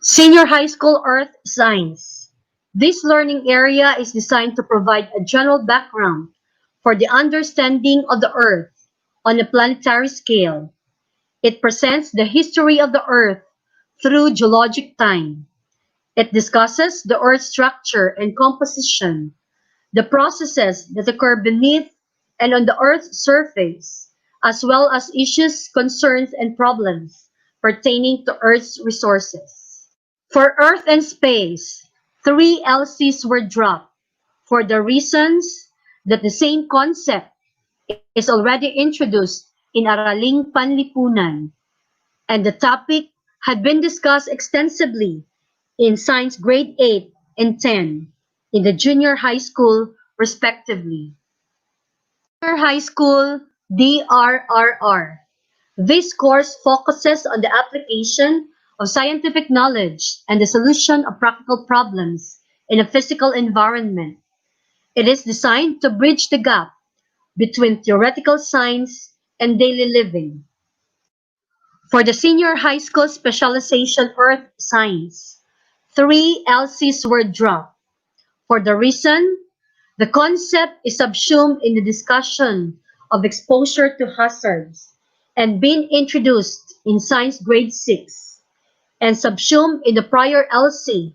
Senior high school Earth Science. This learning area is designed to provide a general background for the understanding of the Earth on a planetary scale. It presents the history of the Earth through geologic time. It discusses the Earth's structure and composition, the processes that occur beneath and on the Earth's surface, as well as issues, concerns, and problems pertaining to Earth's resources. For Earth and Space, 3 LCs were dropped for the reasons that the same concept is already introduced in Araling Panlipunan, and the topic had been discussed extensively in Science Grade 8 and 10 in the junior high school, respectively. Junior high school DRRR. This course focuses on the application of scientific knowledge and the solution of practical problems in a physical environment. It is designed to bridge the gap between theoretical science and daily living. For the senior high school specialization Earth Science, 3 LCs were dropped. For the reason, the concept is subsumed in the discussion of exposure to hazards and being introduced in Science Grade 6 and subsumed in the prior LC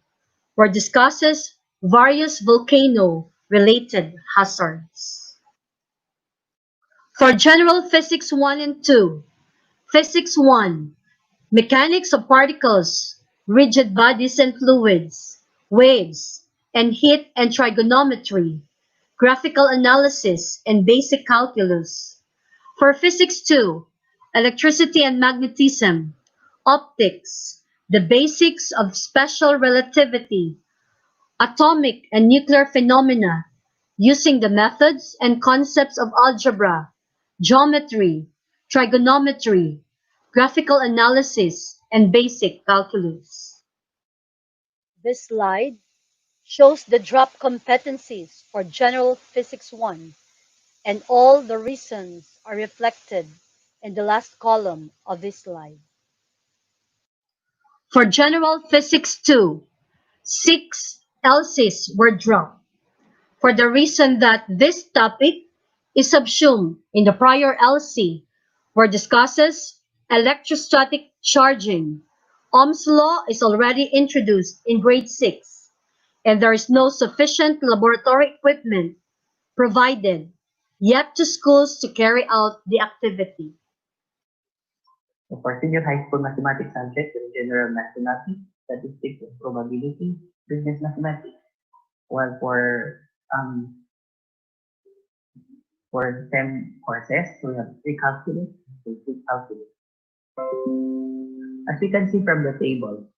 where discusses various volcano-related hazards. For General Physics 1 and 2, Physics 1, Mechanics of Particles, Rigid Bodies and Fluids, Waves, and Heat and Trigonometry, Graphical Analysis, and Basic Calculus. For Physics 2, Electricity and Magnetism, Optics, the Basics of Special Relativity, Atomic and Nuclear Phenomena, using the methods and concepts of algebra, geometry, trigonometry, graphical analysis, and basic calculus. This slide shows the drop competencies for General Physics 1, and all the reasons are reflected in the last column of this slide. For General Physics 2, 6 LCs were dropped for the reason that this topic is subsumed in the prior LC where discusses electrostatic charging. Ohm's law is already introduced in grade 6 and there is no sufficient laboratory equipment provided yet to schools to carry out the activity. For senior high school mathematics subjects, general mathematics, statistics and probability, business mathematics. While for STEM courses, we have pre-calculus and basic calculus. As you can see from the table,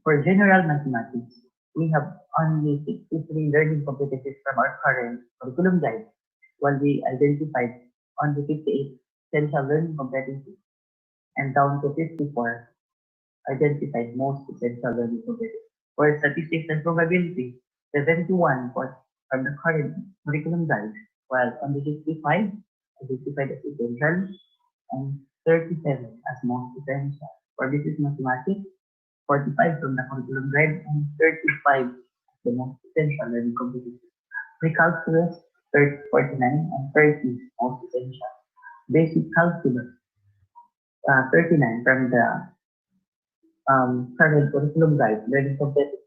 for general mathematics, we have only 63 learning competencies from our current curriculum guide, while we identified only 58 essential learning competencies, and down to 54 identified most essential learning competencies. For statistics and probability, 71 from the current curriculum guide, while only 65 identified as essential and 37 as most essential. For business mathematics, 45 from the curriculum guide and 35 as the most essential learning competencies. Pre-calculus, 49 and 30 most essential. Basic calculus, 39 from the current curriculum guide, learning competencies,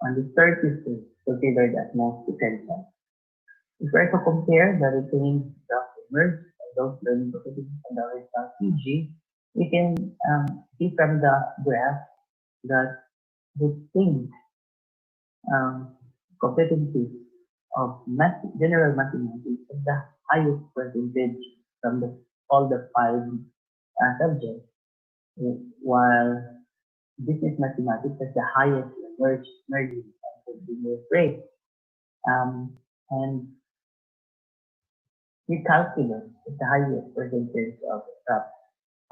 on the 32 considered as most essential. If we are to compare the retained merged and those learning competencies on the original PG, we can see from the graph that the retained competencies of general mathematics is the highest percentage from all the 5 subjects, while business mathematics has the highest merging and continuous rate. And with calculus is the highest percentage of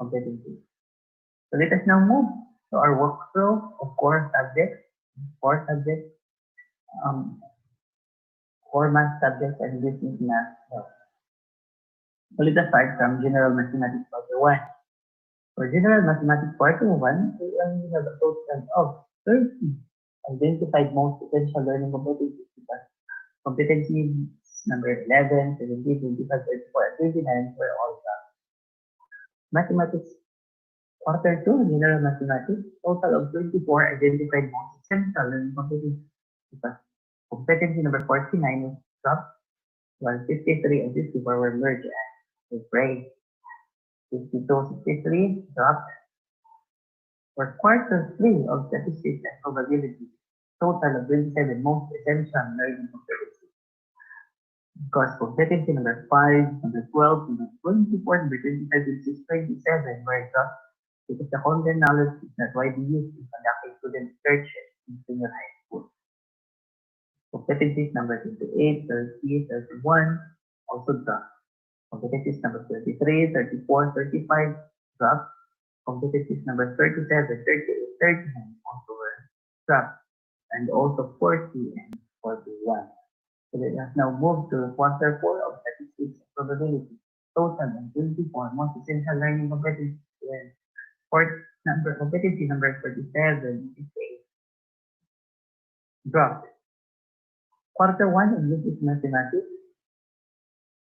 competencies. So let us now move So our workflow of core subjects, um, core math subjects, and business math. So let us start from general mathematics part 1. For general mathematics part 1, we only have a total of 30 identified most essential learning competencies. Competencies number 11, 17, 25, 34, and 29 were all done. Mathematics quarter 2, general mathematics, total of 24 identified most essential learning competencies. Competency number 49 was dropped, while 53 and 54 were merged and replaced. 52, 63 dropped. For quarter 3 of statistics and probability, total of 27 most essential learning competencies. Because competency number 5, number 12, number 24, number 25, 26, 27 were dropped because the content knowledge is not widely used in conducting student research in senior high school. Competencies number 28, 30, 31 also dropped. Competencies number 33, 34, 35 dropped. Competencies number 37, 38, 39 also were dropped. And also 40 and 41. So let us now move to quarter 4 of statistics and probability. Total and 24 most essential learning competencies. Competency number 47 is dropped. Quarter 1 in business mathematics,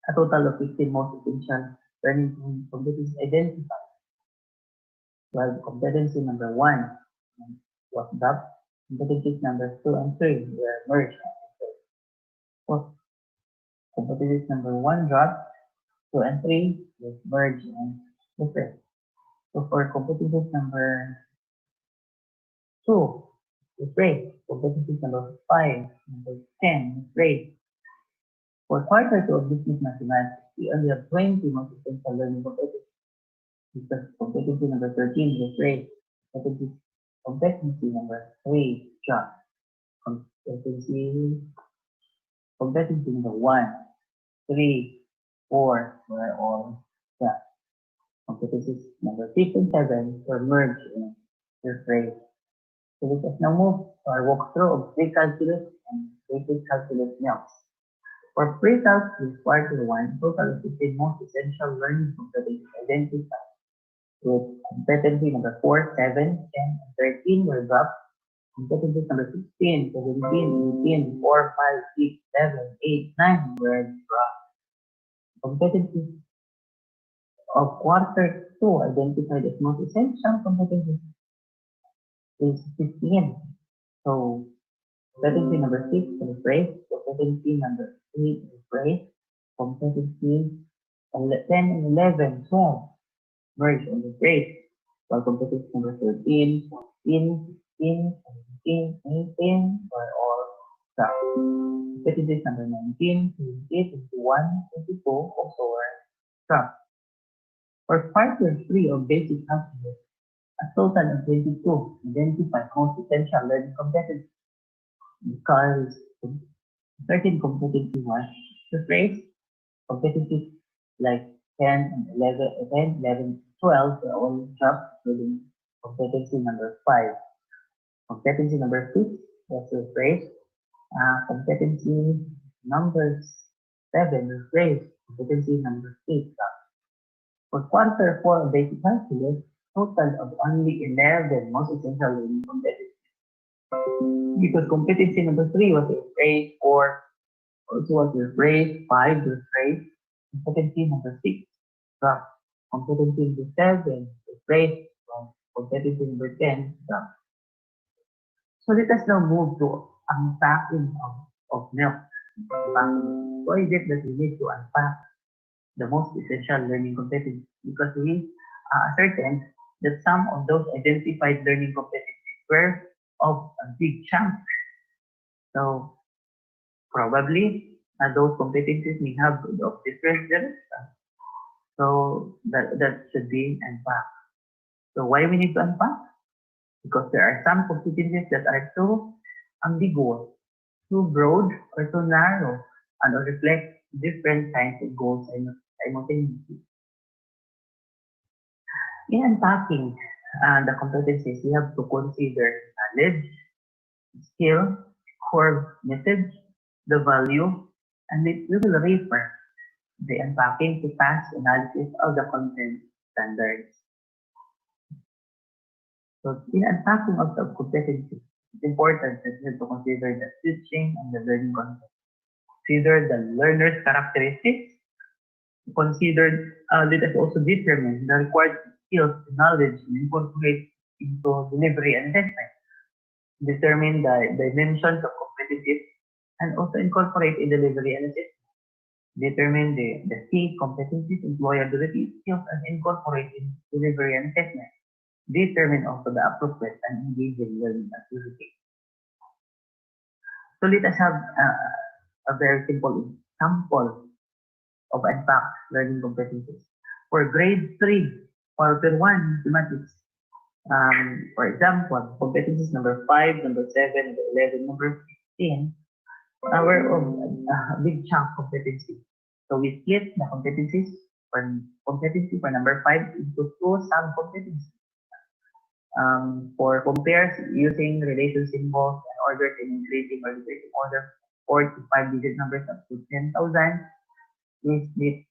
a total of 15 most essential learning competencies identified. While competency number 1 was dropped, competencies number 2 and 3 were merged. Competencies number 1 dropped, 2 and 3 was merged and replaced. So for competencies number 2, replaced. Competencies number 5, number 10, replaced. For quarter 2 of business mathematics, we only have 20 most essential learning competencies. Because competency number 13 replaced. Competency number 3 dropped. Competency number 1, 3, 4 were all dropped. Competencies number 6 and 7 were merged and replaced. So let us now move to our walkthrough of pre-calculus and basic calculus notes. For pre-calculus quarter 1, total of 15 most essential learning competencies identified. With competency number 4, 7, 10, and 13 were dropped. Competencies number 16, 17, 18, 4, 5, 6, 7, 8, 9 were dropped. Competencies of quarter 2 identified as most essential competencies is 15. So competency number 6 replaced, competency number 8 replaced, competency 10 and 11, 12 merged and replaced, while competency number 13, 14, 15, 17, 18 were all dropped. Competencies number 19, 20, 21, 22 also were dropped. For quarter 3 of basic calculus, a total of 22 identified most essential learning competencies. Because 13 competency was replaced, competencies like 10 and 11, 10, 11, 12 were all dropped, including competency number 5. Competency number 6 was replaced. Competency number 7 replaced. Competency number 8 dropped. For quarter 4 of basic calculus, total of only 11 most essential learning competencies. Because competency number 3 was replaced, 4 also was replaced, 5 replaced, competency number 6 dropped, competency number 7 replaced, competency number 10 dropped. So let us now move to unpacking of milk. Why is it that we need to unpack the most essential learning competencies? Because we are certain that some of those identified learning competencies were of a big chunk. So probably those competencies may have of different directions. So that should be unpacked. So why we need to unpack? Because there are some competencies that are too ambiguous, too broad, or too narrow, and reflect different kinds of goals simultaneously. In unpacking And the competencies, we have to consider knowledge, skill, core message, the value, and we will refer the unpacking to pass analysis of the content standards. So in unpacking of the competency, it's important that you have to consider the teaching and the learning content. Consider the learner's characteristics. Let us also determine the required skills, knowledge, and incorporate into delivery and assessment. Determine the dimensions of competitive and also incorporate in delivery and assessment. Determine the key competencies, employability skills, and incorporate in delivery and assessment. Determine also the appropriate and engaging learning activity. So let us have a very simple example of unpacked learning competencies. For grade 3, quarter 1, mathematics, for example, competencies number 5, number 7, number 11, number 15, were of a big chunk competency. So we split the competencies for number 5 into 2 sub-competencies. For compares using relation symbols and ordered in increasing or decreasing order 4 to 5 digit numbers up to 10,000, we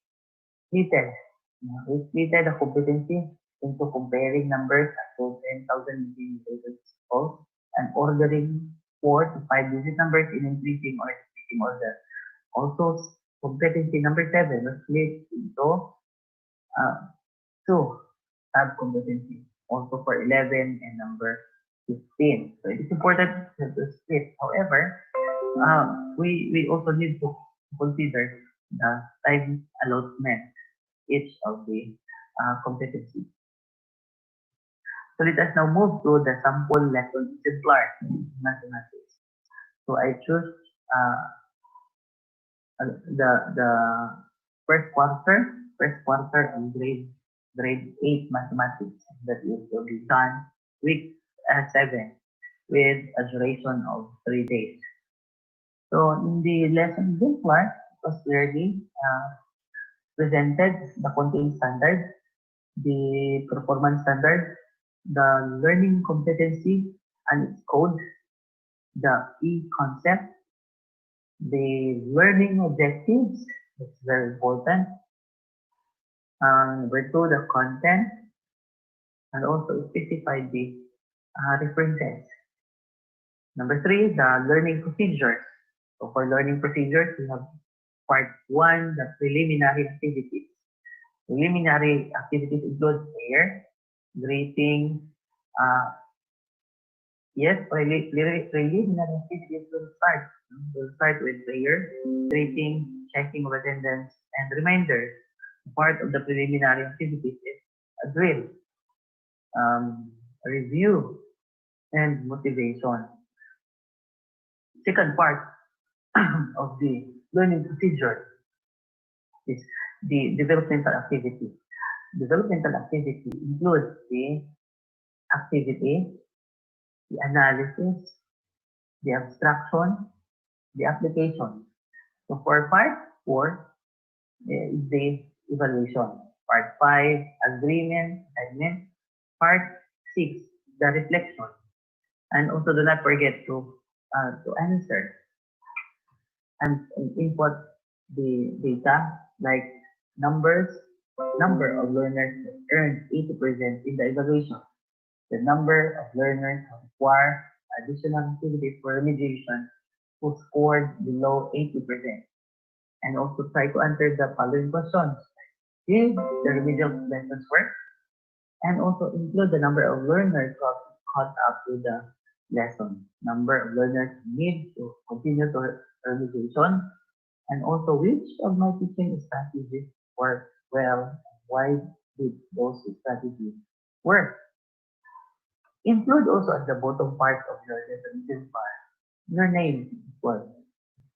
splitted the competency into comparing numbers up to 10,000 using relation symbols and ordering 4 to 5 digit numbers in increasing or decreasing order. Also, competency number 7 was split into 2 sub-competencies, also for 11 and number 15. So it is important to split. However, we also need to consider the time allotment each of the competencies. So let us now move to the sample lesson exemplar in mathematics. So I choose the first quarter of grade 8 mathematics, that is will be done week 7 with a duration of 3 days. So in the lesson exemplar, it was clearly presented the content standard, the performance standard, the learning competency and its code, the e-concept, the learning objectives, it's very important. Number 2, the content, and also specify the references. Number 3, the learning procedures. So for learning procedures, we have part 1, the preliminary activities. Preliminary activities include prayer, greeting, preliminary activities will start. We'll start with prayer, greeting, checking of attendance, and reminders. Part of the preliminary activities is a drill, review, and motivation. Second part of the learning procedure is the developmental activity. Developmental activity includes the activity, the analysis, the abstraction, the application. So for part 4 is the evaluation. Part 5, agreement, assignment. Part 6, the reflection. And also do not forget to answer and input the data like number of learners that earned 80% in the evaluation, the number of learners who require additional activities for remediation who scored below 80%. And also try to answer the following questions. Did the remedial lessons work? And also include the number of learners who have caught up with the lesson, number of learners who need to continue to remediation, and also which of my teaching strategies work well, why did those strategies work. Include also at the bottom part of your definition part your name as well.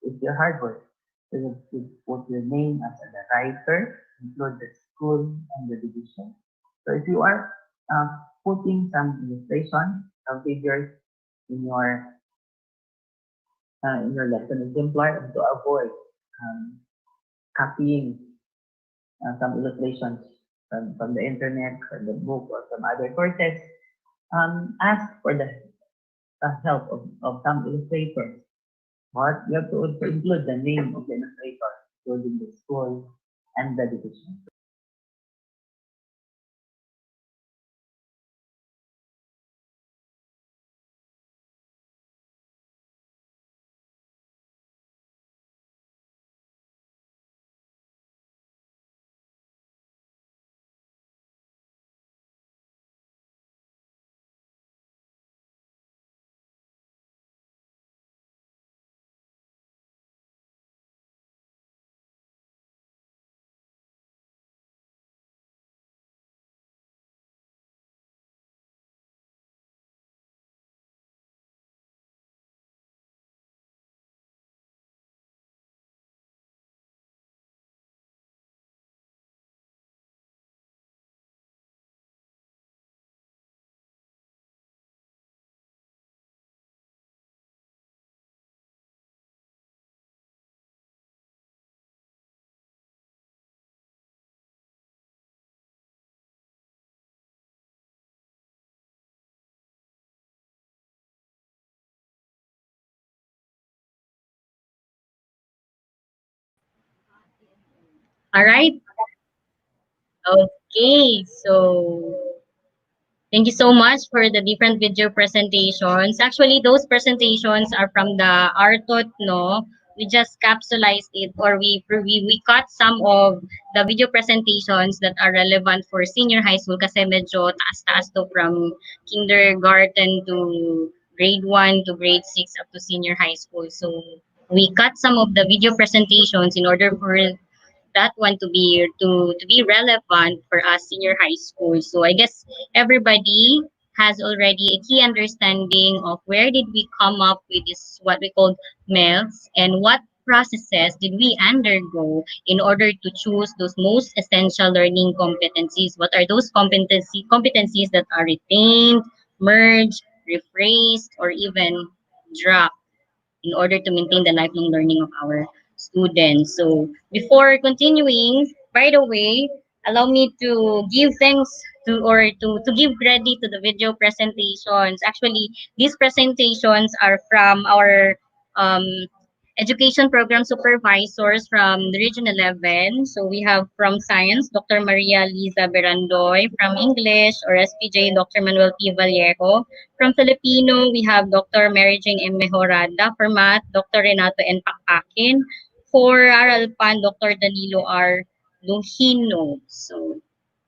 It's your hard work. So you put your name as a writer, include the school and the division. So if you are putting some illustration, some figures in your lesson exemplar, and to avoid copying some illustrations from the internet, from the book, or from other sources, ask for the help of some illustrators. But you have to also include the name of the illustrator, including the school and the division. All right. Okay. So thank you so much for the different video presentations. Actually, those presentations are from the Artot, no? We just capsulized it, or we cut some of the video presentations that are relevant for senior high school kasi medyo taas-taas to from kindergarten to grade 1 to grade 6 up to senior high school. So we cut some of the video presentations in order for that one to be relevant for us senior high school. So I guess everybody has already a key understanding of where did we come up with this what we call MELS and what processes did we undergo in order to choose those most essential learning competencies. What are those competencies that are retained, merged, rephrased, or even dropped in order to maintain the lifelong learning of our students. So before continuing, by the way, allow me to give thanks to give credit to the video presentations. Actually, these presentations are from our um, education program supervisors from the Region 11. So we have from Science, Dr. Maria Liza Berandoy. From English or SPJ, Dr. Manuel P. Vallejo. From Filipino, we have Dr. Mary Jane M. Mejorada. For Math, Dr. Renato N. Pakpakin. For Aralpan, Dr. Danilo R. Luhino. So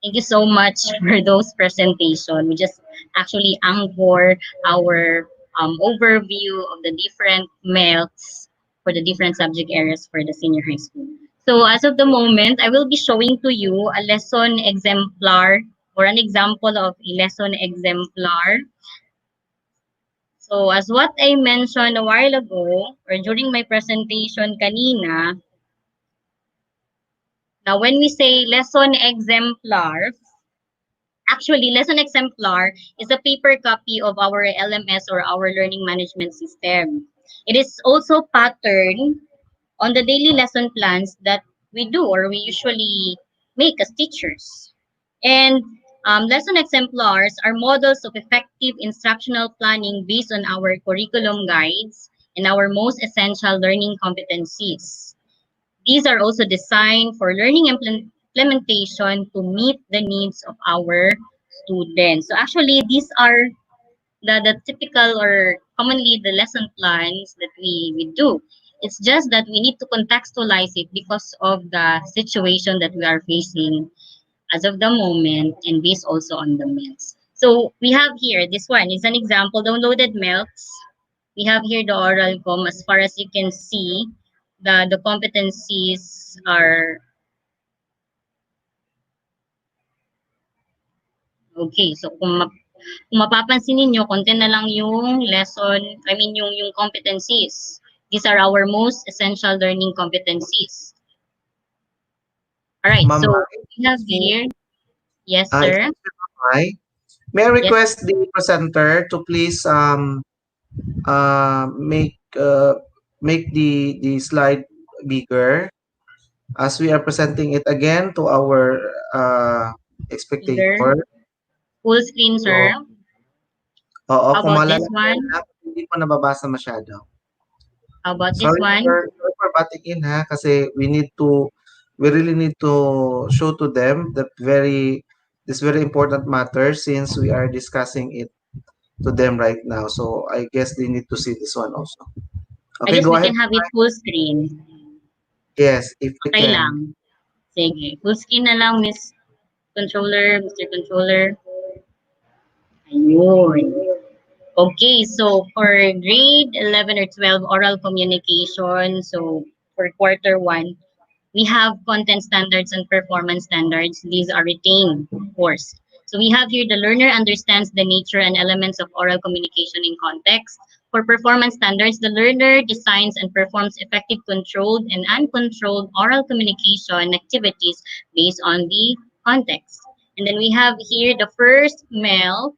thank you so much for those presentation. We just actually anchor our overview of the different MELTs for the different subject areas for the senior high school. So as of the moment, I will be showing to you a lesson exemplar or an example of a lesson exemplar. So as what I mentioned a while ago or during my presentation kanina, now when we say lesson exemplar, actually lesson exemplar is a paper copy of our LMS or our learning management system. It is also patterned on the daily lesson plans that we do or we usually make as teachers. And lesson exemplars are models of effective instructional planning based on our curriculum guides and our most essential learning competencies. These are also designed for learning implementation to meet the needs of our students. So actually, these are the typical or commonly the lesson plans that we do. It's just that we need to contextualize it because of the situation that we are facing as of the moment and based also on the MELTs. So we have here, this one is an example, downloaded MELTs. We have here the oral com. As far as you can see, the competencies are okay. So kung mapapansin ninyo, konti na lang yung lesson, I mean yung competencies. These are our most essential learning competencies. All right, Ma'am so Mai, we have here, yes, excuse sir. me, Ma'am Mai. May I Yes, request the presenter to please uh, make uh, make the slide bigger as we are presenting it again to our either spectator. full screen, sir. So Oo, How kung about this malalagyan one? lang, hindi ko nababasa masyado. How about this Sorry one? sorry for butting in ha, kasi we really need to show to them that this very important matter since we are discussing it to them right now. So I guess they need to see this one also. I Okay, guess go we ahead. can have it full screen. Yes, if you Okay can. lang. Sige. Full screen na lang, Miss Controller, Mr. Controller. Ayun. Okay, so for grade 11 or 12 oral communication, so for quarter 1, we have content standards and performance standards. These are retained, of course. So we have here the learner understands the nature and elements of oral communication in context. For performance standards, the learner designs and performs effective controlled and uncontrolled oral communication activities based on the context. And then we have here the first MELT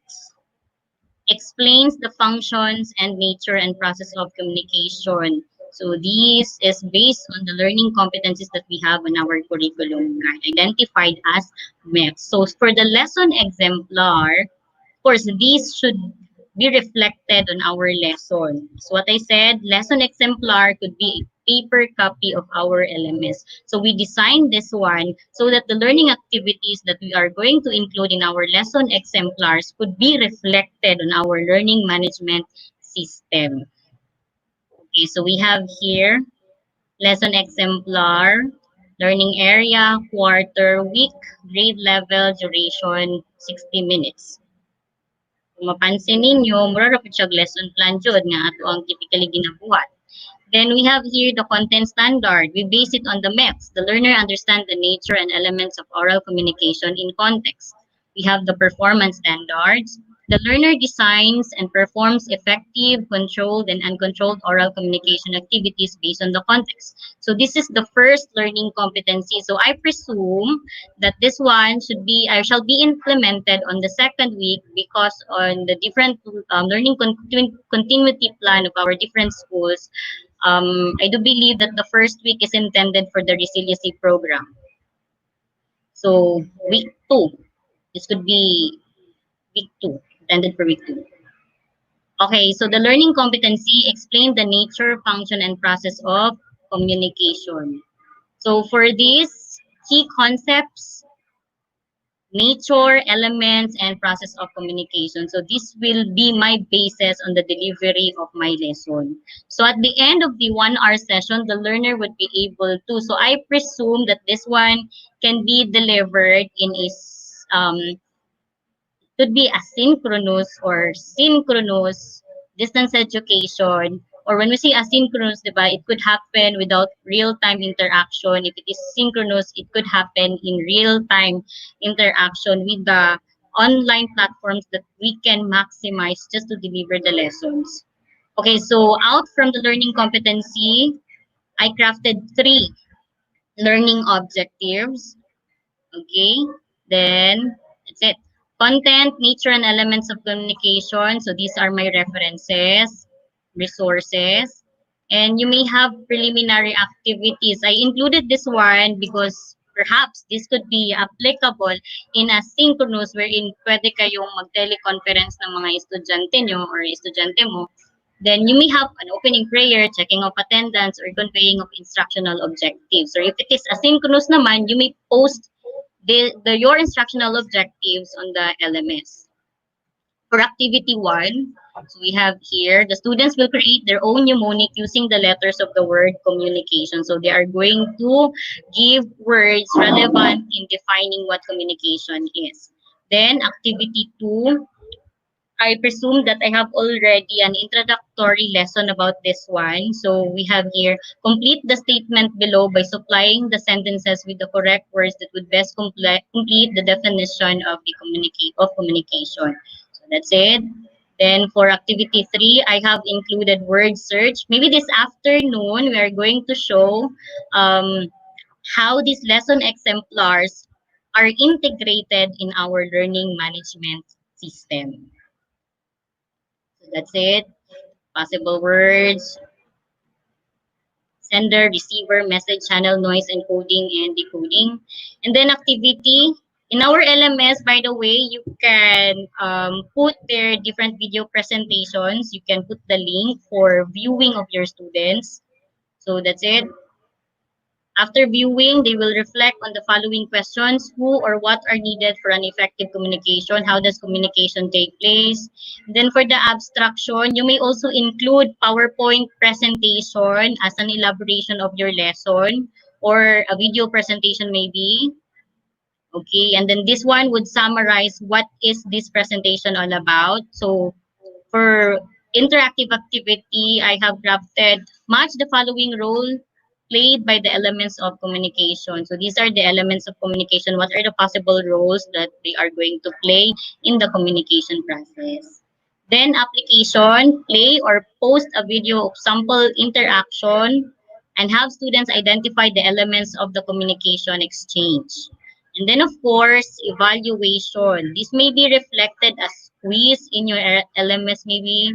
explains the functions and nature and process of communication. So this is based on the learning competencies that we have in our curriculum guide, identified as MEX. So for the lesson exemplar, of course, these should be reflected on our lesson. So what I said, lesson exemplar could be a paper copy of our LMS. So we designed this one so that the learning activities that we are going to include in our lesson exemplars could be reflected on our learning management system. Okay, so we have here lesson exemplar, learning area, quarter, week, grade level, duration, 60 minutes. Kung mapansin ninyo, mura ra pud siya lesson plan jud nga ato ang typically ginabuhat. Then we have here the content standard. We base it on the MEPS. The learner understands the nature and elements of oral communication in context. We have the performance standards. The learner designs and performs effective, controlled, and uncontrolled oral communication activities based on the context. So this is the first learning competency. So I presume that this one should be shall be implemented on the second week because on the different learning continuity plan of our different schools, I do believe that the first week is intended for the resiliency program. So week 2, this could be week 2, intended for week 2. Okay, so the learning competency explain the nature, function, and process of communication. So for these key concepts, nature, elements, and process of communication. So this will be my basis on the delivery of my lesson. So at the end of the 1 hour session, the learner would be able to, so I presume that this one can be delivered in a, could be asynchronous or synchronous distance education. Or when we say asynchronous, diba, it could happen without real-time interaction. If it is synchronous, it could happen in real-time interaction with the online platforms that we can maximize just to deliver the lessons. Okay, so out from the learning competency, I crafted 3 learning objectives. Okay, then that's it. Content, nature, and elements of communication. So these are my references, resources, and you may have preliminary activities. I included this one because perhaps this could be applicable in asynchronous wherein pwede kayong mag-teleconference ng mga estudyante nyo or estudyante mo. Then you may have an opening prayer, checking of attendance, or conveying of instructional objectives. Or if it is asynchronous naman, you may post your instructional objectives on the LMS. For activity 1, so we have here, the students will create their own mnemonic using the letters of the word communication. So they are going to give words relevant in defining what communication is. Then activity 2, I presume that I have already an introductory lesson about this one. So we have here, complete the statement below by supplying the sentences with the correct words that would best complete the definition of the communication. So that's it. Then for activity 3, I have included word search. Maybe this afternoon, we are going to show how these lesson exemplars are integrated in our learning management system. So that's it. Possible words, sender, receiver, message channel, noise encoding and decoding. And then activity In our LMS, by the way, you can put their different video presentations. You can put the link for viewing of your students. So that's it. After viewing, they will reflect on the following questions: who or what are needed for an effective communication? How does communication take place? Then for the abstraction, you may also include PowerPoint presentation as an elaboration of your lesson, or a video presentation maybe. Okay, and then this one would summarize what is this presentation all about. So for interactive activity, I have crafted match the following role played by the elements of communication. So these are the elements of communication. What are the possible roles that they are going to play in the communication process? Then application, play or post a video of sample interaction and have students identify the elements of the communication exchange. And then of course, evaluation. This may be reflected as quiz in your LMS maybe.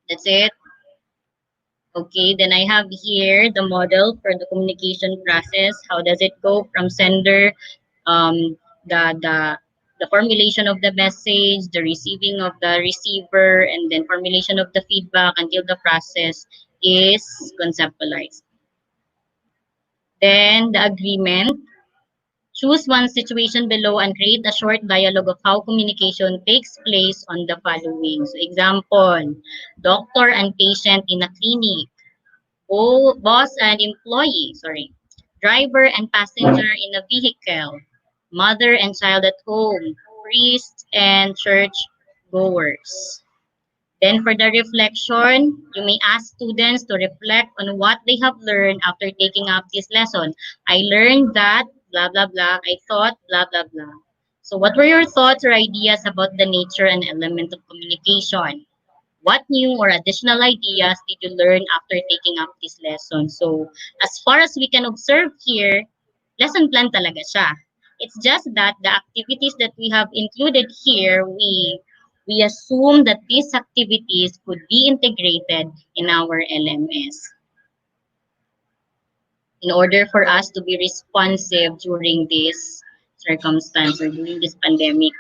That's it. Okay, then I have here the model for the communication process. How does it go from sender, um, the, the, the formulation of the message, the receiving of the receiver, and then formulation of the feedback until the process is conceptualized. Then the agreement. Choose one situation below and create a short dialogue of how communication takes place on the following. So example, doctor and patient in a clinic, boss and employee, sorry, driver and passenger in a vehicle, mother and child at home, priest and church goers. Then for the reflection, you may ask students to reflect on what they have learned after taking up this lesson. I learned that blah blah blah. I thought blah blah blah. So what were your thoughts or ideas about the nature and element of communication? What new or additional ideas did you learn after taking up this lesson? So as far as we can observe here, lesson plan talaga siya. It's just that the activities that we have included here, we assume that these activities could be integrated in our LMS in order for us to be responsive during this circumstance or during this pandemic.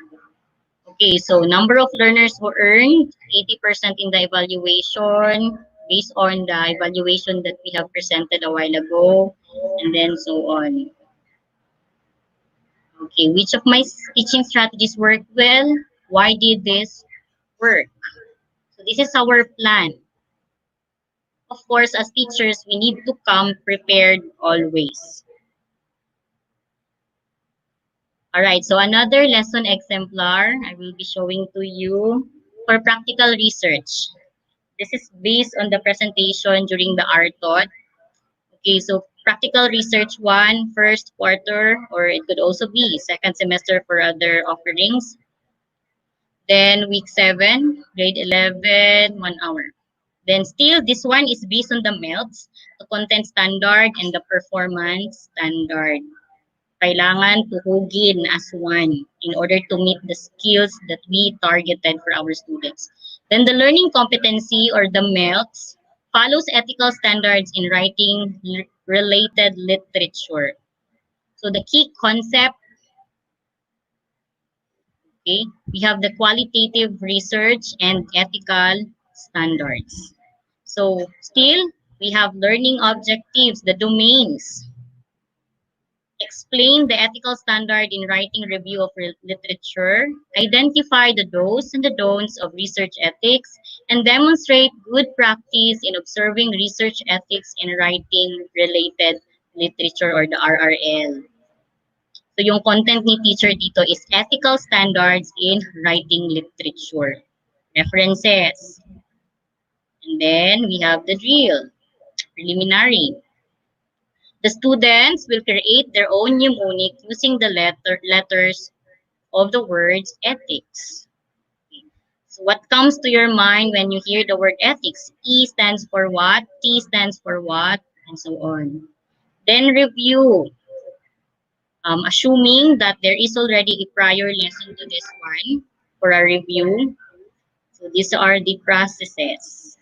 Okay, so number of learners who earned 80% in the evaluation based on the evaluation that we have presented a while ago, and then so on. Okay, which of my teaching strategies worked well? Why did this work? So this is our plan. Of course, as teachers, we need to come prepared always. All right, so another lesson exemplar I will be showing to you for practical research. This is based on the presentation during the RTOT. Okay, so practical research 1, first quarter, or it could also be second semester for other offerings. Then week 7, grade 11, 1 hour. Then still, this one is based on the MELTS, the content standard and the performance standard. Kailangan tuhugin as one in order to meet the skills that we targeted for our students. Then the learning competency or the MELTS follows ethical standards in writing related literature. So the key concept, okay, we have the qualitative research and ethical standards. So still, we have learning objectives, the domains. Explain the ethical standard in writing review of literature, identify the do's and the don'ts of research ethics, and demonstrate good practice in observing research ethics in writing related literature or the RRL. So yung content ni teacher dito is ethical standards in writing literature. References. And then we have the drill, preliminary. The students will create their own mnemonic using the letters of the words ethics. So what comes to your mind when you hear the word ethics? E stands for what? T stands for what? And so on. Then review. Assuming that there is already a prior lesson to this one for a review. So these are the processes.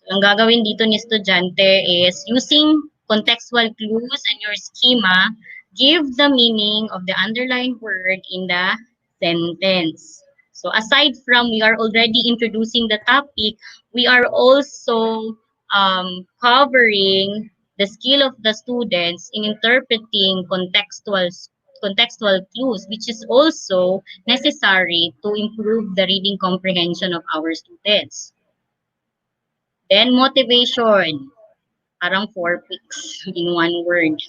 So ang gagawin dito ni estudyante is using contextual clues and your schema, Give the meaning of the underlined word in the sentence. So aside from we are already introducing the topic, we are also covering the skill of the students in interpreting contextual clues, which is also necessary to improve the reading comprehension of our students. Then motivation, parang four picks in one word.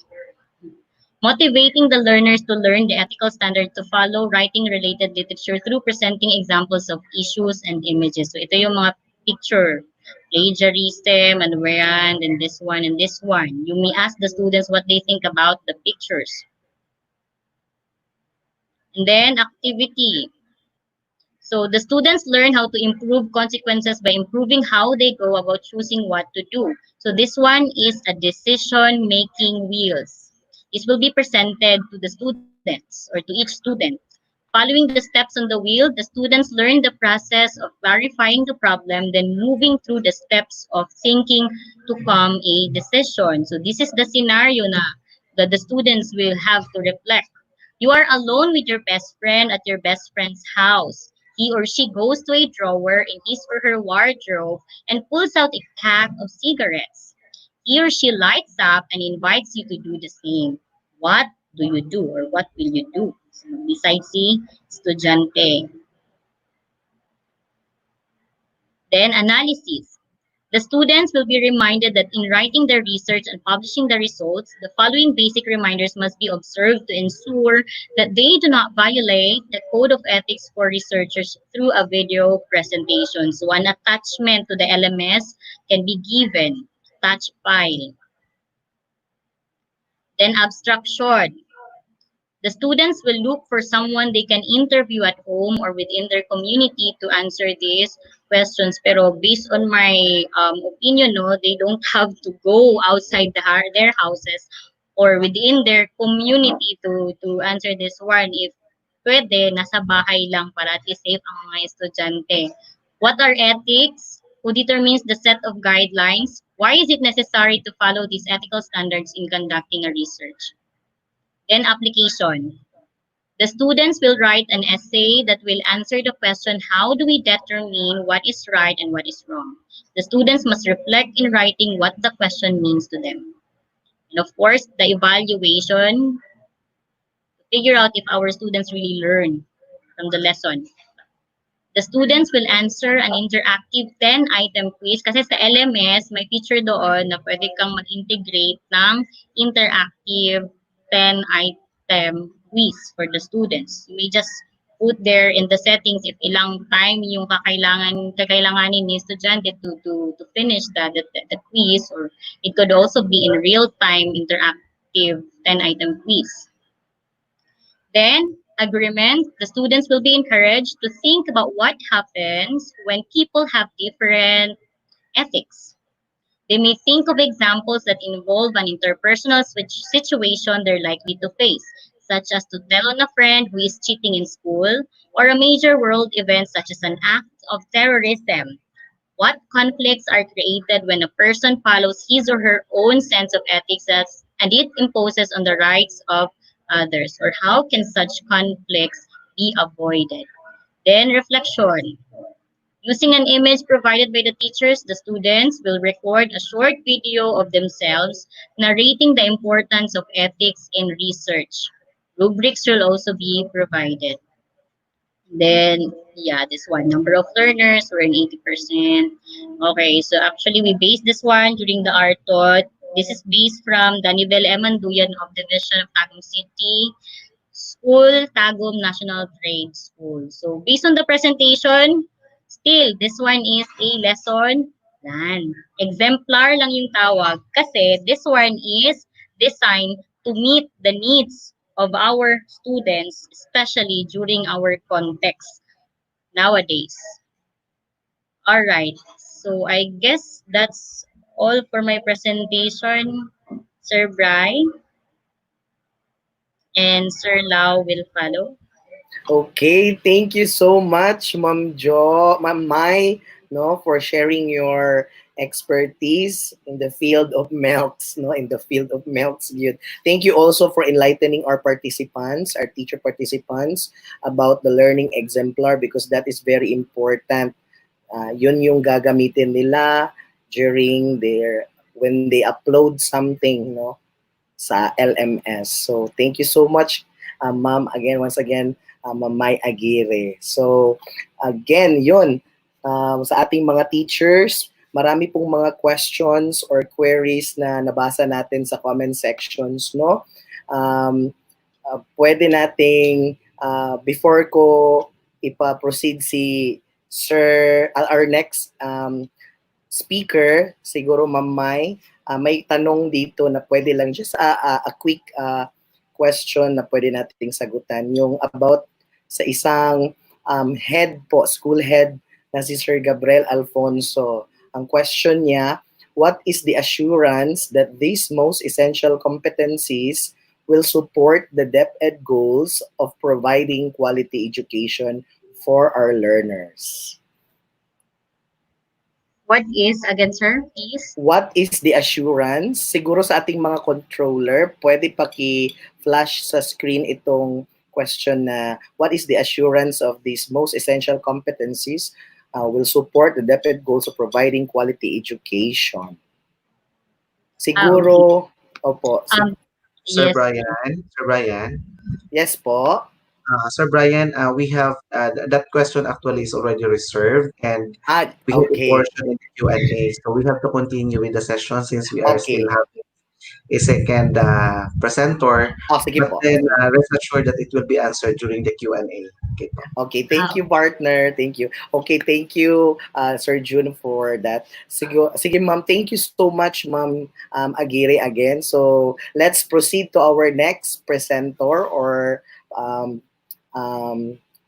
Motivating the learners to learn the ethical standard to follow writing-related literature through presenting examples of issues and images. So ito yung mga picture, plagiarism, and wherean, and this one, and this one. You may ask the students what they think about the pictures. And then activity. So the students learn how to improve consequences by improving how they go about choosing what to do. So this one is a decision-making wheels. This will be presented to the students or to each student. Following the steps on the wheel, the students learn the process of clarifying the problem, then moving through the steps of thinking to come a decision. So this is the scenario na that the students will have to reflect. You are alone with your best friend at your best friend's house. He or she goes to a drawer in his or her wardrobe and pulls out a pack of cigarettes. He or she lights up and invites you to do the same. What do you do or what will you do? So, besides si estudyante. Then analysis. The students will be reminded that in writing their research and publishing the results, the following basic reminders must be observed to ensure that they do not violate the code of ethics for researchers through a video presentation. So an attachment to the LMS can be given, attach file. Then abstraction. The students will look for someone they can interview at home or within their community to answer these questions. Pero based on my opinion, no, they don't have to go outside their houses or within their community to answer this one. If pwede, nasa bahay lang para at least safe ang mga estudyante. What are ethics? Who determines the set of guidelines? Why is it necessary to follow these ethical standards in conducting a research? Then application. The students will write an essay that will answer the question, how do we determine what is right and what is wrong? The students must reflect in writing what the question means to them. And of course, the evaluation, to figure out if our students really learn from the lesson. The students will answer an interactive 10-item quiz kasi sa LMS may feature doon na pwede kang mag-integrate ng interactive 10-item quiz for the students. You may just put there in the settings if ilang time yung kakailanganin ni estudyante to finish the quiz, or it could also be in real-time interactive 10-item quiz. Then, agreement, the students will be encouraged to think about what happens when people have different ethics. They may think of examples that involve an interpersonal situation they're likely to face, such as to tell on a friend who is cheating in school, or a major world event such as an act of terrorism. What conflicts are created when a person follows his or her own sense of ethics and it imposes on the rights of others? Or how can such conflicts be avoided? Then reflection. Using an image provided by the teachers, the students will record a short video of themselves narrating the importance of ethics in research. Rubrics will also be provided. Then, yeah, this one, number of learners were in 80%. Okay, so actually we based this one during the art taught. This is based from Danibel Emanduyan of Division of Tagum City School, Tagum National Trade School. So based on the presentation, still, this one is a lesson plan. Exemplar lang yung tawag kasi this one is designed to meet the needs of our students, especially during our context nowadays. All right, so I guess that's all for my presentation, Sir Bry, and Sir Lau will follow. Okay, thank you so much, Ma'am Jo, Ma'am Mai, no, for sharing your expertise in the field of melts, no, in the field of melts. Good. Thank you also for enlightening our participants, our teacher participants, about the learning exemplar because that is very important. Yun yung gagamitin nila during their when they upload something, no, sa LMS. So thank you so much, ma'am, again, once again, Ma'am Mai Aguirre. So again, yun, sa ating mga teachers, marami pong mga questions or queries na nabasa natin sa comment sections, no? Pwede nating, before ko ipa-proceed si Sir, our next speaker, siguro Ma'am Mai, may tanong dito na pwede lang just a quick question na pwede nating sagutan. Yung about sa isang head po, school head na si Sir Gabriel Alfonso. Ang question niya, what is the assurance that these most essential competencies will support the DepEd goals of providing quality education for our learners? What is, again, sir, please? What is the assurance? Siguro sa ating mga controller, pwede paki-flash sa screen itong question na what is the assurance of these most essential competencies will support the DepEd goals of providing quality education? Siguro, opo. Sir Yes. Brian, Sir Brian. Yes po. Sir Brian, we have that question actually is already reserved and we have a Okay. portion in the Q&A. So we have to continue with the session since we are still Okay. having a second presenter. Sige But po. then rest assured that it will be answered during the Q&A. Okay po. Okay, thank you, partner. Thank you. Okay, thank you, Sir June, for that. Sige, ma'am. Thank you so much, Ma'am Aguirre, again. So, let's proceed to our next presenter or um,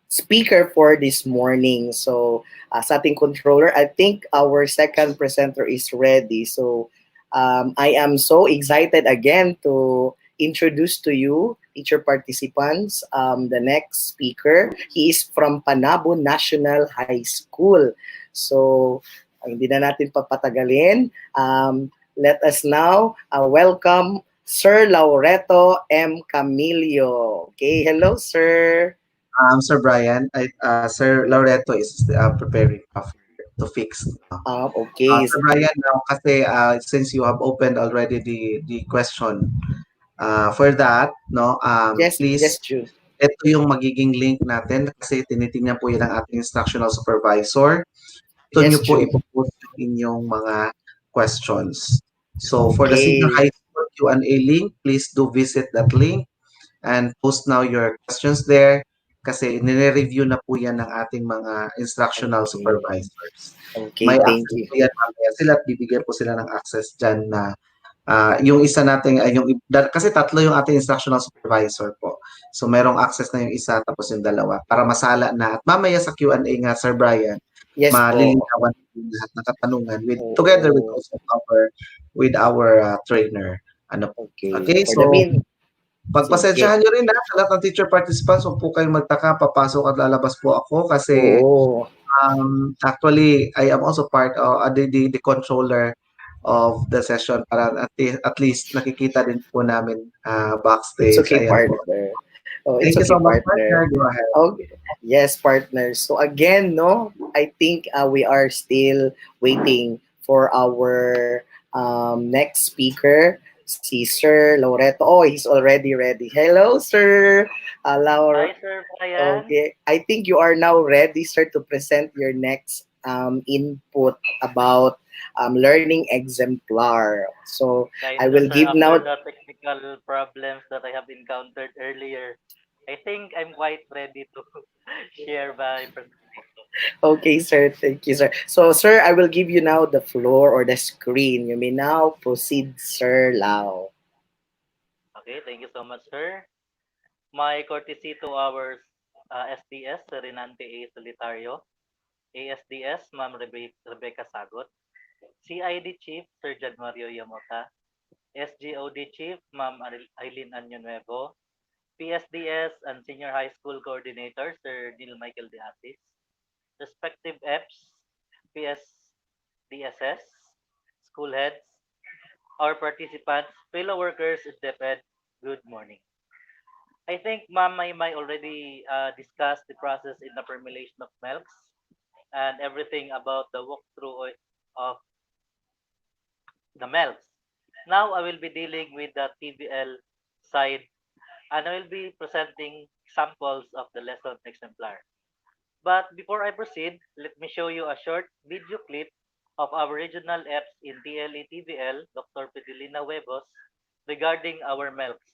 speaker for this morning. So, sa ating controller, I think our second presenter is ready. So, I am so excited again to introduce to you, teacher participants, the next speaker. He is from Panabo National High School. So, hindi na natin papatagalin. Let us now welcome Sir Laureto M. Camilio. Okay, hello, sir. Sir Brian, Sir Loreto is preparing to fix. Okay. Sir Brian, now kasi since you have opened already the question, for that, no, Yes, please, June. ito yung magiging link natin kasi tinitingnan po yan ng ating instructional supervisor. Ito Yes, nyo po June. ipopost yung inyong mga questions. So for the senior Okay. high school Q&A link, please do visit that link and post now your questions there kasi nire-review na po yan ng ating mga instructional supervisors. Okay, May thank access you. po yan mamaya sila at bibigyan po sila ng access dyan na yung isa nating, kasi tatlo yung ating instructional supervisor po. So merong access na yung isa tapos yung dalawa para masala na. At mamaya sa Q&A nga, Sir Brian, Yes po. malilinawan yung lahat ng katanungan together with also our trainer. Okay, For so the mean, pagpasensyahan nyo rin sa lahat ng teacher participants, huwag po kayong magtaka, papasok at lalabas po ako kasi Oo. actually, I am also part of the controller of the session para at least nakikita din po namin It's backstage. okay, Ayan po. partner. Oh, it's Thank you okay, so much, partner. partner. Go ahead. Okay. Yes, partner. So again, no, I think we are still waiting for our next speaker, si Sir Loreto. Oh, he's already ready. Hello, Sir. Hi, Sir Brian. Okay. I think you are now ready, sir, to present your next input about learning exemplar. So I will Sir, give now. after the technical problems that I have encountered earlier, I think I'm quite ready to share my presentation. Okay, sir. Thank you, sir. So, sir, I will give you now the floor or the screen. You may now proceed, Sir Lau. Okay, thank you so much, sir. My courtesy to our SDS, Sir Renante A. Solitario, ASDS, Ma'am Rebecca Sagot, CID Chief, Sir Jan Mario Yamota, SGOD Chief, Ma'am Eileen Anyo Nuevo, PSDS and Senior High School Coordinator, Sir Neil Michael De Asis, respective EPS, PSDSS, school heads, our participants, fellow workers in DepEd, good morning. I think Ma'am Maymay already discussed the process in the formulation of milks and everything about the walkthrough of the milks. Now I will be dealing with the TVL side and I will be presenting samples of the lesson exemplar. But before I proceed, let me show you a short video clip of our regional EPS in TLE TVL, Dr. Fidelina Huevos, regarding our milks.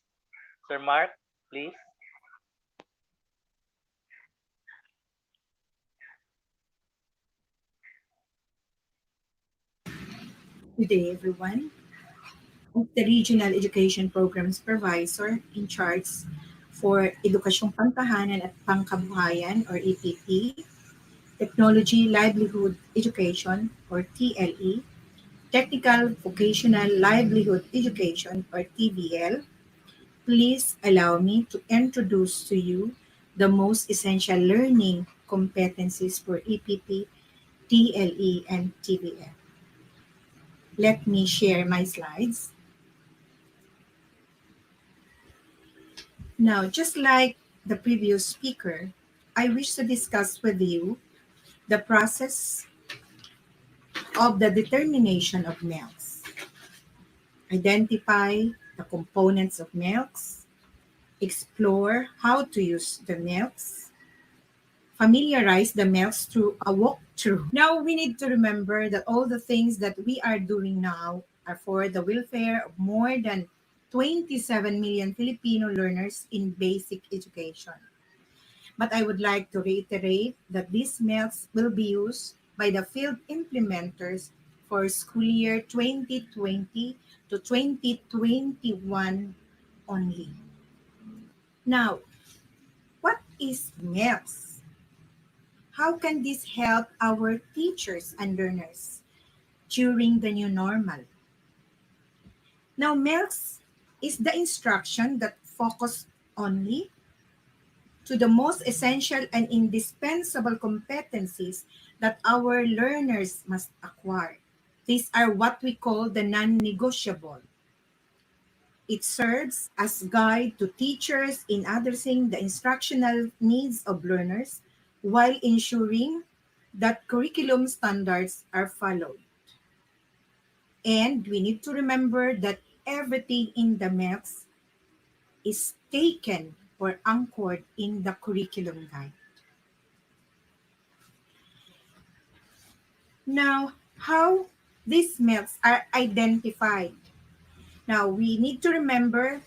Sir Mark, please. Good day, everyone. I'm the Regional Education Program Supervisor in charge for Edukasyong Pantahanan at Pangkabuhayan or EPP, Technology Livelihood Education or TLE, Technical Vocational Livelihood Education or TVL. Please allow me to introduce to you the most essential learning competencies for EPP, TLE, and TVL. Let me share my slides. Now, just like the previous speaker, I wish to discuss with you the process of the determination of milks. Identify the components of milks, explore how to use the milks, familiarize the milks through a walkthrough. Now, we need to remember that all the things that we are doing now are for the welfare of more than 27 million Filipino learners in basic education. But I would like to reiterate that these milks will be used by the field implementers for school year 2020 to 2021 only. Now, what is milks? How can this help our teachers and learners during the new normal? Now, milks is the instruction that focus only to the most essential and indispensable competencies that our learners must acquire. These are what we call the non-negotiable. It serves as guide to teachers in addressing the instructional needs of learners while ensuring that curriculum standards are followed. And we need to remember that everything in the MEX is taken or anchored in the curriculum guide. Now, how these milks are identified. Now, we need to remember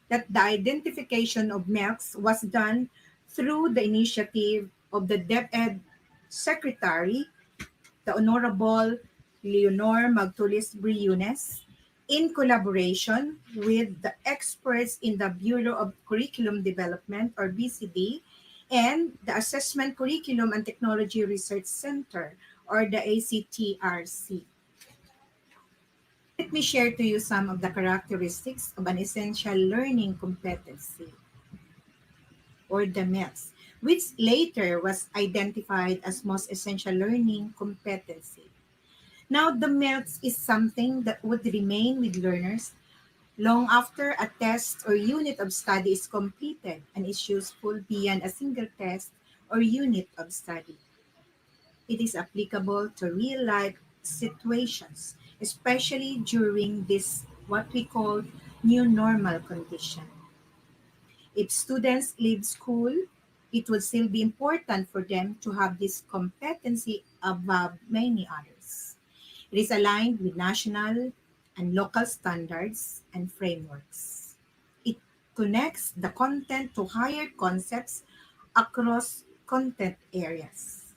that the identification of milks was done through the initiative of the DepEd Secretary, the Honorable Leonor Magtulis Briones, in collaboration with the experts in the Bureau of Curriculum Development or BCD and the Assessment Curriculum and Technology Research Center or the ACTRC. Let me share to you some of the characteristics of an essential learning competency or the MELS, which later was identified as most essential learning competency. Now, the MELS is something that would remain with learners long after a test or unit of study is completed and is useful beyond a single test or unit of study. It is applicable to real life situations, especially during this what we call new normal condition. If students leave school, it will still be important for them to have this competency above many others. It is aligned with national and local standards and frameworks. It connects the content to higher concepts across content areas.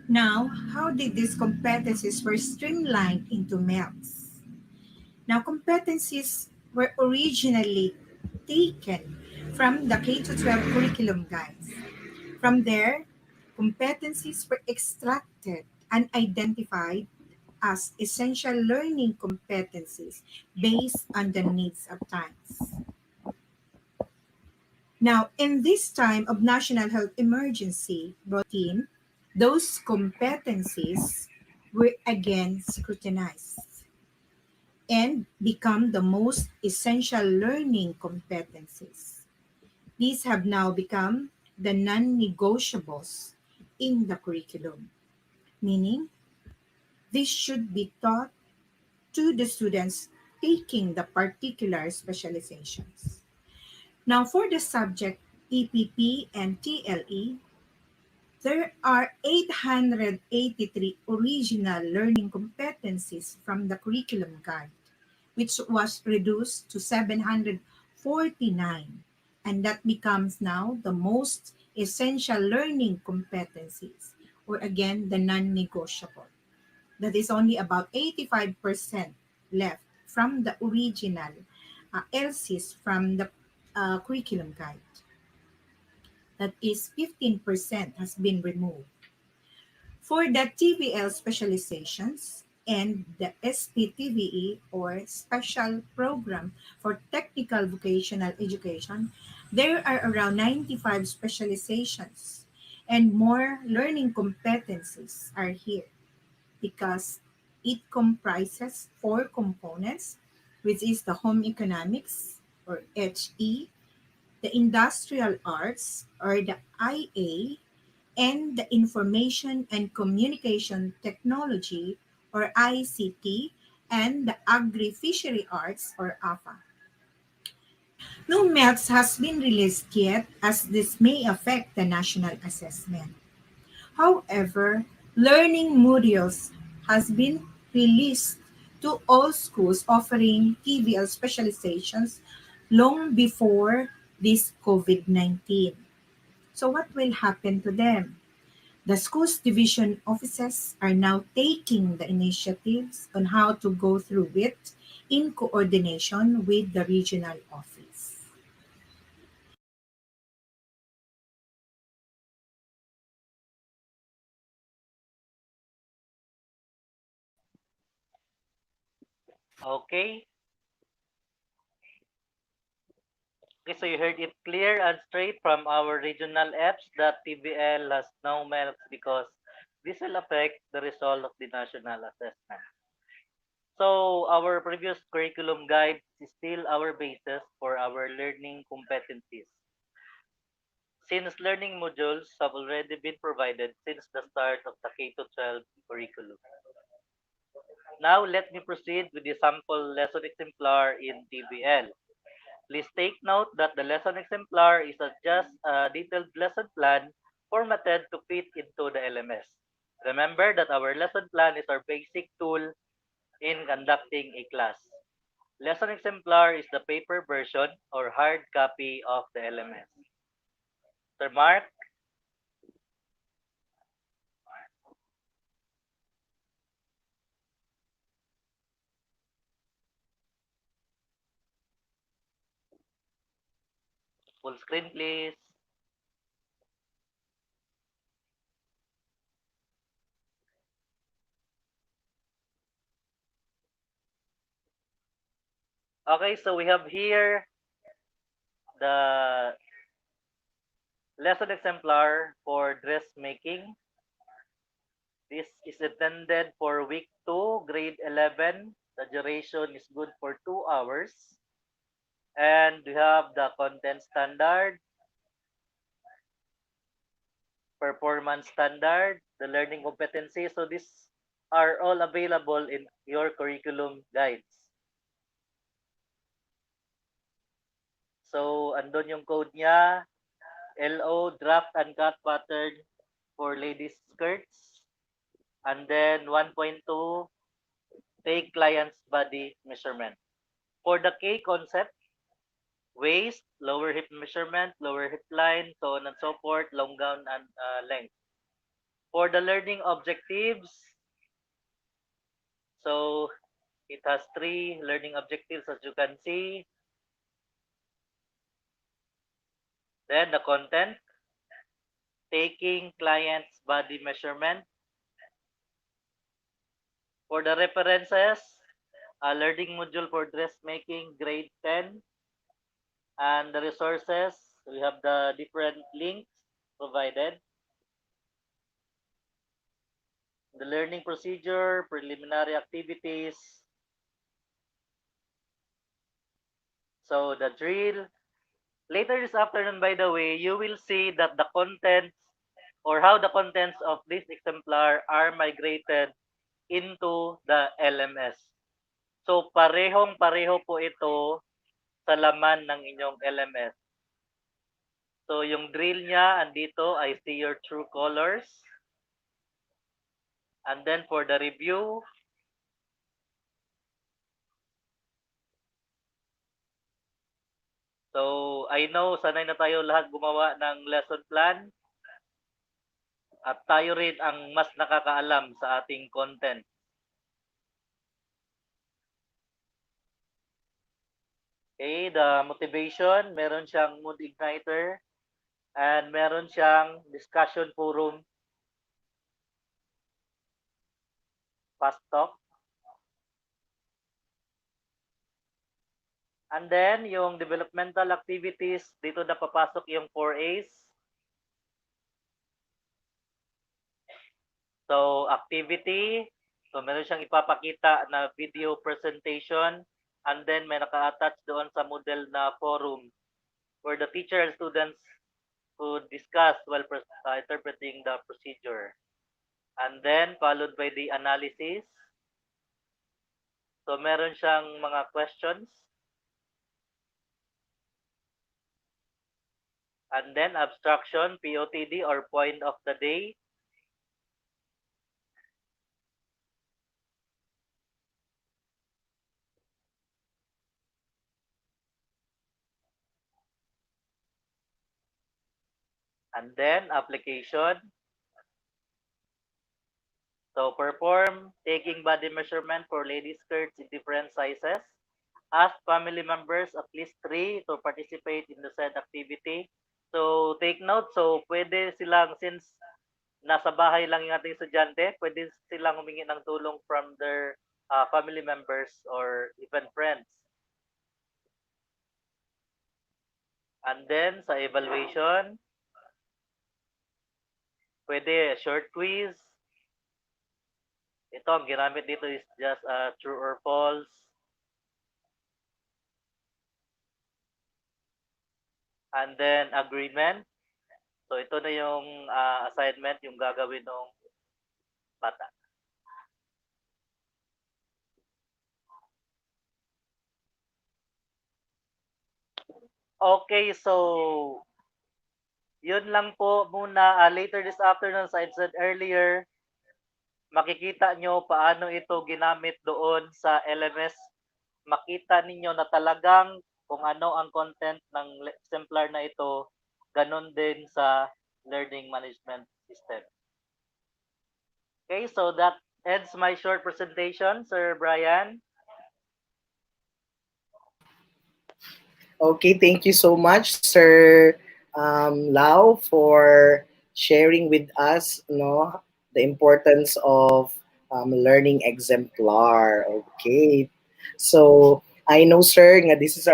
Now, how did these competencies were streamlined into MELs? Now, competencies were originally taken from the K-12 curriculum guides. From there, competencies were extracted and identified as essential learning competencies based on the needs of times. Now, in this time of national health emergency brought in, those competencies were again scrutinized and become the most essential learning competencies. These have now become the non negotiables in the curriculum, meaning this should be taught to the students taking the particular specializations. Now, for the subject EPP and TLE, there are 883 original learning competencies from the curriculum guide, which was reduced to 749, and that becomes now the most essential learning competencies, or again, the non negotiable. That is only about 85% left from the original LCs from the curriculum guide. That is 15% has been removed. For the TVL specializations and the SPTVE or Special Program for Technical Vocational Education, there are around 95 specializations and more learning competencies are here because it comprises four components, which is the home economics or HE, the industrial arts or the IA, and the information and communication technology or ICT, and the agri-fishery arts or AFA. No MELCS has been released yet as this may affect the national assessment. However, learning modules has been released to all schools offering TVL specializations long before this COVID-19. So what will happen to them? The school's division offices are now taking the initiatives on how to go through it in coordination with the regional office. Okay. Okay, so you heard it clear and straight from our regional apps that TVL has no melts because this will affect the result of the national assessment. So our previous curriculum guide is still our basis for our learning competencies. Since learning modules have already been provided since the start of the K-12 curriculum. Now let me proceed with the sample lesson exemplar in TVL. Please take note that the lesson exemplar is just a detailed lesson plan formatted to fit into the LMS. Remember that our lesson plan is our basic tool in conducting a class. Lesson exemplar is the paper version or hard copy of the LMS. Sir Mark, full screen please. Okay, so we have here the lesson exemplar for dressmaking. This is intended for week 2, grade 11. The duration is good for 2 hours. And we have the content standard, performance standard, the learning competency. So these are all available in your curriculum guides. So andun yung code niya, LO draft and cut pattern for ladies skirts. And then 1.2, take client's body measurement. For the K concept, waist, lower hip measurement, lower hip line, so on and so forth, long gown and length. For the learning objectives, so it has 3 learning objectives as you can see. Then the content, taking client's body measurement. For the references, a learning module for dressmaking, grade 10. And the resources, we have the different links provided. the learning procedure, preliminary activities. So the drill. Later this afternoon, by the way, you will see that the contents or how the contents of this exemplar are migrated into the LMS. So parehong-pareho po ito sa laman ng inyong LMS. So yung drill niya andito, I see your true colors. And then for the review, so I know sanay na tayo lahat gumawa ng lesson plan at tayo rin ang mas nakakaalam sa ating content. Okay, the motivation, meron siyang mood igniter and meron siyang discussion forum, fast talk. And then, yung developmental activities, dito na papasok yung 4As. So, activity. So, meron siyang ipapakita na video presentation. And then, may naka-attach doon sa Moodle na forum where the teacher and students could discuss while interpreting the procedure. And then, followed by the analysis. So, meron siyang mga questions. And then abstraction, POTD or point of the day. And then application. So perform taking body measurement for ladies skirts in different sizes. Ask family members at least 3 to participate in the said activity. So take note, so pwede silang, since nasa bahay lang yung ating estudyante, pwede silang humingi ng tulong from their family members or even friends. And then sa evaluation, pwede short quiz. Ito, ang ginamit dito is just true or false. And then agreement. So ito na yung assignment, yung gagawin ng bata. Okay, so yun lang po muna. Later this afternoon, as I said earlier, makikita nyo paano ito ginamit doon sa LMS. Makita ninyo na talagang kung ano ang content ng exemplar na ito, ganun din sa learning management system. Okay, so that ends my short presentation, Sir Brian. Okay, thank you so much, Sir Lau, for sharing with us, the importance of learning exemplar. Okay, so I know, sir, nga this is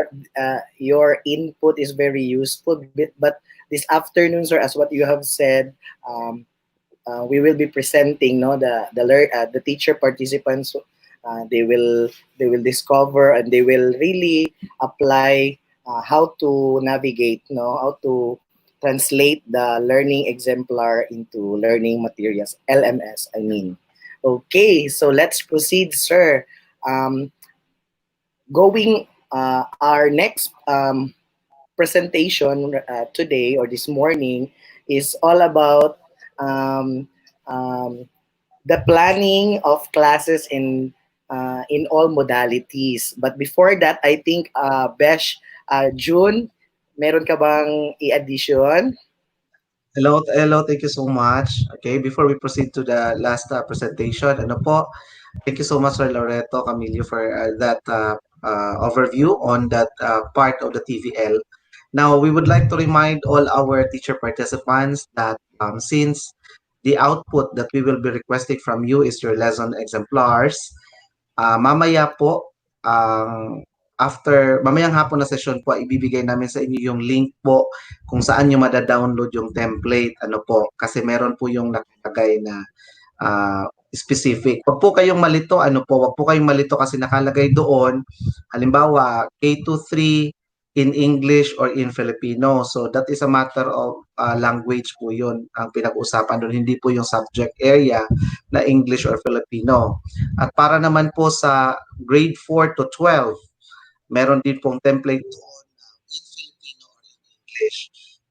your input is very useful, but this afternoon, sir, as what you have said, we will be presenting, the teacher participants. They will discover and they will really apply how to navigate, how to translate the learning exemplar into learning materials, LMS, I mean. Okay, so let's proceed, sir. Going our next presentation today or this morning is all about the planning of classes in all modalities. But before that, I think, Besh, June, meron ka bang i-addition? Hello, thank you so much. Okay, before we proceed to the last presentation, ano po, thank you so much, Sir Loreto Camilio, for that overview on that part of the TVL. Now, we would like to remind all our teacher participants that since the output that we will be requesting from you is your lesson exemplars, mamaya po, mamayang hapon na session po, ibibigay namin sa inyo yung link po kung saan nyo mada-download yung template, ano po, kasi meron po yung nakalagay na specific. Wag po kayong malito, wag po kayong malito kasi nakalagay doon, halimbawa, K to 3 in English or in Filipino. So that is a matter of language po yun ang pinag-usapan doon, hindi po yung subject area na English or Filipino. At para naman po sa grade 4 to 12, meron din pong template doon in Filipino or in English.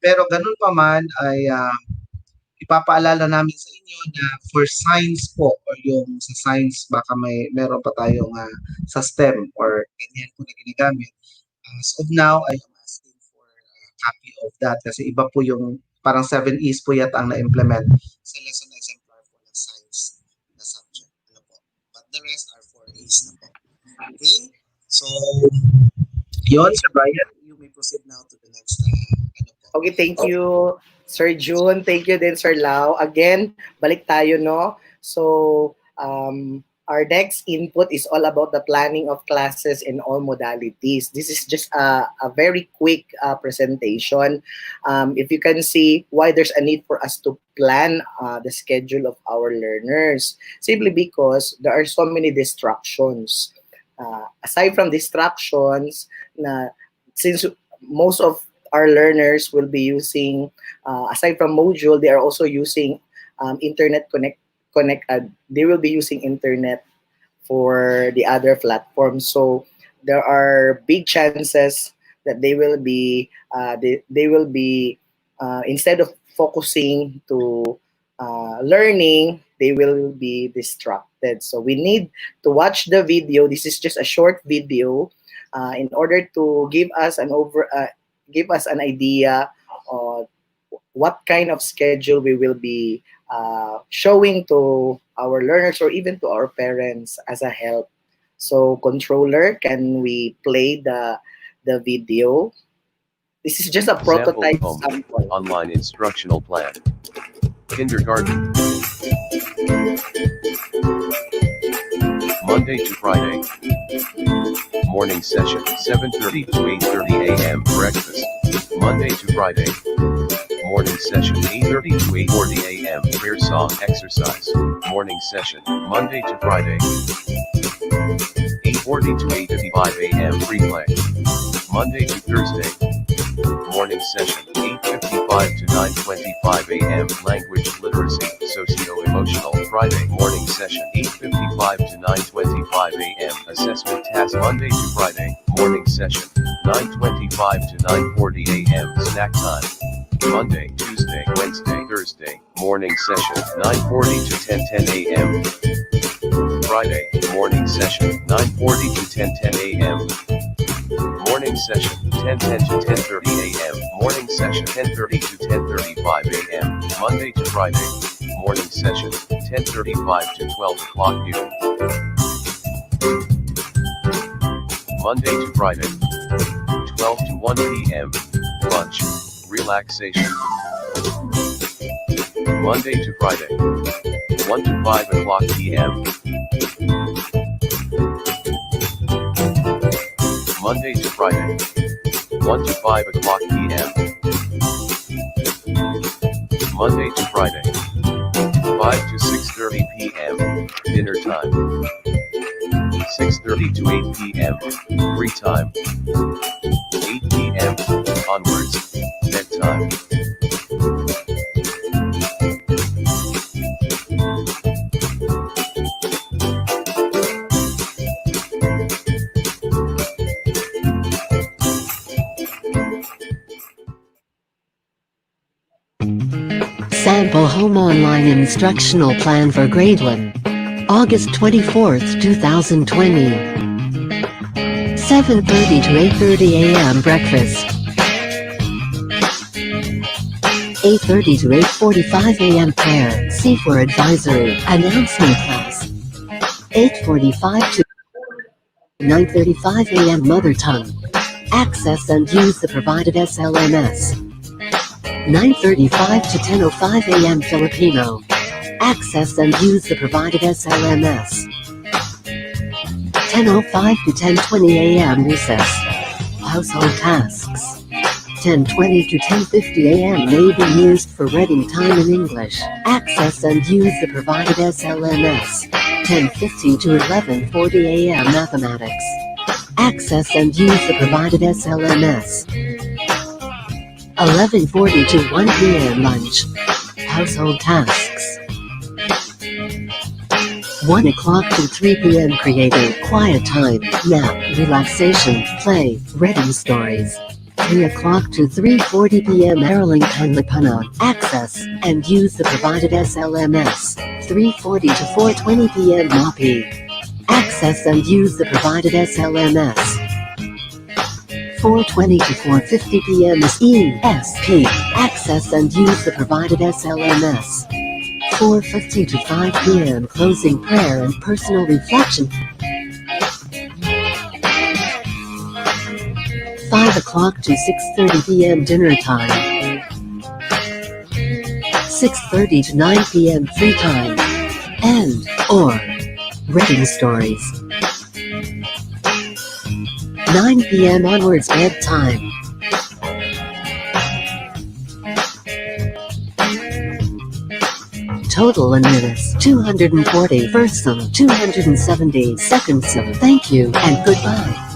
Pero ganun pa man ay ipapaalala namin sa inyo na for science po or yung sa science baka meron pa tayong sa STEM or ganyan po na ginagamit. As of now, I am asking for a copy of that kasi iba po yung parang 7 E's po yata ang na-implement sa lesson exemplar po ng science na subject. Ano po? But the rest are 4 A's na po. Okay? So, yun, Sir Brian, you may proceed now to the next Okay, thank you, Sir June. Thank you din, Sir Lau. Again, balik tayo, no? So, our next input is all about the planning of classes in all modalities. This is just a very quick presentation. If you can see why there's a need for us to plan the schedule of our learners, simply because there are so many distractions. Aside from distractions, since most of our learners will be using, aside from module, they are also using internet they will be using internet for the other platforms. So there are big chances that they will be instead of focusing to learning, they will be distracted. So we need to watch the video. This is just a short video in order to give us an idea of what kind of schedule we will be showing to our learners or even to our parents as a help. So controller, can we play the video? This is just a prototype sample. Online instructional plan. Kindergarten. Monday to Friday. Morning session, 7:30 to 8:30 a.m. Breakfast. Monday to Friday. Morning session, 8:30 to 8:40 a.m. Prayer song exercise. Morning session, Monday to Friday. 8:40 to 8:55 a.m. Free play. Monday to Thursday. Morning session, 8:55 to 9:25 a.m. Language literacy, socio-emotional. Friday morning session, 8:55 to 9:25 a.m. Assessment task. Monday to Friday. Morning session, 9:25 to 9:40 a.m. Snack time. Monday, Tuesday, Wednesday, Thursday. Morning session, 9:40 to 10:10 a.m. Friday morning session, 9:40 to 10:10 a.m. Morning session, 10:10 to 10:30 a.m. Morning session, 10:30 to 10:35 a.m. Monday to Friday. Morning session, 10:35 to 12 o'clock noon. Monday to Friday. 12 to 1 p.m. Lunch. Relaxation. Monday to Friday. 1 to 5 o'clock p.m. Monday to Friday. 1 to 5 o'clock p.m. Monday to Friday. 5 to 6:30 p.m. Dinner time. 6:30 to 8 p.m. Free time. 8 p.m. onwards. Bedtime. Sample Home Online Instructional Plan for Grade 1. August 24th, 2020. 7:30 to 8:30 a.m. Breakfast. 8:30 to 8:45 a.m. Prayer, C for Advisory, Announcement Class. 8:45 to 9:35 a.m. Mother Tongue. Access and use the provided SLMS. 9:35 to 10:05 a.m. Filipino. Access and use the provided SLMS. 10:05 to 10:20 a.m. Recess. Household tasks. 10:20 to 10:50 a.m. may be used for reading time in English. Access and use the provided SLMS. 10:50 to 11:40 a.m. Mathematics. Access and use the provided SLMS. 11:40 to 1 p.m. Lunch. Household tasks. 1 o'clock to 3 p.m. Creative, quiet time, nap, relaxation, play, reading stories. 3 o'clock to 3:40 p.m. Araling Panlipana, access, and use the provided SLMS. 3:40 to 4:20 p.m. MAPI. Access and use the provided SLMS. 4:20 to 4:50 p.m. is ESP. Access and use the provided SLMS. 4:50 to 5 p.m. closing prayer and personal reflection. 5 o'clock to 6:30 p.m. dinner time. 6:30 to 9 p.m. free time. And, or, reading stories. 9 p.m. onwards bedtime. Total in minutes 240. First sum 270. Second sum. Thank you and goodbye.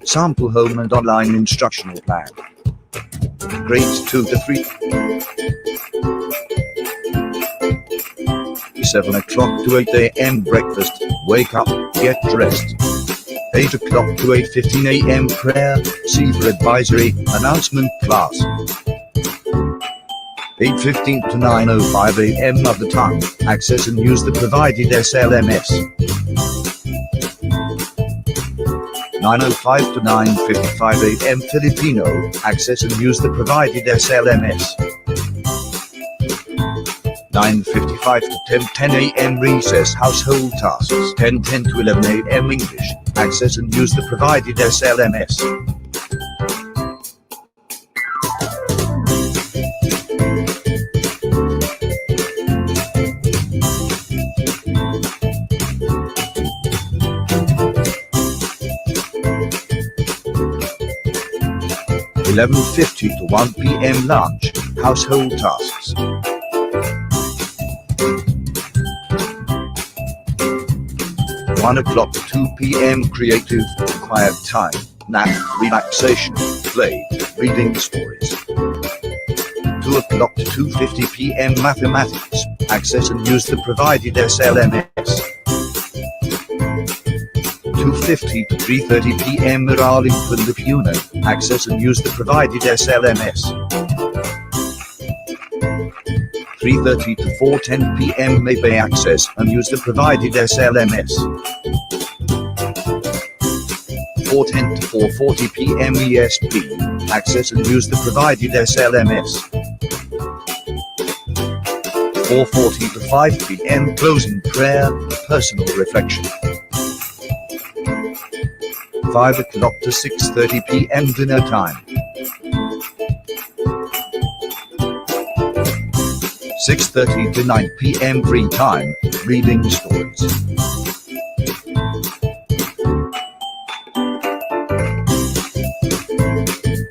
Sample home and online instructional plan. Grades 2 to 3. 7 o'clock to 8 a.m. breakfast. Wake up, get dressed. 8 o'clock to 8:15 a.m. prayer. See for advisory, announcement class. 8:15 to 9:05 a.m. Mother tongue. Access and use the provided SLMS. 9:05 to 9:55 a.m. Filipino. Access and use the provided SLMS. 9:55 to 10:10 a.m. recess household tasks. 10:10 to 11 a.m. English. Access and use the provided SLMS. $11.50 to 1 p.m. lunch, household tasks. $1 o'clock to 2 p.m. creative, quiet time, nap, relaxation, play, reading stories. 2 o'clock to 2:50 p.m. mathematics, access and use the provided SLMS. 2:50 to 3:30 p.m. Araling Filipino, access and use the provided SLMS. 3:30 to 4:10 p.m. Maybe access and use the provided SLMS. 4:10 to 4:40 p.m. ESP, access and use the provided SLMS. 4:40 to 5 p.m. closing prayer, personal reflection. 5 o'clock to 6:30 p.m. dinner time. 6:30 to 9 p.m. free time, reading stories.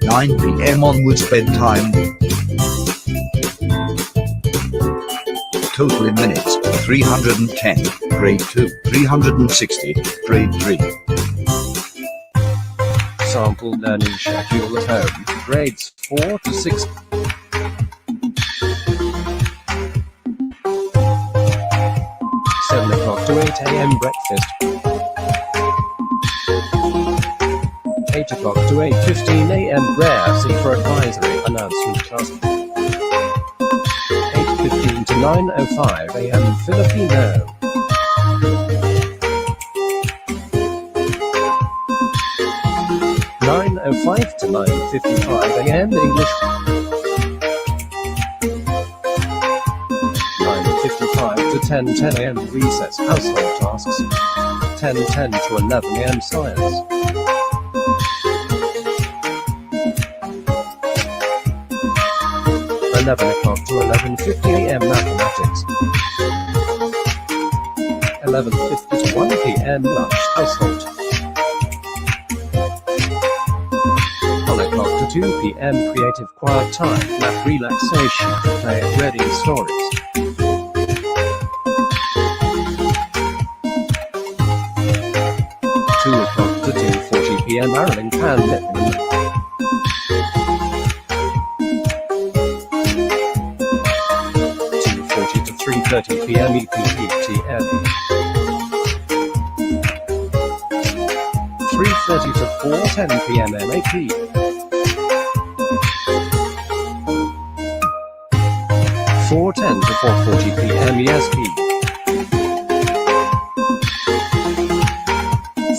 $9 p.m. onwards bedtime. Total in minutes, 310, grade 2, 360, grade 3. Sample learning schedule at home, grades 4 to 6. 7 o'clock to 8 a.m. breakfast. 8 o'clock to 8:15 a.m. prayer, see for advisory, announcement class. 8:15 to 9:05 a.m. Filipino. 9:05 to 9:55 a.m. English. 9:55 to 10:10 a.m. recess household tasks. 10:10 to 11 a.m. science. 11 o'clock to 11:50 a.m. mathematics. 11:50 to 1 p.m. lunch household. 1 o'clock to 2 p.m. creative quiet time, nap relaxation, play reading stories. 2 o'clock to 2:40 p.m. Marilyn Pan Lippman. 2:40 to 3:30 p.m. EPPTM. 3:30 to 4:10 p.m. MAP. 4:10 to 4:40 p.m. ESP.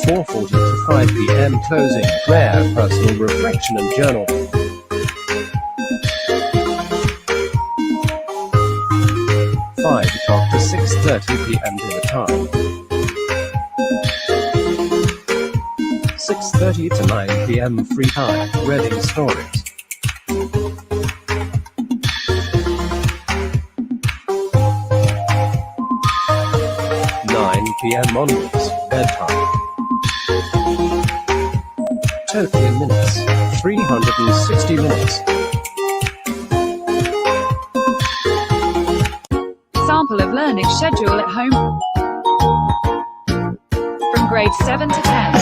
4:40 to 5 p.m. closing, prayer, personal reflection and journal. 5 o'clock to 6:30 p.m. dinner time. 6:30 to 9 p.m. free time, reading stories. 9 p.m. onwards, bedtime. Total in minutes, 360 minutes. Sample of learning schedule at home. From grades 7 to 10.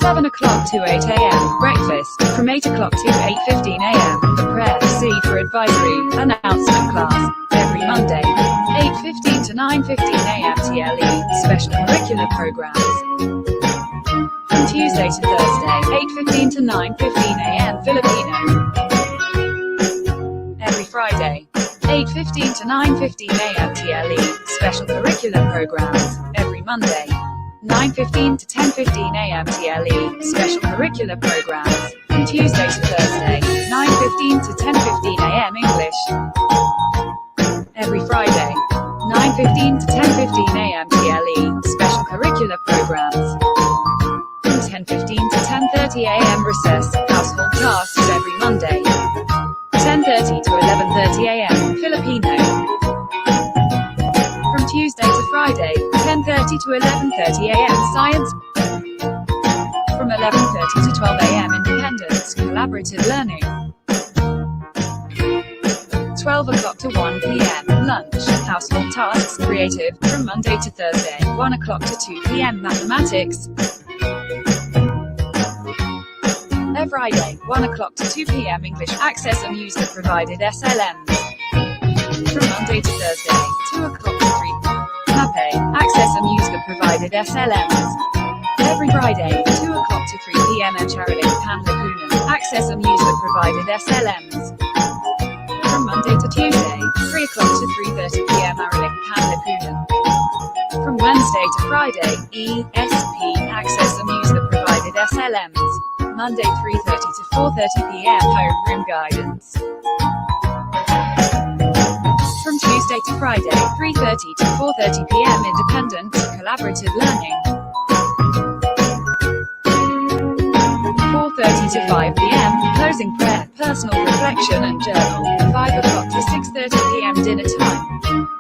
7 o'clock to 8 a.m. breakfast. From 8 o'clock to 8:15 a.m. the prayer C for advisory announcement class. Every Monday. 8:15 to 9:15 a.m. TLE special curricular programs. From Tuesday to Thursday. 8:15 to 9:15 a.m. Filipino. Every Friday. 8:15 to 9:15 a.m. TLE special curricular programs. Every Monday. 9:15 to 10:15 a.m. TLE special curricular programs. From Tuesday to Thursday. 9:15 to 10:15 a.m. English. Every Friday. 9:15 to 10:15 a.m. TLE special curricular programs. From 10:15 to 10:30 a.m. recess. Household tasks every Monday. 10:30 to 11:30 a.m. Filipino. From Tuesday to Friday, 10:30 to 11:30 a.m. Science. From 11:30 to 12 a.m. Independence, Collaborative Learning. 12 o'clock to 1 p.m. Lunch, Household Tasks, Creative. From Monday to Thursday, 1 o'clock to 2 p.m. Mathematics. Every Friday, 1 o'clock to 2 p.m. English, Access and User Provided SLMs. From Monday to Thursday, 2 o'clock to 3 MAPE, Access and User Provided SLMs. Every Friday, 2 o'clock to 3 p.m. Charity Panlapunan, Access and User Provided SLMs. From Monday to Tuesday, 3 o'clock to 3:30 p.m. Arabic Panlapunan. From Wednesday to Friday, ESP, Access and User Provided SLMs. Monday 3:30 to 4:30 p.m. Homeroom Guidance. From Tuesday to Friday, 3:30 to 4:30 p.m. Independent, Collaborative Learning. 4:30 to 5 p.m. Closing prayer, personal reflection and journal. 5 o'clock to 6:30 p.m. dinner time.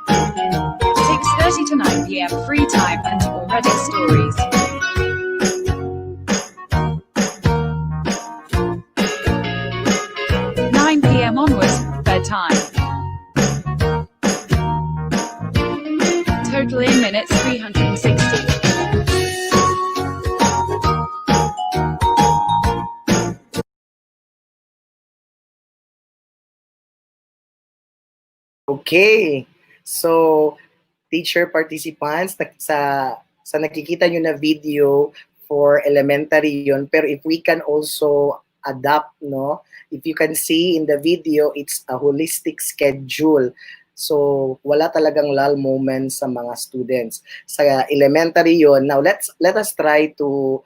6:30 to 9 p.m. free time and already stories. 9 p.m. onwards, bedtime. Total in minutes 360. Okay. So, teacher participants, sa nakikita nyo na video for elementary yun, pero if we can also adapt, no? If you can see in the video, it's a holistic schedule. So, wala talagang lull moments sa mga students. Sa elementary yun, now let us try to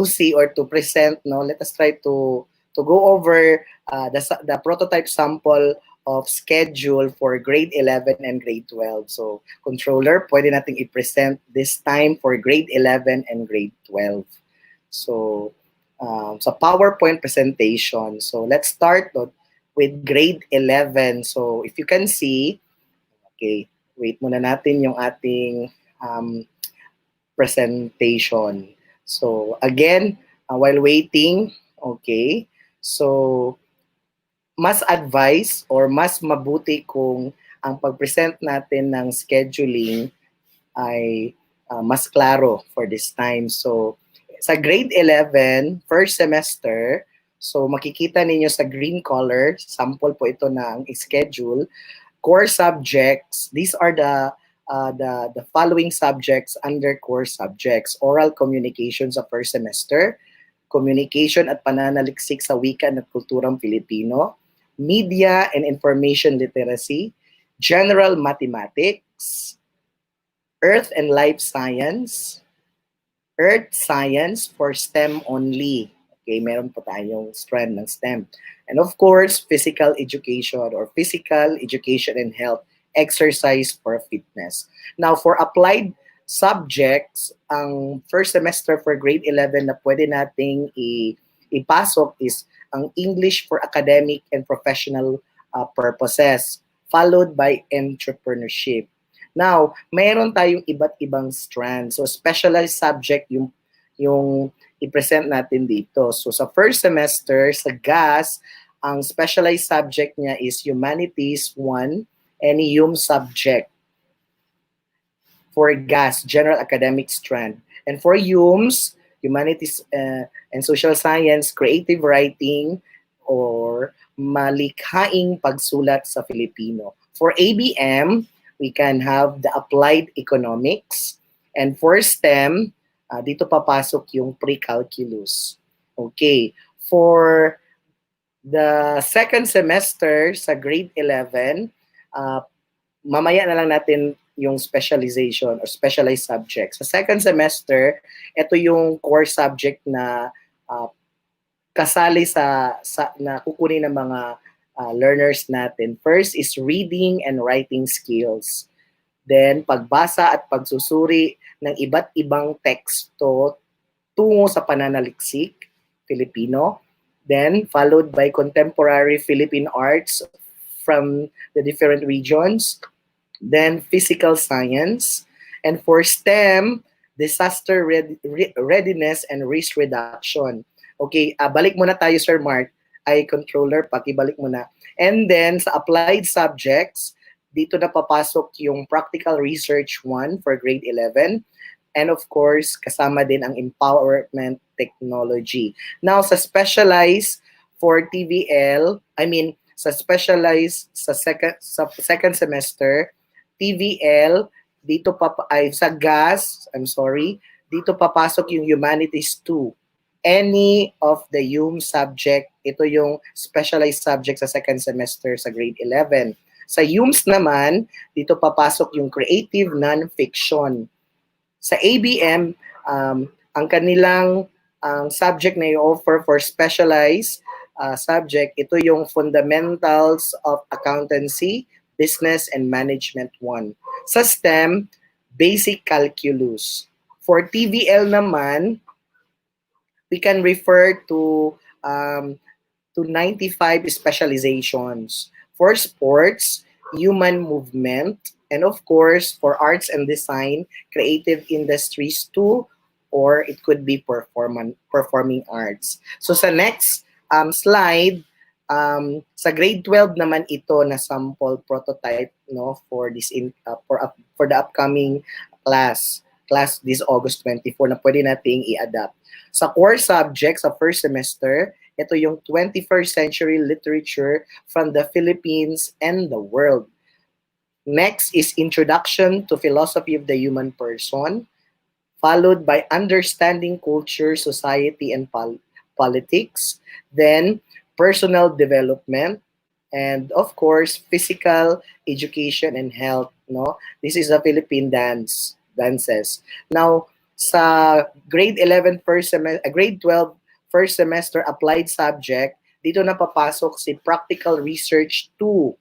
see or to present, no? Let us try to go over the prototype sample of schedule for grade 11 and grade 12. So, controller, pwede nating i-present this time for grade 11 and grade 12. So, sa PowerPoint presentation. So, let's start with grade 11. So, if you can see, okay, wait muna natin yung ating presentation. So, again, while waiting, okay, so mas advice or mas mabuti kung ang pag-present natin ng scheduling ay mas klaro for this time. So, sa grade 11, first semester, so makikita ninyo sa green color, sample po ito ng schedule, core subjects, these are the following subjects under core subjects: oral communication sa first semester, communication at pananaliksik sa wika at kulturang Pilipino, media and information literacy, general mathematics, earth and life science, earth science for STEM only. Okay, meron po tayong strand ng STEM. And of course, physical education or physical education and health, exercise for fitness. Now, for applied subjects, ang first semester for grade 11 na pwede nating ipasok is ang English for academic and professional purposes, followed by entrepreneurship. Now, mayroon tayong iba't ibang strands. So, specialized subject yung i-present natin dito. So, sa first semester, sa GAS, ang specialized subject niya is Humanities 1, any subject. For GAS, General Academic Strand. And for HUMS, Humanities and Social Science, Creative Writing, or Malikhaing Pagsulat sa Filipino. For ABM, we can have the Applied Economics. And for STEM, dito papasok yung pre-calculus. Okay. For the second semester sa grade 11, mamaya na lang natin yung specialization or specialized subjects. Sa second semester, ito yung core subject na kasali sa na kukunin ng mga learners natin. First is reading and writing skills. Then, pagbasa at pagsusuri ng iba't ibang teksto tungo sa pananaliksik, Filipino. Then, followed by contemporary Philippine arts from the different regions. Then, physical science. And for STEM, disaster readiness and risk reduction. Okay, balik muna tayo, Sir Mark. Controller, pakibalik muna. And then, sa applied subjects, dito na papasok yung practical research 1 for grade 11. And of course, kasama din ang empowerment technology. Now, sa specialized for TVL, sa specialized sa second semester, TVL, dito sa GAS, dito papasok yung Humanities 2. Any of the subject, ito yung specialized subject sa second semester sa grade 11. Sa HUMS naman, dito papasok yung creative non-fiction. Sa ABM, ang kanilang subject na i-offer for specialized subject, ito yung fundamentals of accountancy, business and management 1. Sa STEM, basic calculus. For TVL naman, we can refer to 95 specializations. For sports, human movement, and of course, for arts and design, creative industries 2, or it could be performing arts. So sa next slide, sa grade 12 naman ito na sample prototype for this for the upcoming class this August 24 na pwede nating i-adapt. Sa core subjects sa first semester, ito yung 21st century literature from the Philippines and the world. Next is Introduction to Philosophy of the Human Person, followed by Understanding Culture, Society, and Politics, then Personal Development, and of course, Physical Education and Health. This is the Philippine dances. Now, sa grade 11 grade 12 first semester applied subject, dito na papasok si Practical Research 2.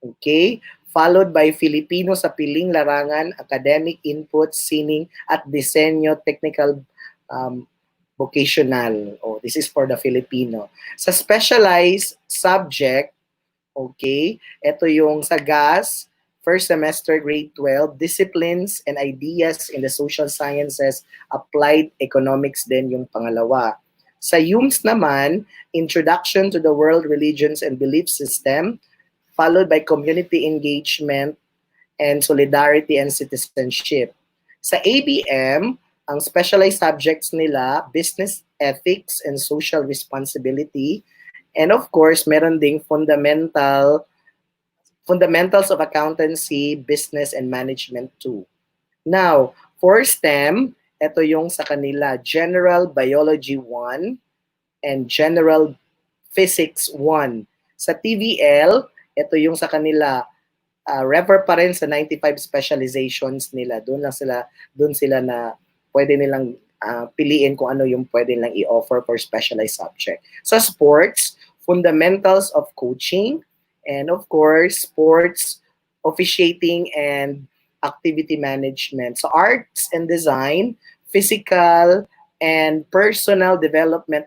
Okay? Followed by Filipino sa piling larangan, academic input, sining, at disenyo, technical vocational. This is for the Filipino. Sa specialized subject, okay, ito yung sa GAS, first semester, grade 12, disciplines and ideas in the social sciences, applied economics din yung pangalawa. Sa UMS naman, Introduction to the World Religions and Belief System, followed by Community Engagement and Solidarity and Citizenship. Sa ABM, ang specialized subjects nila, Business Ethics and Social Responsibility, and of course, meron ding Fundamentals of Accountancy, Business and Management too. Now, for STEM, ito yung sa kanila, General Biology 1 and General Physics 1. Sa TVL, ito yung sa kanila, refer pa rin sa 95 specializations nila. Doon sila na pwede nilang piliin kung ano yung pwede nilang i-offer for specialized subject. Sa sports, Fundamentals of Coaching, and of course, sports, officiating, and activity management. So arts and design, physical, and personal development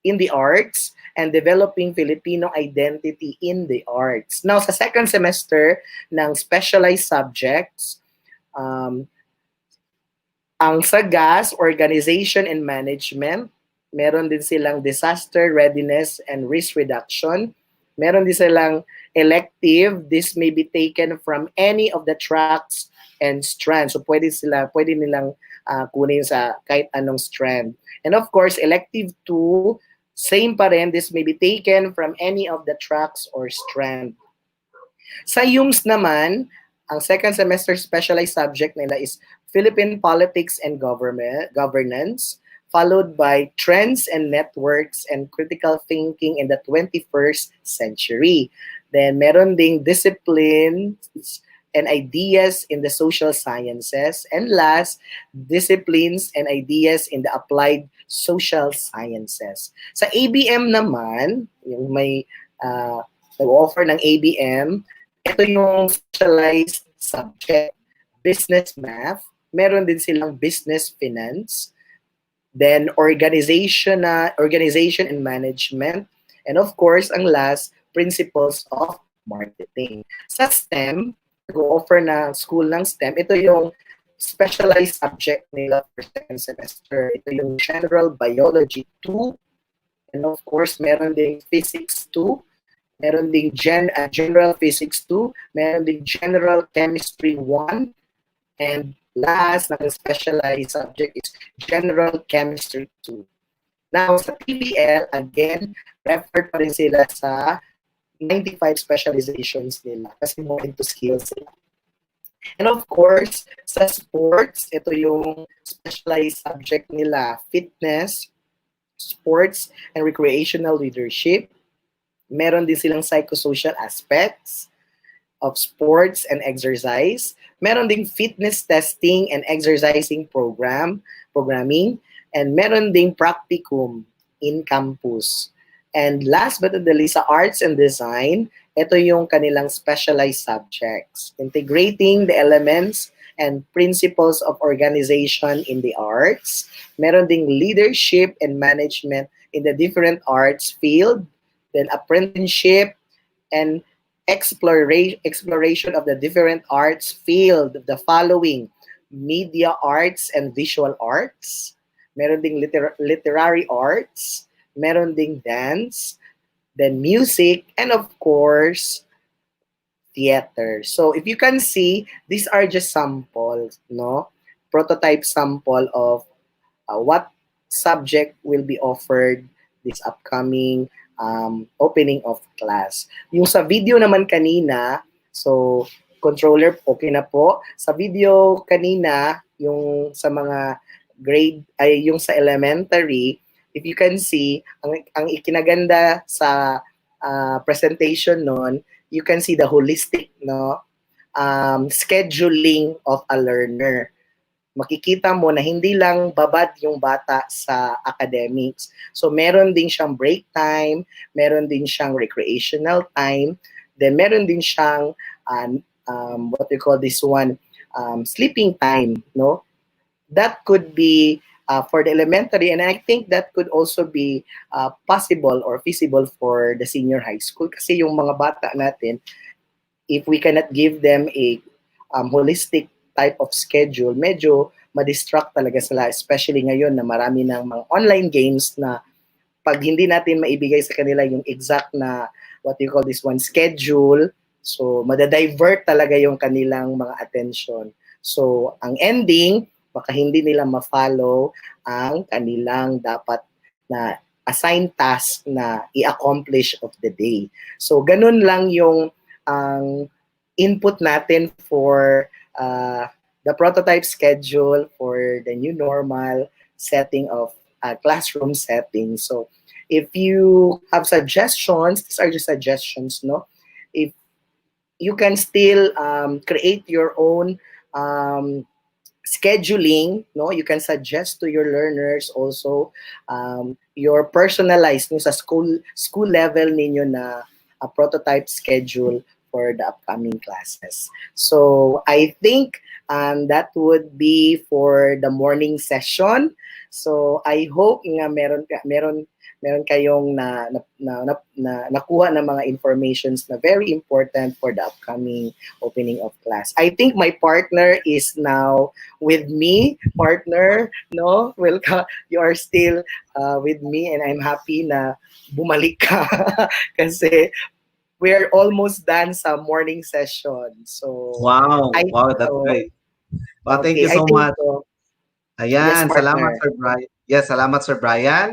in the arts, and developing Filipino identity in the arts. Now, sa second semester ng specialized subjects, ang SAGAS, Organization and Management, meron din silang Disaster Readiness and Risk Reduction. Meron din silang elective. This may be taken from any of the tracks and strands. So pwede nilang kunin sa kahit anong strand. And of course, elective 2, same pa rin. This may be taken from any of the tracks or strand. Sa UMS naman, ang second semester specialized subject nila is Philippine Politics and Governance, followed by Trends and Networks and Critical Thinking in the 21st Century. Then meron ding Disciplines and Ideas in the Social Sciences. And last, Disciplines and Ideas in the Applied Social Sciences. Sa ABM naman, yung may nag-offer ng ABM, ito yung specialized subject, Business Math. Meron din silang Business Finance. Then organization and management, and of course, ang last, principles of marketing. Sa STEM, nag-offer na school ng STEM, ito yung specialized subject nila for second semester. Ito yung General Biology 2, and of course, meron ding Physics 2, meron ding General Physics 2, meron ding General Chemistry 1, and last na specialized subject is General Chemistry 2. Now, sa TVL, again, referred pa rin sila sa 95 specializations nila kasi more into skills sila. And of course, sa sports, ito yung specialized subject nila, Fitness, Sports, and Recreational Leadership. Meron din silang psychosocial aspects of sports and exercise. Meron ding fitness testing and exercising programming, and meron ding practicum in campus. And last but not the least, sa arts and design, ito yung kanilang specialized subjects, integrating the elements and principles of organization in the arts. Meron ding leadership and management in the different arts field, then apprenticeship and exploration of the different arts field, the following: media arts and visual arts, meron ding literary arts, meron ding dance, then music, and of course, theater. So if you can see, these are just samples, no? Prototype sample of what subject will be offered this upcoming opening of class. Yung sa video naman kanina, so controller, okay na po. Sa video kanina, yung sa mga grade, ay yung sa elementary, if you can see, ang ikinaganda sa presentation nun, you can see the holistic scheduling of a learner. Makikita mo na hindi lang babad yung bata sa academics. So meron din siyang break time, meron din siyang recreational time, then meron din siyang what we call this one, sleeping time, no? That could be for the elementary, and I think that could also be possible or feasible for the senior high school kasi yung mga bata natin, if we cannot give them a holistic type of schedule, medyo ma-distract talaga sila, especially ngayon na marami ng mga online games na pag hindi natin maibigay sa kanila yung exact na what you call this one schedule, so madadivert talaga yung kanilang mga attention. So ang ending, baka hindi nila ma-follow ang kanilang dapat na assigned task na i-accomplish of the day. So ganun lang yung ang input natin for the prototype schedule for the new normal setting of classroom setting. So if you have suggestions, these are just suggestions, no? If you can still create your own scheduling, no, you can suggest to your learners also your personalized no, sa school level ninyo na a prototype schedule for the upcoming classes. So I think that would be for the morning session. So I hope nga meron kayong nakuha ng mga informations na very important for the upcoming opening of class. I think my partner is now with me. Partner, no? Welcome. You are still with me and I'm happy na bumalik ka kasi we're almost done sa morning session. So Wow, that's great. Well, thank you I so think much. so. Ayan, Yes, salamat partner. Sir Brian. Yes, salamat Sir Brian.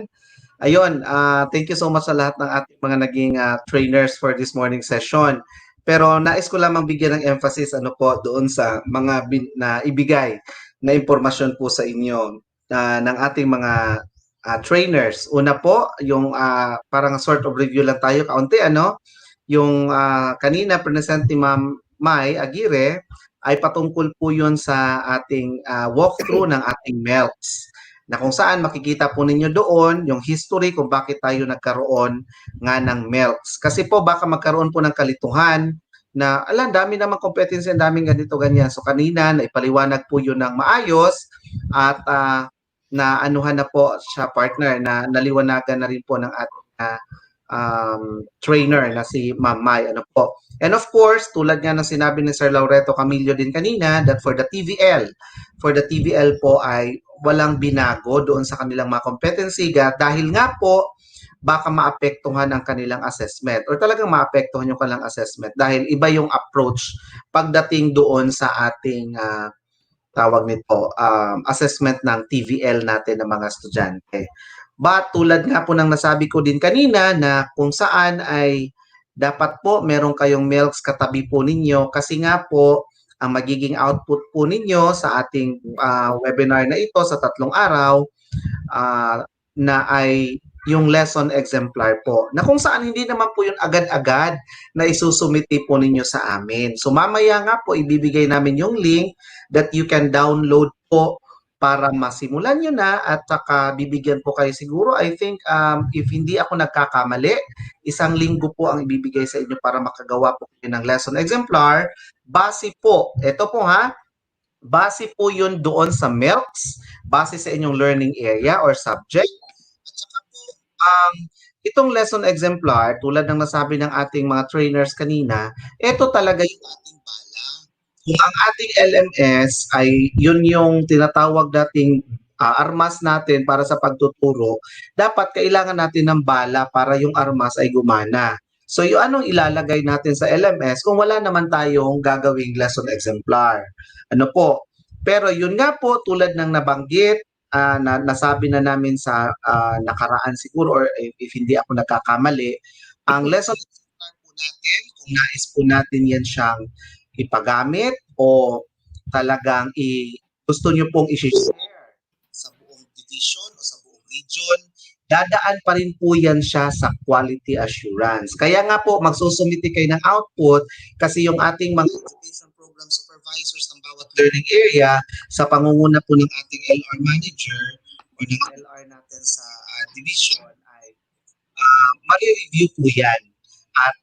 Ayun, thank you so much sa lahat ng ating mga naging trainers for this morning session. Pero nais ko lamang bigyan ng emphasis ano po doon sa mga na ibigay na impormasyon po sa inyo ng ating mga trainers. Una po, yung parang sort of review lang tayo kaunti ano, yung kanina present ni Ma'am Mai Aguirre ay patungkol po yun sa ating walkthrough ng ating MELCs na kung saan makikita po ninyo doon yung history kung bakit tayo nagkaroon nga ng MELCs. Kasi po baka magkaroon po ng kalituhan na alam, dami namang competency, ang daming ganito, ganyan. So kanina, naipaliwanag po yun ng maayos at na anuhan na po siya partner na naliwanagan na rin po ng ating trainer na si Ma'am Mai. Ano po. And of course, tulad nga ng sinabi ni Sir Laureto Camillo din kanina, that for the TVL po ay walang binago doon sa kanilang mga competency dahil nga po baka maapektuhan ang kanilang assessment or talagang maapektuhan yung kanilang assessment dahil iba yung approach pagdating doon sa ating tawag nito assessment ng TVL natin ng mga estudyante. But tulad nga po ng nasabi ko din kanina na kung saan ay dapat po meron kayong MELCs katabi po ninyo kasi nga po ang magiging output po ninyo sa ating webinar na ito sa 3 araw na ay yung lesson exemplar po na kung saan hindi naman po yun agad-agad na isusumiti po ninyo sa amin. So mamaya nga po ibibigay namin yung link that you can download po para masimulan nyo na at saka bibigyan po kayo siguro. I think if hindi ako nagkakamali, 1 linggo po ang ibibigay sa inyo para makagawa po kayo ng lesson exemplar. Base po, ito po base po yun doon sa MELCs, base sa inyong learning area or subject. At saka po, itong lesson exemplar, tulad ng nasabi ng ating mga trainers kanina, ito talaga yung ating bala. Kung ang ating LMS ay yun yung tinatawag nating armas natin para sa pagtuturo, dapat kailangan natin ng bala para yung armas ay gumana. So yung anong ilalagay natin sa LMS kung wala naman tayong gagawing lesson exemplar. Ano po? Pero yun nga po, tulad ng nabanggit, na nasabi na namin sa nakaraan siguro or if hindi ako nagkakamali, ang lesson exemplar po natin, kung nais po natin yan siyang ipagamit o talagang gusto nyo pong i-share sa buong division o sa buong region, dadaan pa rin po yan siya sa quality assurance. Kaya nga po, magsusumiti kayo ng output kasi yung ating mga education program supervisors ng bawat learning area sa pangunguna po ng ating LR manager o ng LR natin sa division ay ma-review po yan. At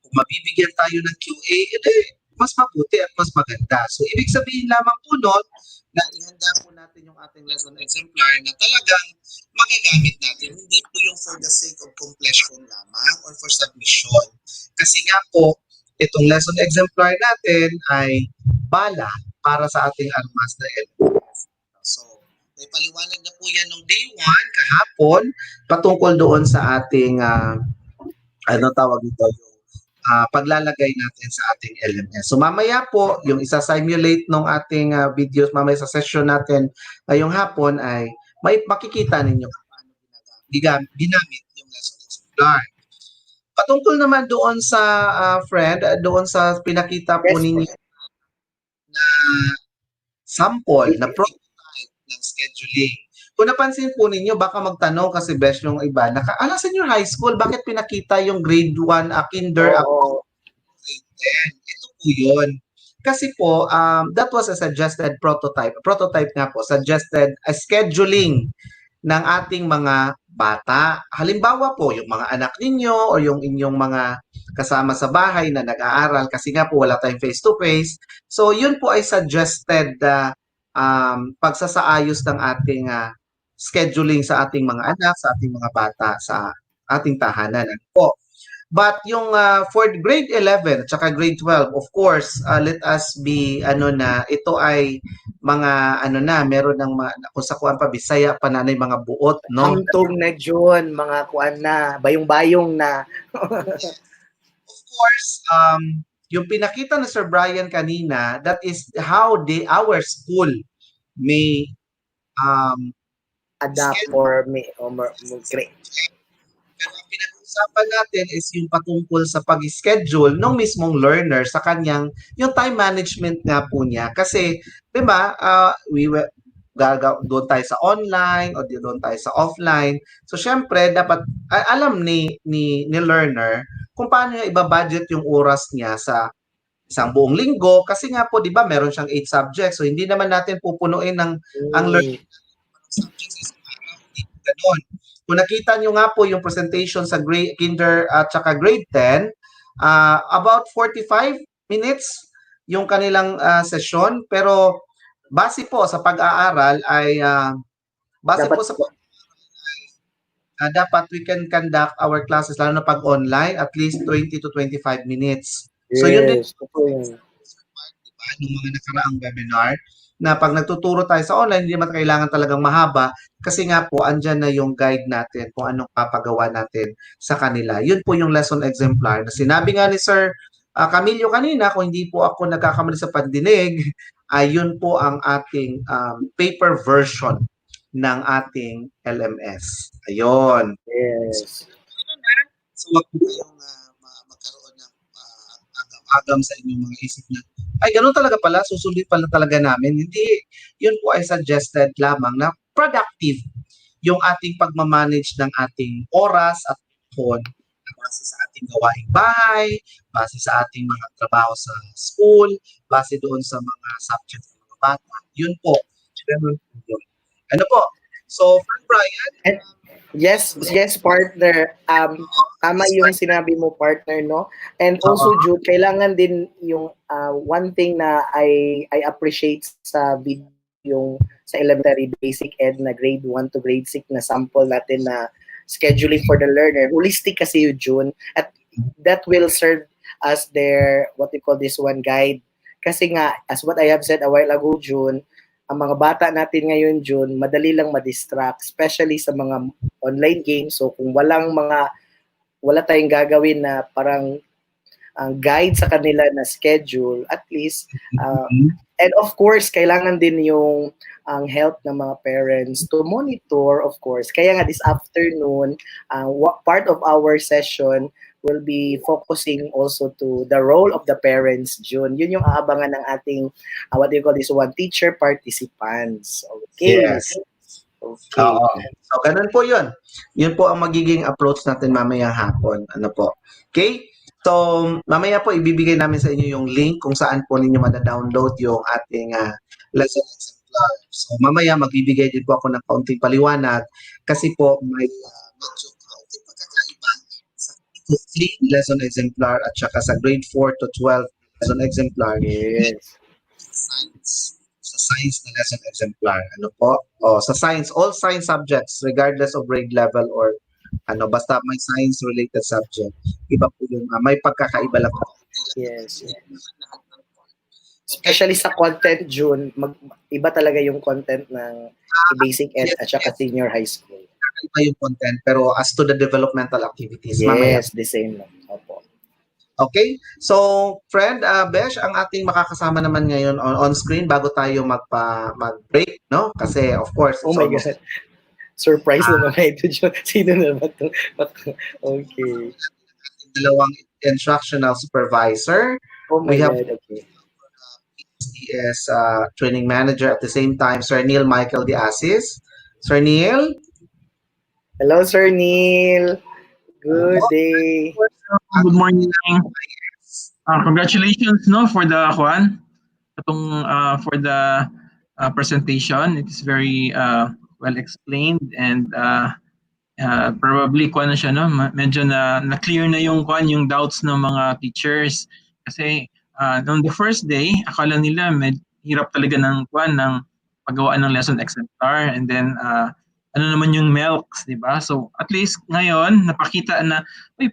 kung mabibigyan tayo ng QA, mas mabuti at mas maganda. So, ibig sabihin lamang po nun na ihanda po natin yung ating lesson exemplar na talagang magagamit natin. Hindi po yung for the sake of completion lamang or for submission. Kasi nga po, itong lesson exemplar natin ay bala para sa ating armas na LMS. May paliwanag na po yan nung day 1 kahapon patungkol doon sa ating ano tawag dito, yung paglalagay natin sa ating LMS. So mamaya po, yung isa-simulate ng ating videos mamaya sa session natin ngayong hapon ay may makikita ninyo kung paano ginamit yung lesson exemplar. Patungkol naman doon sa friend, doon sa pinakita po ninyo na sample, na prototype ng scheduling. Kung napansin po ninyo, baka magtanong kasi best yung iba, ala senior high school, bakit pinakita yung grade 1, kinder, grade 10? Ito po yun. Kasi po, that was a suggested prototype. Prototype nga po, suggested scheduling ng ating mga bata. Halimbawa po, yung mga anak ninyo o yung inyong mga kasama sa bahay na nag-aaral kasi nga po wala tayong face-to-face. So, yun po ay suggested pagsasaayos ng ating scheduling sa ating mga anak, sa ating mga bata, sa ating tahanan. Ano po? But yung for grade 11 at saka grade 12, of course, let us be ito ay mga meron ng kung sa kuan pa Bisaya pa nanay mga buot, no? Hangtong na June, mga kuan na, bayong-bayong na. Of course, yung pinakita ni Sir Brian kanina, that is how our school may adapt or create. Pero ang pinag-uusapan natin is yung patungkol sa pag-schedule ng mismong learner sa kanyang, yung time management nga po niya. Kasi, di ba, doon tayo sa online o doon tayo sa offline. So, syempre, dapat alam ni learner kung paano niya ibabudget yung oras niya sa isang buong linggo. Kasi nga po, di ba, meron siyang 8 subjects. So, hindi naman natin pupunuin ang learning subjects sa isang araw. Hindi po ganun. Kung nakita nyo nga po yung presentation sa kinder at saka grade 10, about 45 minutes yung kanilang session. Pero base po sa pag-aaral ay dapat we can conduct our classes lalo na pag online at least 20 to 25 minutes. So yun din yung mga nakaraang webinar na pag nagtuturo tayo sa online, hindi naman kailangan talagang mahaba kasi nga po, andyan na yung guide natin kung anong papagawa natin sa kanila. Yun po yung lesson exemplar na sinabi nga ni Sir Camillo kanina, kung hindi po ako nagkakamali sa pandinig, ay yun po ang ating paper version ng ating LMS. Ayun. Yes. So, wag po kayong magkaroon ng agam sa inyong mga isip na ay, ganun talaga pala, susulit pala talaga namin. Hindi, yun po ay suggested lamang na productive yung ating pagmamanage ng ating oras at phone base sa ating gawaing bahay, base sa ating mga trabaho sa school, base doon sa mga subjects ng mga bata. Yun po. Ganun po yun. Ano po? So, Frank Brian, Yes, partner. Tama yung sinabi mo, partner, no? And also, Jude, kailangan din yung one thing na I appreciate sa video yung sa elementary basic ed na grade 1 to grade 6 na sample natin na scheduling for the learner. Holistic kasi yung June. At that will serve as their, what we call this one, guide. Kasi nga, as what I have said a while ago, June, ang mga bata natin ngayon, June, madali lang ma-distract, especially sa mga online games. So kung wala tayong gagawin na parang guide sa kanila na schedule, at least, and of course, kailangan din yung ang help ng mga parents to monitor, of course. Kaya nga this afternoon, part of our session will be focusing also to the role of the parents, June. Yun yung aabangan ng ating, what do you call this one, teacher participants. Okay. Yes. Okay. Oo. So, ganun po yun. Yun po ang magiging approach natin mamaya hapon. Ano po? Okay? So, mamaya po ibibigay namin sa inyo yung link kung saan po ninyo mada-download yung ating lesson exemplar. So, mamaya magbibigay din po ako ng kaunting paliwanag kasi po may medyo kaunting pagkakaiba sa 3 lesson exemplar at saka sa grade 4 to 12 lesson exemplar. Yes. Sa science na lesson exemplar. Ano po? Sa science, all science subjects regardless of grade level or basta may science related subject. Iba po yung may pagkakaiba lang. Yes. Especially sa content, June, iba talaga yung content ng basic ed at saka senior high school. Iba yung content, pero as to the developmental activities, mamaya. Yes, the same lang. Opo. Okay? So, friend, Besh, ang ating makakasama naman ngayon on screen bago tayo mag-break, no? Kasi, of course, Oh it's my almost... God. Surprise na naman ito, June. Sino na ba ito? Okay. Dalawang instructional supervisor. Oh my We have God, okay. as training manager at the same time, Sir Neil Michael De Asis. Sir Neil? Hello, Sir Neil. Good day. Good morning. Congratulations no for the for the presentation. It is very well explained and probably na siya no medyo na clear na yung yung doubts ng mga teachers kasi on the first day akala nila hirap talaga ng ng paggawa ng lesson exemplar and then ano naman yung MELCs, di ba? So at least ngayon napakita na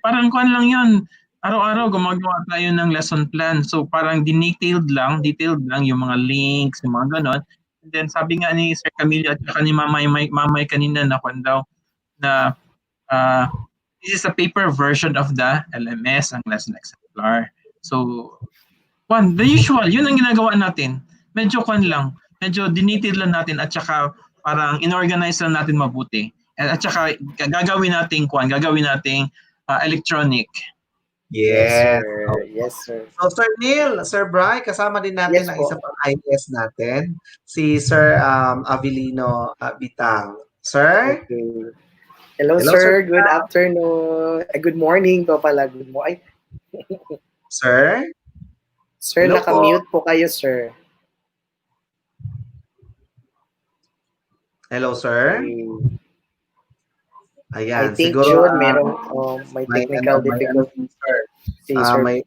parang lang yun. Araw-araw gumagawa tayo ng lesson plan. So parang detailed lang yung mga links, yung mga ganon. And then sabi nga ni Sir Camilo at saka ni Mamay kanina na daw na this is a paper version of the LMS, ang lesson exemplar. So, the usual, yun ang ginagawa natin. Medyo medyo dinited lang natin at saka parang inorganize lang natin mabuti. At saka gagawin nating electronic. Yes. Sir. Yes, sir. So, Sir Neil, Sir Bry, kasama din natin ang isa pang IS natin, si Sir Avelino Bitang. Sir? Okay. Hello, sir. Good afternoon. Good morning po pala. Good morning. Sir? Sir, Hello naka-mute po kayo, sir. Hello, sir. Okay. Ayan, I think siguro June, may technical difficulty. May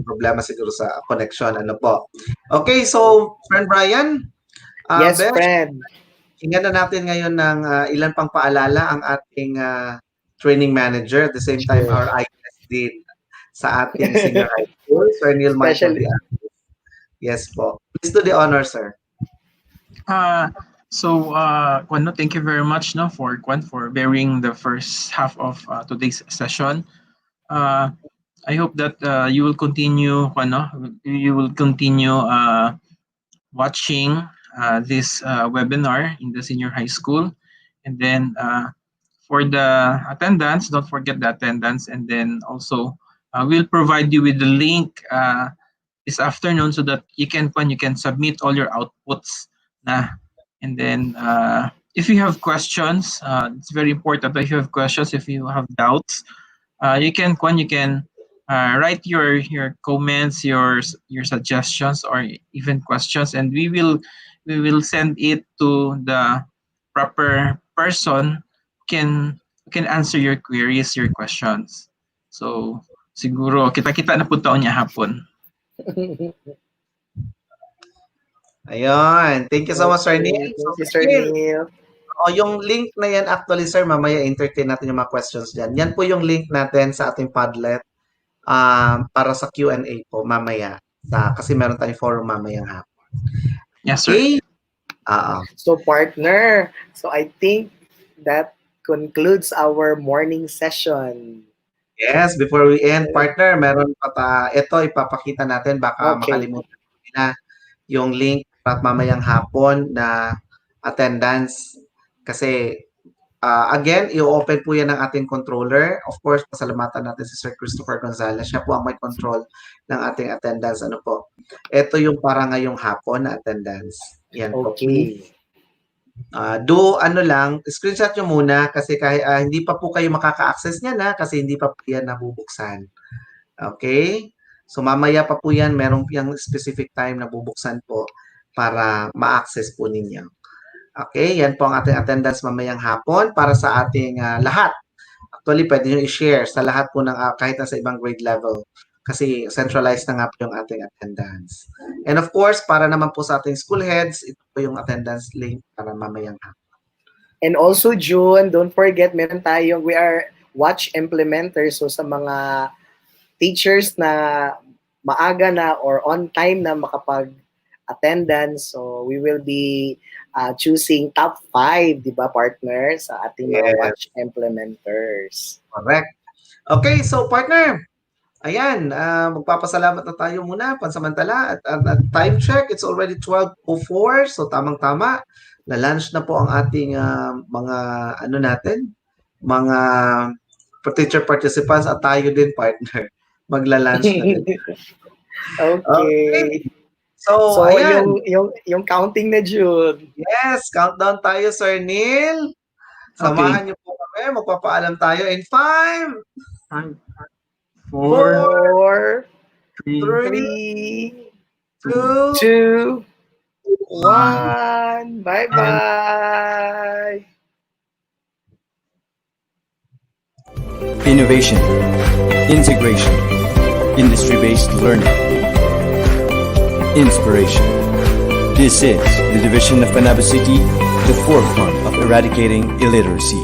problema siguro sa connection. Ano po? Okay, so, friend Brian. Yes, Besh, friend. hingan na natin ngayon ng ilan pang paalala ang ating training manager. At the same time, our IS did sa ating senior high school, Sir Neil Michael. Yes po. Please do the honor, sir. So, thank you very much for bearing the first half of today's session. I hope that you will continue watching this webinar in the senior high school, and then for the attendance, don't forget the attendance, and then also we'll provide you with the link this afternoon so that you can submit all your outputs and then if you have questions, it's very important that if you have questions, if you have doubts, you can write your comments, your suggestions, or even questions, and we will send it to the proper person can answer your queries, your questions. So siguro kita-kita na po taon niya hapon. Ayun. Thank you so much, Sir Neil. Thank you, Sir Neil. Yung link na yan, actually, sir, mamaya entertain natin yung mga questions dyan. Yan po yung link natin sa ating Padlet para sa Q&A po mamaya. Kasi meron tayong forum mamayang hapon. Yes, sir. Okay? So, partner, so I think that concludes our morning session. Yes, before we end, partner, meron ito ipapakita natin, baka makalimutan na yung link at mamayang hapon na attendance. Kasi, again, i-open po yan ng ating controller. Of course, pasalamatan natin si Sir Christopher Gonzalez. Siya po ang may control ng ating attendance. Ano po? Ito yung para ngayong hapon na attendance. Yan po. Okay. Screenshot nyo muna kasi kahit hindi pa po kayo makaka-access niya na kasi hindi pa po yan nabubuksan. Okay? So mamaya pa po yan, meron yung specific time na bubuksan po para ma-access po ninyo. Okay? Yan po ang ating attendance mamayang hapon para sa ating lahat. Actually, pwede nyo i-share sa lahat po ng kahit na sa ibang grade level kasi centralized na nga po yung ating attendance. And of course, para naman po sa ating school heads, ito po yung attendance link para mamayang hapon. And also, June, don't forget, we are watch implementers. So sa mga teachers na maaga na or on time na makapag-attendance. So we will be choosing top 5, di ba, partner, sa ating mga Yes. watch implementers. Correct. Okay, so partner, ayan, magpapasalamat na tayo muna pansamantala at time check, it's already 12:04, so tamang-tama. Na-lunch na po ang ating mga ano natin, mga teacher participants at tayo din, partner. Magla-lunch na din. Okay. So, ayan. Yung counting na June. Yes, countdown tayo, Sir Neil. Samahan niyo po kami. Magpapaalam tayo in 5, 4, 3, 2, 1. Bye-bye. Innovation, integration, industry-based learning, inspiration. This is the division of Panabo City, the forefront of eradicating illiteracy.